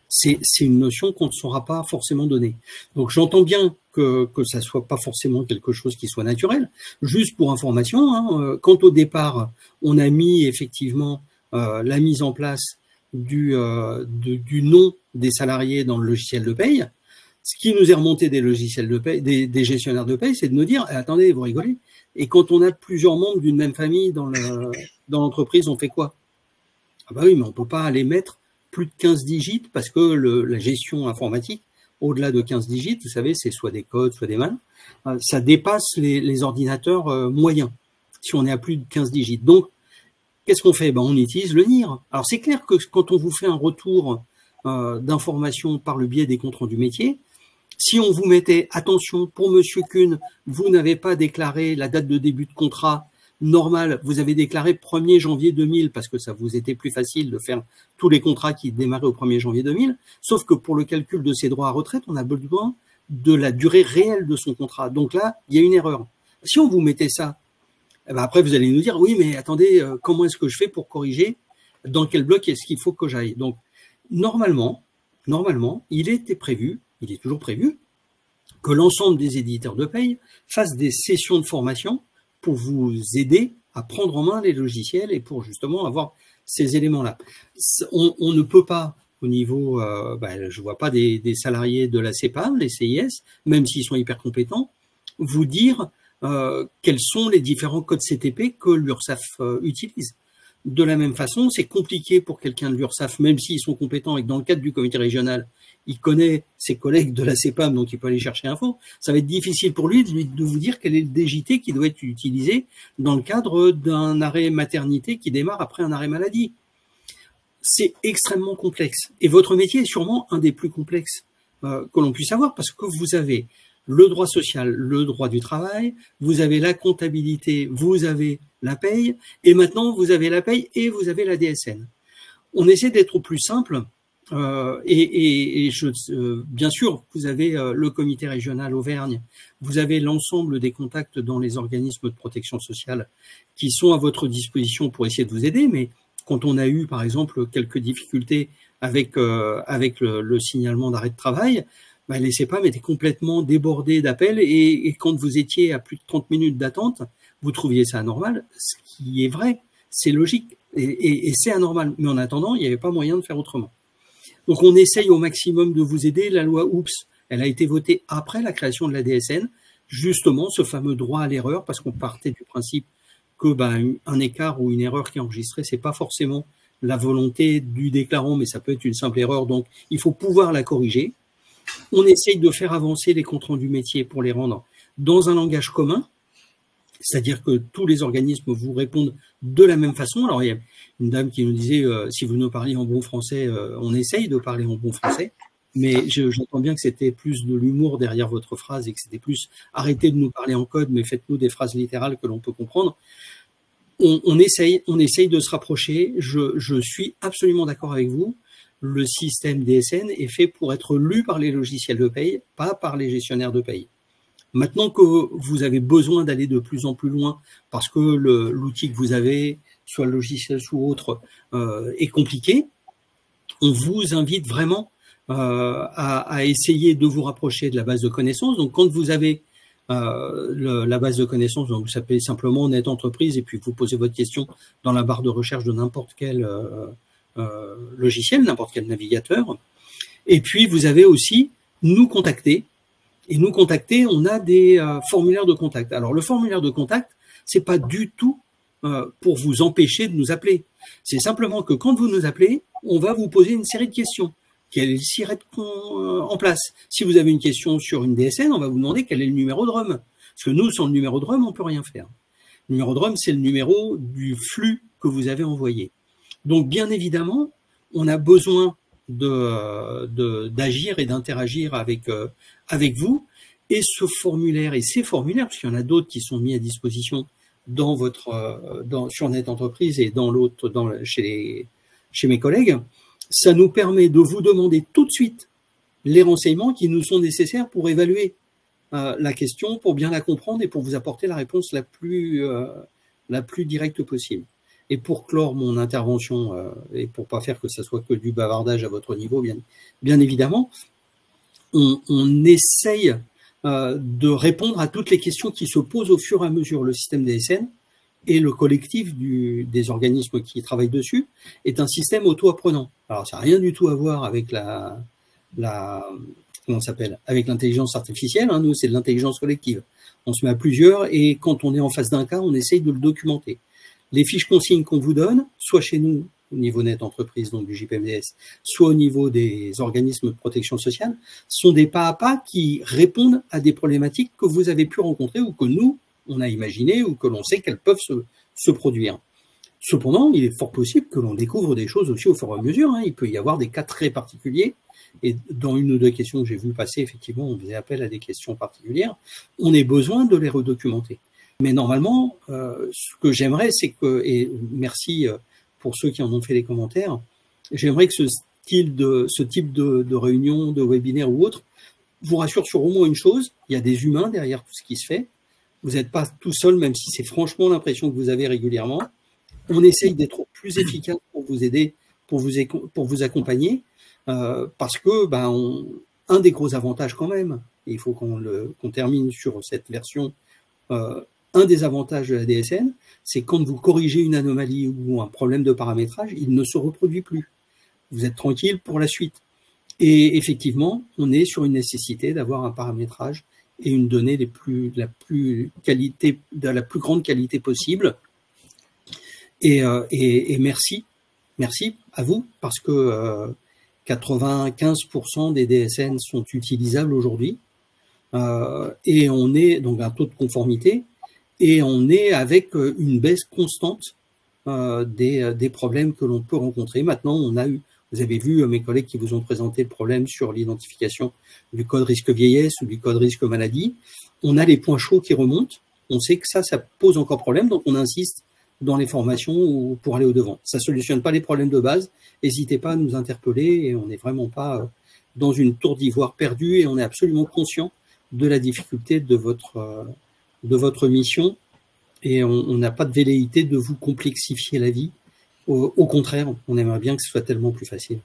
c'est une notion qu'on ne saura pas forcément donner. Donc j'entends bien que ça soit pas forcément quelque chose qui soit naturel. Juste pour information, quand au départ on a mis effectivement la mise en place du nom des salariés dans le logiciel de paye, ce qui nous est remonté des logiciels de paye, des gestionnaires de paye, c'est de nous dire attendez, vous rigolez. Et quand on a plusieurs membres d'une même famille dans l'entreprise, on fait quoi? Ah bah oui, mais on peut pas aller mettre plus de 15 digits parce que la gestion informatique, au-delà de 15 digits, vous savez, c'est soit des codes, soit des mains, ça dépasse les ordinateurs moyens si on est à plus de 15 digits. Donc, qu'est-ce qu'on fait? On utilise le NIR. Alors, c'est clair que quand on vous fait un retour d'informations par le biais des comptes rendus métiers, si on vous mettait, attention, pour Monsieur Kuhn, vous n'avez pas déclaré la date de début de contrat normal, vous avez déclaré 1er janvier 2000 parce que ça vous était plus facile de faire tous les contrats qui démarraient au 1er janvier 2000, sauf que pour le calcul de ses droits à retraite, on a besoin de la durée réelle de son contrat. Donc là, il y a une erreur. Si on vous mettait ça, après vous allez nous dire, oui, mais attendez, comment est-ce que je fais pour corriger? Dans quel bloc est-ce qu'il faut que j'aille? Donc, normalement, il était prévu, il est toujours prévu, que l'ensemble des éditeurs de paye fassent des sessions de formation pour vous aider à prendre en main les logiciels et pour justement avoir ces éléments-là. On ne peut pas, au niveau, je vois pas des salariés de la CEPAM, les CIS, même s'ils sont hyper compétents, vous dire quels sont les différents codes CTP que l'URSSAF utilise. De la même façon, c'est compliqué pour quelqu'un de l'URSSAF, même s'ils sont compétents et que dans le cadre du comité régional, il connaît ses collègues de la CEPAM, donc il peut aller chercher l'info. Ça va être difficile pour lui de vous dire quel est le DJT qui doit être utilisé dans le cadre d'un arrêt maternité qui démarre après un arrêt maladie. C'est extrêmement complexe. Et votre métier est sûrement un des plus complexes que l'on puisse avoir parce que vous avez le droit social, le droit du travail, vous avez la comptabilité, vous avez la paye, et maintenant vous avez la paye et vous avez la DSN. On essaie d'être au plus simple, bien sûr, vous avez le comité régional Auvergne, vous avez l'ensemble des contacts dans les organismes de protection sociale qui sont à votre disposition pour essayer de vous aider, mais quand on a eu par exemple quelques difficultés avec le signalement d'arrêt de travail, les CEPAM étaient complètement débordés d'appels et quand vous étiez à plus de 30 minutes d'attente, vous trouviez ça anormal, ce qui est vrai, c'est logique et c'est anormal. Mais en attendant, il n'y avait pas moyen de faire autrement. Donc on essaye au maximum de vous aider. La loi OUPS, elle a été votée après la création de la DSN, justement ce fameux droit à l'erreur, parce qu'on partait du principe que un écart ou une erreur qui est enregistrée, c'est pas forcément la volonté du déclarant, mais ça peut être une simple erreur, donc il faut pouvoir la corriger. On essaye de faire avancer les comptes rendus métiers pour les rendre dans un langage commun, c'est-à-dire que tous les organismes vous répondent de la même façon. Alors, il y a une dame qui nous disait, si vous nous parliez en bon français, on essaye de parler en bon français, mais j'entends bien que c'était plus de l'humour derrière votre phrase et que c'était plus arrêtez de nous parler en code, mais faites-nous des phrases littérales que l'on peut comprendre. On essaye de se rapprocher. Je suis absolument d'accord avec vous. Le système DSN est fait pour être lu par les logiciels de paye, pas par les gestionnaires de paye. Maintenant que vous avez besoin d'aller de plus en plus loin parce que l'outil que vous avez, soit le logiciel ou autre, est compliqué, on vous invite vraiment à essayer de vous rapprocher de la base de connaissances. Donc, quand vous avez la base de connaissances, donc vous appelez simplement Net Entreprise et puis vous posez votre question dans la barre de recherche de n'importe quel logiciel, n'importe quel navigateur. Et puis, vous avez aussi nous contacter. Et nous contacter, on a des formulaires de contact. Alors, le formulaire de contact, C'est pas du tout pour vous empêcher de nous appeler. C'est simplement que quand vous nous appelez, on va vous poser une série de questions qui allent s'y être en place. Si vous avez une question sur une DSN, on va vous demander quel est le numéro de RUM. Parce que nous, sans le numéro de RUM, on peut rien faire. Le numéro de RUM, c'est le numéro du flux que vous avez envoyé. Donc, bien évidemment, on a besoin d'agir et d'interagir avec vous. Et ce formulaire et ces formulaires, parce qu'il y en a d'autres qui sont mis à disposition dans sur Net Entreprise et dans l'autre, chez mes collègues, ça nous permet de vous demander tout de suite les renseignements qui nous sont nécessaires pour évaluer la question, pour bien la comprendre et pour vous apporter la réponse la plus directe possible. Et pour clore mon intervention, et pour pas faire que ça soit que du bavardage à votre niveau, bien évidemment, on essaye de répondre à toutes les questions qui se posent au fur et à mesure. Le système DSN et le collectif des organismes qui travaillent dessus est un système auto-apprenant. Alors, ça n'a rien du tout à voir avec comment ça s'appelle, avec l'intelligence artificielle. Hein, nous, c'est de l'intelligence collective. On se met à plusieurs et quand on est en face d'un cas, on essaye de le documenter. Les fiches consignes qu'on vous donne, soit chez nous, au niveau Net Entreprise, donc du JPMDS, soit au niveau des organismes de protection sociale, sont des pas à pas qui répondent à des problématiques que vous avez pu rencontrer ou que nous, on a imaginé ou que l'on sait qu'elles peuvent se produire. Cependant, il est fort possible que l'on découvre des choses aussi au fur et à mesure. Hein. Il peut y avoir des cas très particuliers. Et dans une ou deux questions que j'ai vu passer, effectivement, on faisait appel à des questions particulières. On a besoin de les redocumenter. Mais normalement, ce que j'aimerais, c'est que, et merci pour ceux qui en ont fait les commentaires, j'aimerais que ce type de réunion, de webinaire ou autre, vous rassure sur au moins une chose, il y a des humains derrière tout ce qui se fait. Vous n'êtes pas tout seul, même si c'est franchement l'impression que vous avez régulièrement. On essaye d'être plus efficace pour vous aider, pour vous accompagner, parce que un des gros avantages quand même, et il faut qu'on termine sur cette version, un des avantages de la DSN, c'est quand vous corrigez une anomalie ou un problème de paramétrage, il ne se reproduit plus. Vous êtes tranquille pour la suite. Et effectivement, on est sur une nécessité d'avoir un paramétrage et une donnée de la plus grande qualité possible. Et merci à vous, parce que 95% des DSN sont utilisables aujourd'hui, et on est donc un taux de conformité, et on est avec une baisse constante des problèmes que l'on peut rencontrer. Maintenant, vous avez vu mes collègues qui vous ont présenté le problème sur l'identification du code risque vieillesse ou du code risque maladie. On a les points chauds qui remontent. On sait que ça pose encore problème, donc on insiste dans les formations pour aller au-devant. Ça ne solutionne pas les problèmes de base. N'hésitez pas à nous interpeller et on n'est vraiment pas dans une tour d'ivoire perdue et on est absolument conscient de la difficulté de votre mission et on n'a pas de velléité de vous complexifier la vie. Au contraire, on aimerait bien que ce soit tellement plus facile.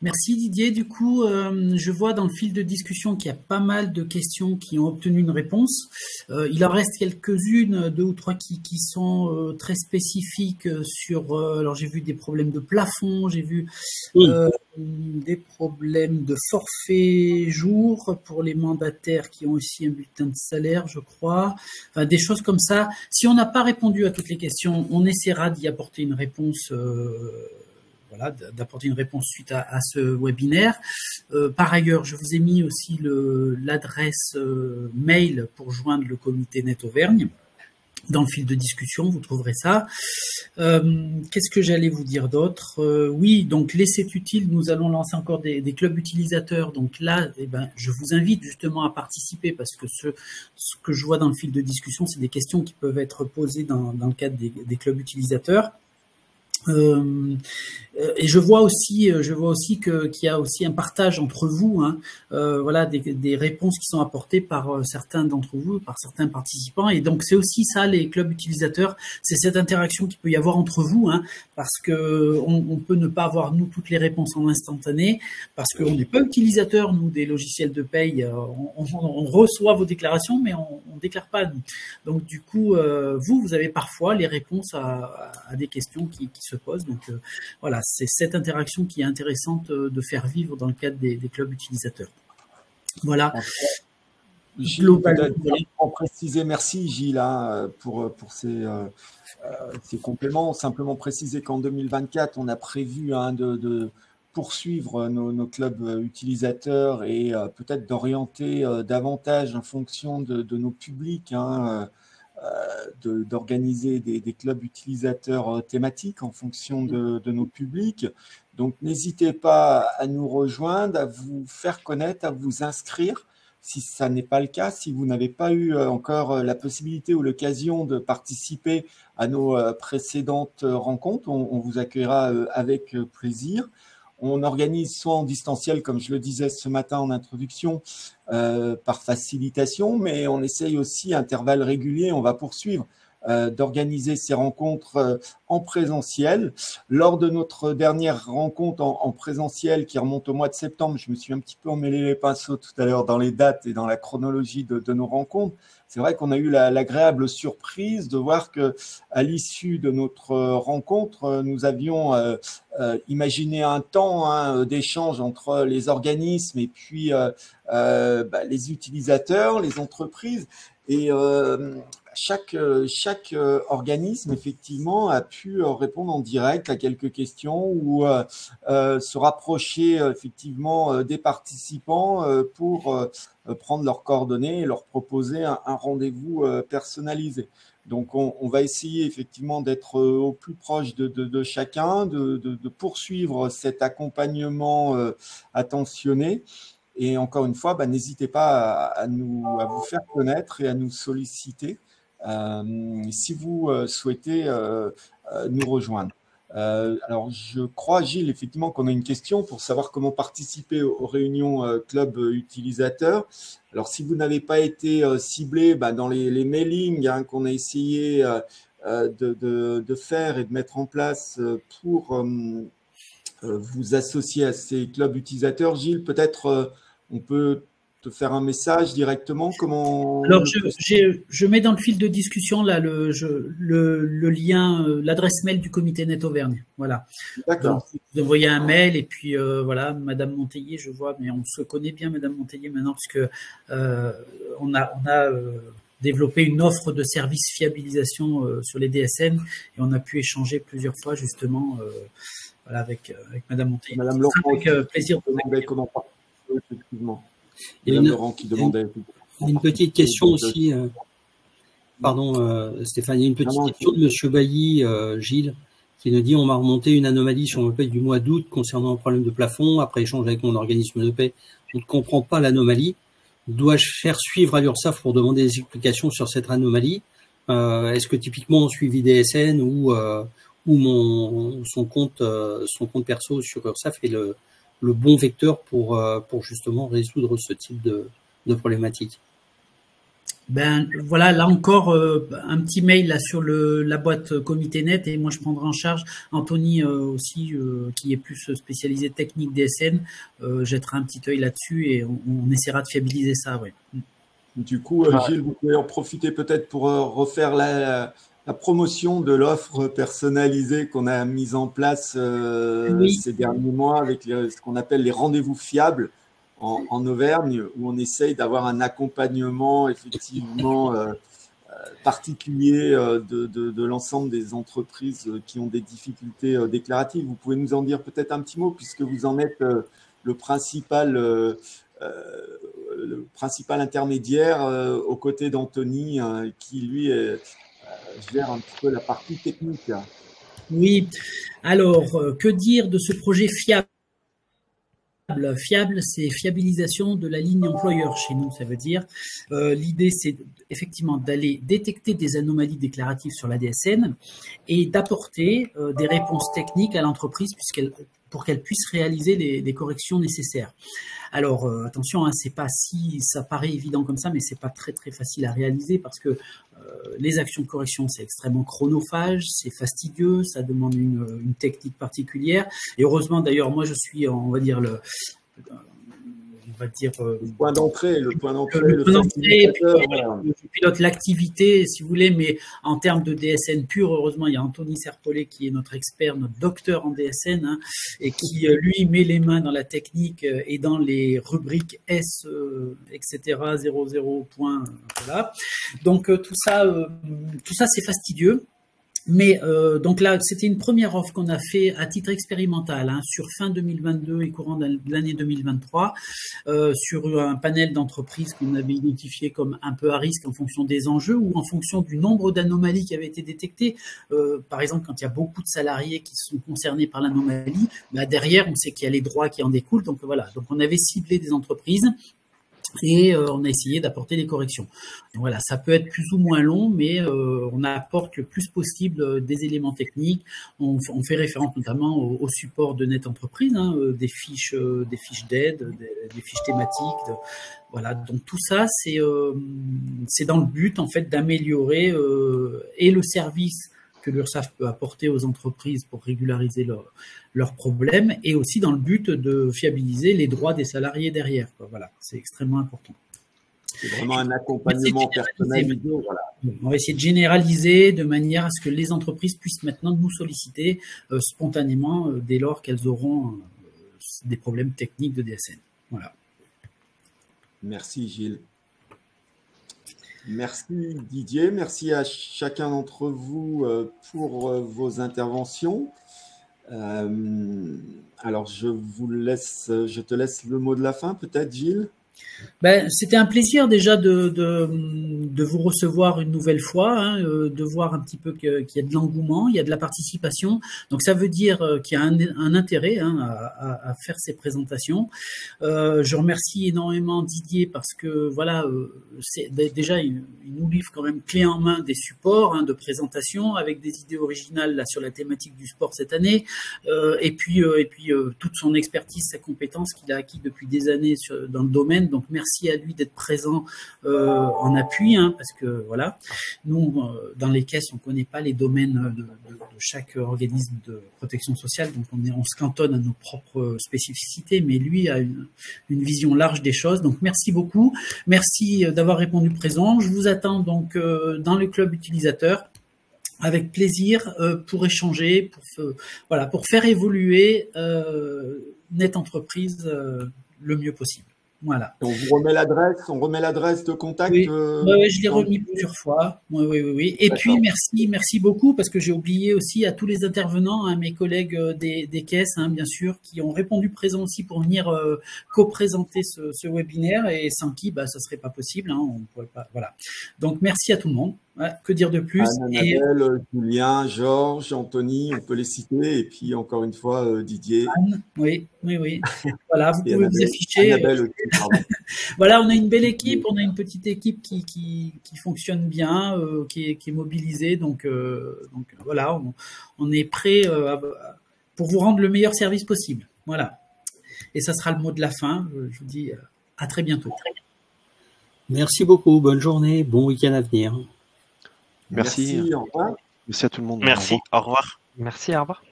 Merci Didier. Du coup, je vois dans le fil de discussion qu'il y a pas mal de questions qui ont obtenu une réponse. Il en reste quelques-unes, 2 ou 3 qui sont très spécifiques sur... alors j'ai vu des problèmes de plafond, j'ai vu des problèmes de forfait jour pour les mandataires qui ont aussi un bulletin de salaire, je crois. Enfin, des choses comme ça. Si on n'a pas répondu à toutes les questions, on essaiera d'y apporter une réponse... d'apporter une réponse suite à ce webinaire. Par ailleurs, je vous ai mis aussi l'adresse mail pour joindre le comité Net Auvergne. Dans le fil de discussion, vous trouverez ça. Qu'est-ce que j'allais vous dire d'autre? Oui, donc les C'est utile, nous allons lancer encore des clubs utilisateurs. Donc là, je vous invite justement à participer parce que ce que je vois dans le fil de discussion, c'est des questions qui peuvent être posées dans le cadre des clubs utilisateurs. Et je vois aussi qu'il y a aussi un partage entre vous, hein, des réponses qui sont apportées par certains d'entre vous, par certains participants. Et donc c'est aussi ça les clubs utilisateurs, c'est cette interaction qu'il peut y avoir entre vous, hein, parce que on peut ne pas avoir nous toutes les réponses en instantané, parce qu'on n'est pas utilisateur nous des logiciels de paye. On reçoit vos déclarations, mais on déclare pas nous. Donc du coup, vous avez parfois les réponses à des questions qui se posent. Donc voilà, c'est cette interaction qui est intéressante de faire vivre dans le cadre des clubs utilisateurs. Voilà. Gilles, peut-être en préciser, merci Gilles pour ces compléments. Simplement préciser qu'en 2024, on a prévu de poursuivre nos clubs utilisateurs et peut-être d'orienter davantage en fonction de nos publics, d'organiser des clubs utilisateurs thématiques en fonction de nos publics. Donc, n'hésitez pas à nous rejoindre, à vous faire connaître, à vous inscrire. Si ça n'est pas le cas, si vous n'avez pas eu encore la possibilité ou l'occasion de participer à nos précédentes rencontres, on vous accueillera avec plaisir. On organise soit en distanciel, comme je le disais ce matin en introduction, par facilitation, mais on essaye aussi à intervalles réguliers, on va poursuivre d'organiser ces rencontres en présentiel. Lors de notre dernière rencontre en présentiel qui remonte au mois de septembre, je me suis un petit peu emmêlé les pinceaux tout à l'heure dans les dates et dans la chronologie de nos rencontres. C'est vrai qu'on a eu l'agréable surprise de voir qu'à l'issue de notre rencontre, nous avions imaginé un temps d'échange entre les organismes et puis les utilisateurs, les entreprises. Et chaque organisme, effectivement, a pu répondre en direct à quelques questions ou se rapprocher, effectivement, des participants pour prendre leurs coordonnées et leur proposer un rendez-vous personnalisé. Donc, on va essayer, effectivement, d'être au plus proche de chacun, de poursuivre cet accompagnement attentionné. Et encore une fois, n'hésitez pas à vous faire connaître et à nous solliciter si vous souhaitez nous rejoindre. Alors, je crois, Gilles, effectivement, qu'on a une question pour savoir comment participer aux réunions club utilisateurs. Alors, si vous n'avez pas été ciblé dans les mailings qu'on a essayé de faire et de mettre en place pour vous associer à ces clubs utilisateurs, Gilles, peut-être on peut te faire un message directement. Comment? Alors, je mets dans le fil de discussion là le lien, l'adresse mail du comité Net Auvergne. Voilà. D'accord. Vous envoyez un mail et puis voilà, Madame Monteillet, je vois, mais on se connaît bien, Madame Monteillet, maintenant, parce que on a développé une offre de service fiabilisation sur les DSN et on a pu échanger plusieurs fois justement voilà, avec Madame Monteillet. Madame Laurent, avec plaisir de comment participer, effectivement. Et Laurent qui demandait. Une petite question aussi, pardon Stéphane, il y a une petite question de Monsieur Bailly, Gilles, qui nous dit: on m'a remonté une anomalie sur mon paie du mois d'août concernant un problème de plafond. Après échange avec mon organisme de paie, on ne comprend pas l'anomalie. Dois-je faire suivre à l'URSSAF pour demander des explications sur cette anomalie? Est-ce que typiquement suivi DSN ou son compte perso sur URSSAF est le bon vecteur pour justement résoudre ce type de problématique? Ben voilà, là encore un petit mail là sur la boîte Comité Net et moi je prendrai en charge. Anthony aussi qui est plus spécialisé technique DSN, jettera un petit œil là-dessus et on essaiera de fiabiliser ça. Ouais. Du coup, Gilles, vous pouvez en profiter peut-être pour refaire la promotion de l'offre personnalisée qu'on a mise en place ces derniers mois avec ce qu'on appelle les rendez-vous fiables en Auvergne, où on essaye d'avoir un accompagnement effectivement particulier de l'ensemble des entreprises qui ont des difficultés déclaratives. Vous pouvez nous en dire peut-être un petit mot, puisque vous en êtes le principal intermédiaire aux côtés d'Anthony, qui lui gère un petit peu la partie technique. Oui, alors que dire de ce projet fiable? Fiable, c'est fiabilisation de la ligne employeur chez nous, ça veut dire. L'idée, c'est effectivement d'aller détecter des anomalies déclaratives sur la DSN et d'apporter des réponses techniques à l'entreprise pour qu'elle puisse réaliser les corrections nécessaires. Alors attention, c'est pas si ça paraît évident comme ça, mais c'est pas très très facile à réaliser parce que les actions de correction, c'est extrêmement chronophage, c'est fastidieux, ça demande une technique particulière. Et heureusement, d'ailleurs, moi, je suis, on va dire, on va dire, le point d'entrée, le je pilote l'activité, si vous voulez, mais en termes de DSN pur, heureusement, il y a Anthony Serpollet qui est notre expert, notre docteur en DSN, hein, et qui, lui, met les mains dans la technique et dans les rubriques S, etc., 00 points, voilà. Donc, tout ça, c'est fastidieux. Mais donc là, c'était une première offre qu'on a fait à titre expérimental, hein, sur fin 2022 et courant de l'année 2023, sur un panel d'entreprises qu'on avait identifié comme un peu à risque en fonction des enjeux ou en fonction du nombre d'anomalies qui avaient été détectées. Par exemple, quand il y a beaucoup de salariés qui sont concernés par l'anomalie, bah derrière, on sait qu'il y a les droits qui en découlent. Donc voilà, donc on avait ciblé des entreprises. Et on a essayé d'apporter des corrections. Donc voilà, ça peut être plus ou moins long, mais on apporte le plus possible des éléments techniques. On fait référence notamment au support de Net Entreprise, hein, des fiches d'aide, des fiches thématiques. Voilà, donc tout ça, c'est dans le but en fait d'améliorer et le service que l'URSSAF peut apporter aux entreprises pour régulariser leurs problèmes, et aussi dans le but de fiabiliser les droits des salariés derrière. Voilà, c'est extrêmement important. C'est vraiment un accompagnement personnalisé. Voilà. On va essayer de généraliser de manière à ce que les entreprises puissent maintenant nous solliciter spontanément dès lors qu'elles auront des problèmes techniques de DSN. Voilà. Merci Gilles. Merci Didier, merci à chacun d'entre vous pour vos interventions. Alors je te laisse le mot de la fin, peut-être Gilles. Ben, c'était un plaisir déjà de vous recevoir une nouvelle fois, hein, de voir un petit peu qu'il y a de l'engouement, il y a de la participation. Donc ça veut dire qu'il y a un intérêt, hein, à faire ces présentations. Je remercie énormément Didier parce que voilà, déjà il nous livre quand même clé en main des supports, hein, de présentation avec des idées originales là sur la thématique du sport cette année, et puis toute son expertise, sa compétence qu'il a acquis depuis des années dans le domaine. Donc merci à lui d'être présent en appui, hein, parce que voilà, nous dans les caisses on connaît pas les domaines de chaque organisme de protection sociale, donc on se cantonne à nos propres spécificités, mais lui a une vision large des choses. Donc merci beaucoup, merci d'avoir répondu présent. Je vous attends donc dans le club utilisateur avec plaisir pour échanger, pour faire évoluer Net Entreprise le mieux possible. Voilà. On remet l'adresse de contact. Oui, je l'ai remis plusieurs fois. Oui. Et puis merci beaucoup, parce que j'ai oublié aussi à tous les intervenants, à mes collègues des caisses, hein, bien sûr, qui ont répondu présent aussi pour venir co-présenter ce webinaire, et sans qui ça serait pas possible. Hein, on pourrait pas. Voilà. Donc merci à tout le monde. Ouais, que dire de plus? Annabelle, Julien, Georges, Anthony, on peut les citer, et puis encore une fois Didier. Anne, oui. Voilà, vous pouvez vous afficher. Annabelle aussi, voilà, on a une belle équipe, on a une petite équipe qui fonctionne bien, qui est mobilisée, donc voilà, on est prêt pour vous rendre le meilleur service possible. Voilà. Et ça sera le mot de la fin. Je vous dis à très bientôt. Merci beaucoup, bonne journée, bon week-end à venir. Merci. Au revoir. Merci à tout le monde. Merci, au revoir. Merci, au revoir.